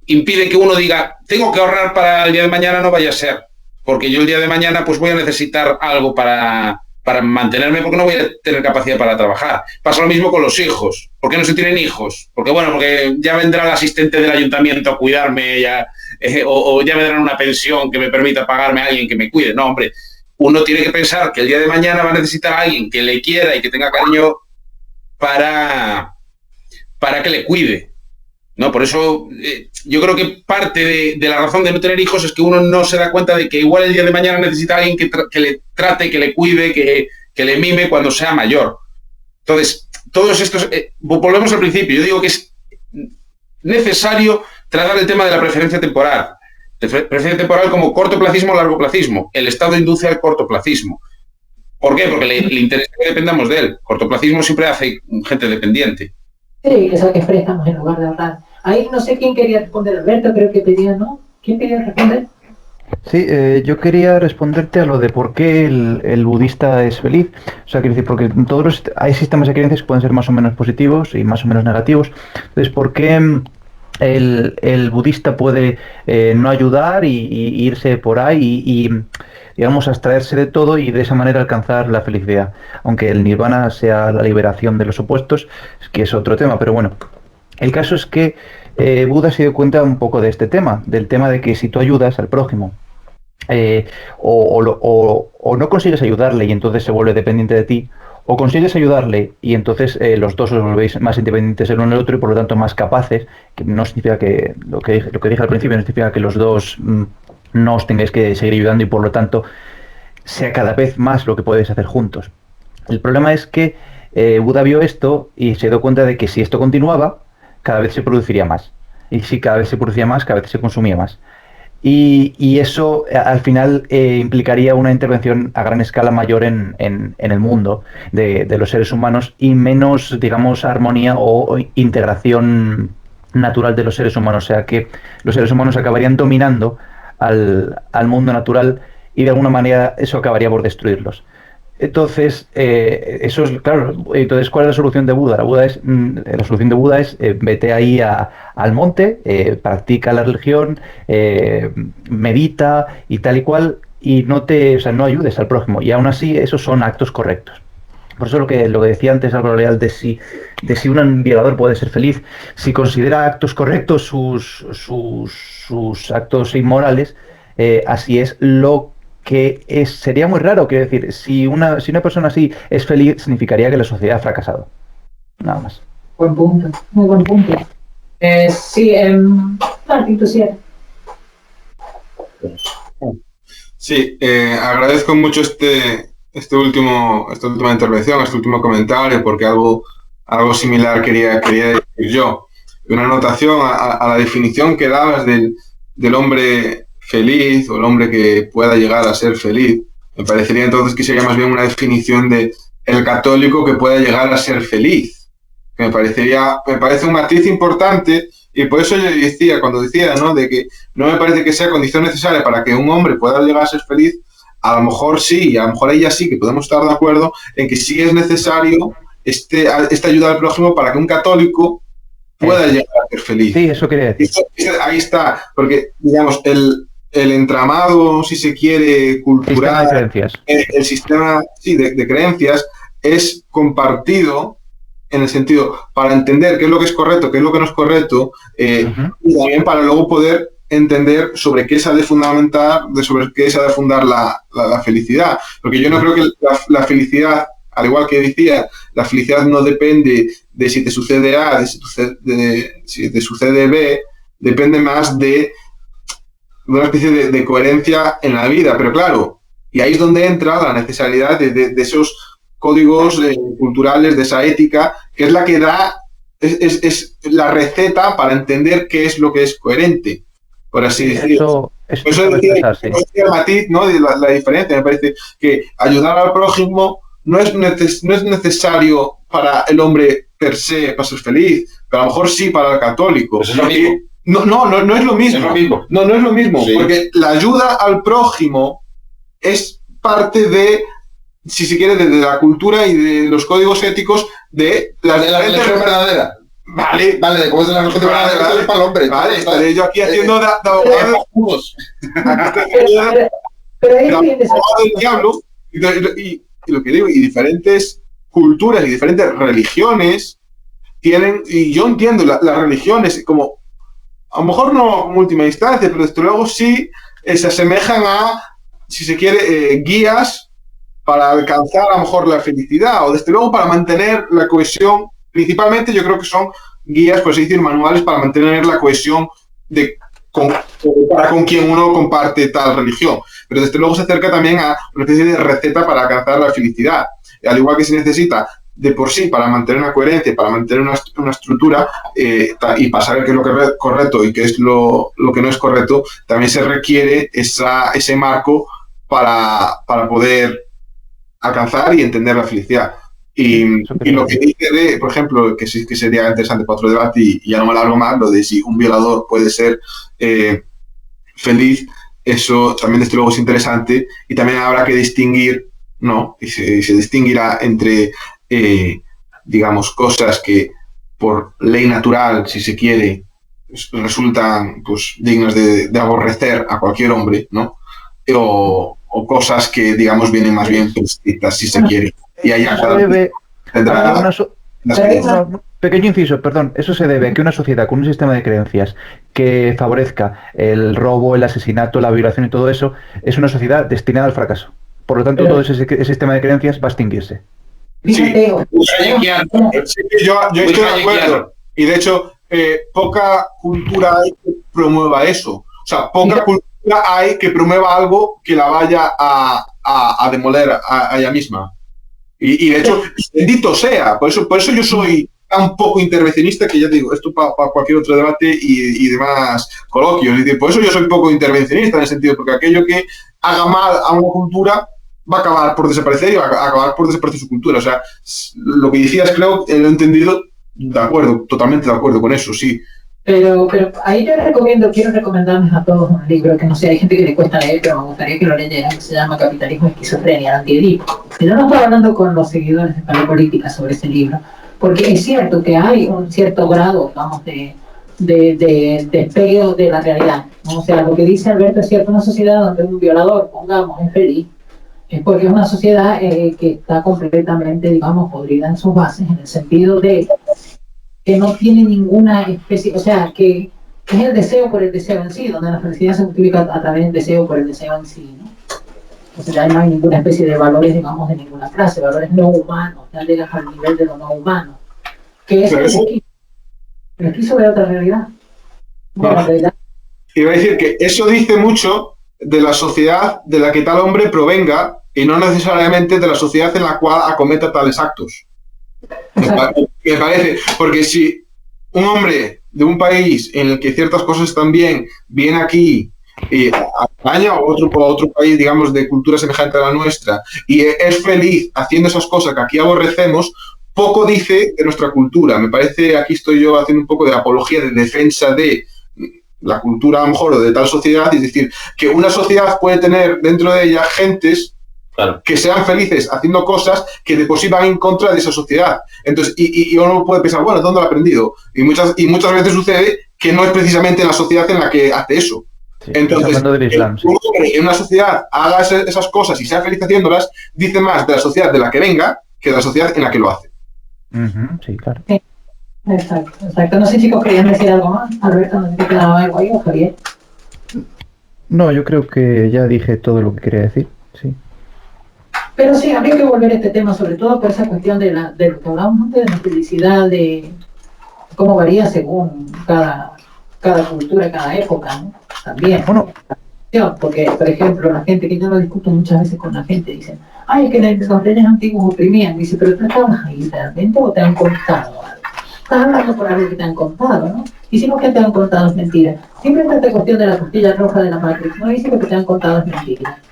impide que uno diga, tengo que ahorrar para el día de mañana, no vaya a ser, porque yo el día de mañana pues voy a necesitar algo para mantenerme, porque no voy a tener capacidad para trabajar. Pasa lo mismo con los hijos. ¿Por qué no se tienen hijos? Porque ya vendrá el asistente del ayuntamiento a cuidarme, o ya me darán una pensión que me permita pagarme a alguien que me cuide. No, hombre, uno tiene que pensar que el día de mañana va a necesitar a alguien que le quiera y que tenga cariño para que le cuide. ¿No? Por eso yo creo que parte de la razón de no tener hijos es que uno no se da cuenta de que igual el día de mañana necesita a alguien que le trate, que le cuide, que le mime cuando sea mayor. Entonces, todos estos... volvemos al principio. Yo digo que es necesario tratar el tema de la preferencia temporal. Preferencia temporal como cortoplacismo o largoplacismo. El Estado induce al cortoplacismo. ¿Por qué? Porque le interesa que dependamos de él. Cortoplacismo siempre hace gente dependiente. Sí, que saques préstamos en lugar de ahorrar. Ahí no sé quién quería responder, Alberto creo que pedía, ¿no? ¿Quién quería responder? Sí, yo quería responderte a lo de por qué el budista es feliz. O sea, quiero decir, porque hay sistemas de creencias que pueden ser más o menos positivos y más o menos negativos. Entonces, ¿por qué el budista puede no ayudar y irse por ahí y digamos, abstraerse de todo y de esa manera alcanzar la felicidad? Aunque el nirvana sea la liberación de los opuestos, que es otro tema, pero bueno. El caso es que Buda se dio cuenta un poco de este tema, del tema de que si tú ayudas al prójimo o no consigues ayudarle y entonces se vuelve dependiente de ti, o consigues ayudarle y entonces los dos os volvéis más independientes el uno del otro y por lo tanto más capaces, que no significa que lo que dije al principio no significa que los dos no os tengáis que seguir ayudando y por lo tanto sea cada vez más lo que podéis hacer juntos. El problema es que Buda vio esto y se dio cuenta de que si esto continuaba, cada vez se produciría más. Y si cada vez se producía más, cada vez se consumía más. Y eso al final implicaría una intervención a gran escala mayor en el mundo de los seres humanos y menos, digamos, armonía o integración natural de los seres humanos. O sea que los seres humanos acabarían dominando al mundo natural y de alguna manera eso acabaría por destruirlos. Entonces, eso es claro. Entonces, ¿cuál es la solución de Buda? La solución de Buda es vete ahí al monte, practica la religión, medita y tal y cual, y no ayudes al prójimo. Y aún así, esos son actos correctos. Por eso lo que decía antes Álvaro Leal de si un violador puede ser feliz, si considera actos correctos sus actos inmorales, así es lo que sería muy raro. Quiero decir, si una persona así es feliz, significaría que la sociedad ha fracasado. Nada más. Buen punto, muy buen punto. Sí, Martín, tú cierras. Sí, agradezco mucho este esta última intervención, este último comentario, porque algo similar quería decir yo. Una anotación a la definición que dabas del hombre feliz o el hombre que pueda llegar a ser feliz. Me parecería entonces que sería más bien una definición de el católico que pueda llegar a ser feliz. Me parece un matiz importante, y por eso yo decía, cuando decía, ¿no?, de que no me parece que sea condición necesaria para que un hombre pueda llegar a ser feliz. A lo mejor sí, y a lo mejor ella sí que podemos estar de acuerdo en que sí es necesario esta ayuda al prójimo para que un católico pueda llegar a ser feliz. Sí, eso quería decir. Ahí está, porque, digamos, el entramado, si se quiere, cultural, sistema de creencias. El sistema de creencias es compartido en el sentido para entender qué es lo que es correcto, qué es lo que no es correcto, y también para luego poder entender sobre qué se ha de fundamentar, sobre qué se ha de fundar la felicidad. Porque yo no creo que la felicidad, al igual que decía, la felicidad no depende de si te sucede A, de si te sucede B, depende más de una especie de coherencia en la vida. Pero claro, y ahí es donde entra la necesidad de esos códigos culturales, de esa ética, que es la que da, es la receta para entender qué es lo que es coherente, por así decirlo. Eso decía el matiz, ¿no?, de la diferencia. Me parece que ayudar al prójimo no es necesario para el hombre per se, para ser feliz, pero a lo mejor sí para el católico. Pues es lo mismo. No es lo mismo. Es lo mismo. No es lo mismo, sí. Porque la ayuda al prójimo es parte de, si se quiere, de la cultura y de los códigos éticos de la religión verdadera. Vale, de cómo es la religión verdadera es para el hombre. Vale, estaré yo aquí haciendo de abogado del diablo, y lo que digo, y diferentes culturas y diferentes religiones tienen, y yo entiendo las religiones como, a lo mejor no como última instancia, pero desde luego sí se asemejan a, si se quiere, guías para alcanzar a lo mejor la felicidad, o desde luego para mantener la cohesión. Principalmente yo creo que son guías, por así decir, manuales para mantener la cohesión para con quien uno comparte tal religión. Pero desde luego se acerca también a una especie de receta para alcanzar la felicidad. Al igual que se necesita de por sí para mantener una coherencia, para mantener una estructura y para saber qué es lo que es correcto y qué es lo que no es correcto, también se requiere ese marco para poder alcanzar y entender la felicidad. Y lo que dice por ejemplo, que sí que sería interesante para otro debate, y ya no me alargo más, lo de si un violador puede ser feliz, eso también desde luego es interesante, y también habrá que distinguir, ¿no? Y se distinguirá entre, digamos, cosas que por ley natural, si se quiere, resultan pues dignas de aborrecer a cualquier hombre, ¿no? O cosas que, digamos, vienen más bien prescritas, si se quiere. Y allá tendrá pequeño inciso, perdón. Eso se debe a que una sociedad con un sistema de creencias que favorezca el robo, el asesinato, la violación y todo eso, es una sociedad destinada al fracaso. Por lo tanto, todo ese sistema de creencias va a extinguirse. Sí, yo estoy de acuerdo. Y de hecho, poca cultura hay que promueva eso. O sea, poca cultura hay que promueva algo que la vaya a demoler a ella misma. Y de hecho, bendito sea. Por eso yo soy tan poco intervencionista, que ya te digo, esto para cualquier otro debate y demás coloquios. Por eso yo soy poco intervencionista en el sentido, porque aquello que haga mal a una cultura va a acabar por desaparecer y va a acabar por desaparecer su cultura. O sea, lo que decías, creo, lo he entendido, de acuerdo, totalmente de acuerdo con eso, sí. Pero ahí yo quiero recomendarles a todos un libro que no sé, hay gente que le cuesta leer, pero me gustaría que lo leyeran, que se llama Capitalismo y Esquizofrenia, el Antiedipo. Yo no estaba hablando con los seguidores de Paleopolítica sobre ese libro, porque es cierto que hay un cierto grado, digamos, de despegue de la realidad, ¿no? O sea, lo que dice Alberto es cierto, una sociedad donde un violador, pongamos, es feliz, es porque es una sociedad que está completamente, digamos, podrida en sus bases, en el sentido de que no tiene ninguna especie, o sea, que es el deseo por el deseo en sí, donde la felicidad se multiplica a través del deseo por el deseo en sí, ¿no? O sea, no hay ninguna especie de valores, digamos, de ninguna clase, valores no humanos, ya llegas al nivel de lo no humano. Que es el esquizo de otra realidad. De la realidad. Iba a decir que eso dice mucho de la sociedad de la que tal hombre provenga, y no necesariamente de la sociedad en la cual acometa tales actos. Me parece, porque si un hombre de un país en el que ciertas cosas están bien, viene aquí a España o otro país, digamos, de cultura semejante a la nuestra, y es feliz haciendo esas cosas que aquí aborrecemos, poco dice de nuestra cultura. Me parece, aquí estoy yo haciendo un poco de apología, de defensa de la cultura, a lo mejor, o de tal sociedad, es decir, que una sociedad puede tener dentro de ella gentes que sean felices haciendo cosas que de por sí van en contra de esa sociedad. Entonces, y uno puede pensar, bueno, ¿dónde lo ha aprendido? Y muchas veces sucede que no es precisamente la sociedad en la que hace eso. Sí, entonces, del Islam, sí. en una sociedad haga esas cosas y sea feliz haciéndolas, dice más de la sociedad de la que venga que de la sociedad en la que lo hace. Sí, claro. Sí. Exacto. No sé, chicos, querían decir algo más. Alberto, no sé si quedaba algo ahí o Javier. No, yo creo que ya dije todo lo que quería decir, sí. Pero sí, habría que volver a este tema, sobre todo por esa cuestión de lo que hablábamos antes, de la felicidad, de cómo varía según cada cultura, cada época, ¿no? También. Bueno, porque, por ejemplo, la gente, que yo lo discuto muchas veces con la gente, dicen, ay, es que los reyes antiguos oprimían. Dice, pero tú estabas ahí realmente o te han contado algo. Estás hablando por algo que te han contado, ¿no? Y si lo que te han contado es mentira. Siempre está esta cuestión de la costilla roja de la Matrix. No dice que lo que te han contado es mentira.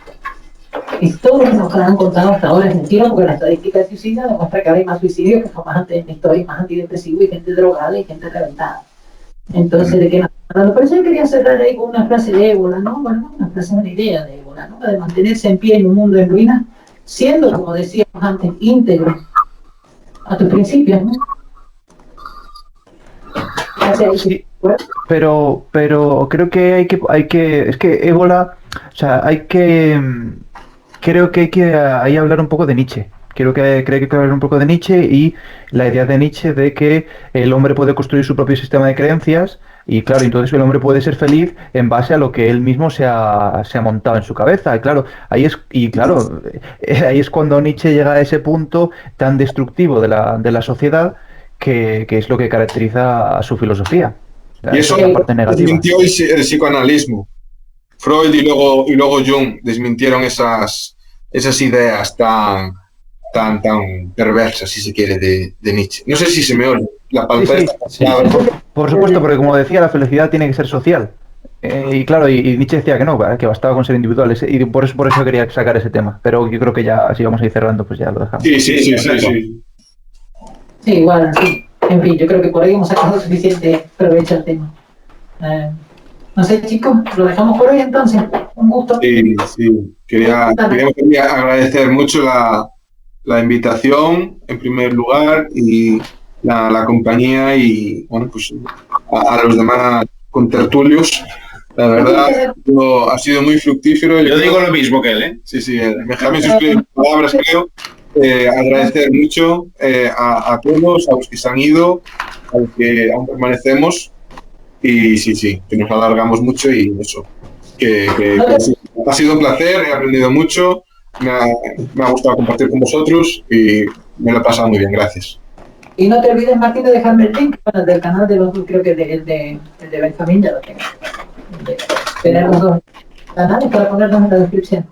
Y todo lo que nos han contado hasta ahora es mentira, porque la estadística de suicidio demuestra que hay más suicidios que jamás antes en la historia, más antidepresivos y gente drogada y gente reventada. Entonces, ¿de qué nos están hablando? Por eso yo quería cerrar ahí con una frase de Ébola, ¿no? Bueno, una frase, una idea de Ébola, ¿no? De mantenerse en pie en un mundo en ruinas, siendo, como decíamos antes, íntegro a tus principios, ¿no? Sí, pero creo que hay que es que Ébola, o sea, creo que hay que ahí hablar un poco de Nietzsche. Creo que hay que hablar un poco de Nietzsche y la idea de Nietzsche de que el hombre puede construir su propio sistema de creencias y claro, entonces el hombre puede ser feliz en base a lo que él mismo se ha montado en su cabeza. Y claro, ahí es cuando Nietzsche llega a ese punto tan destructivo de la sociedad que es lo que caracteriza a su filosofía. Y eso es la parte negativa. Desmintió el psicoanalismo. Freud y luego Jung desmintieron esas ideas tan perversas, si se quiere, de Nietzsche. No sé si se me oye la pantalla. Sí. Por supuesto, porque como decía, la felicidad tiene que ser social. Y claro, y Nietzsche decía que no, que bastaba con ser individuales. Y por eso quería sacar ese tema. Pero yo creo que ya, si vamos a ir cerrando, pues ya lo dejamos. Sí. Sí, igual, sí. En fin, yo creo que por ahí hemos sacado suficiente provecho al tema. No sé, chicos, lo dejamos por hoy entonces. Un gusto. Sí. Quería agradecer mucho la invitación, en primer lugar, y la compañía y, bueno, pues a los demás contertulios. La verdad, ha sido muy fructífero. Yo digo lo mismo que él, ¿eh? Sí, déjame suscribir palabras, creo. Agradecer mucho a todos, a los que se han ido, a los que aún permanecemos. Y sí, que nos alargamos mucho y eso. Que ha sido un placer, he aprendido mucho, me ha gustado compartir con vosotros y me lo he pasado muy bien, gracias. Y no te olvides, Martín, de dejarme el link del canal de los dos, creo que el de Benjamín ya lo tengo. Tener los dos canales para ponerlos en la descripción.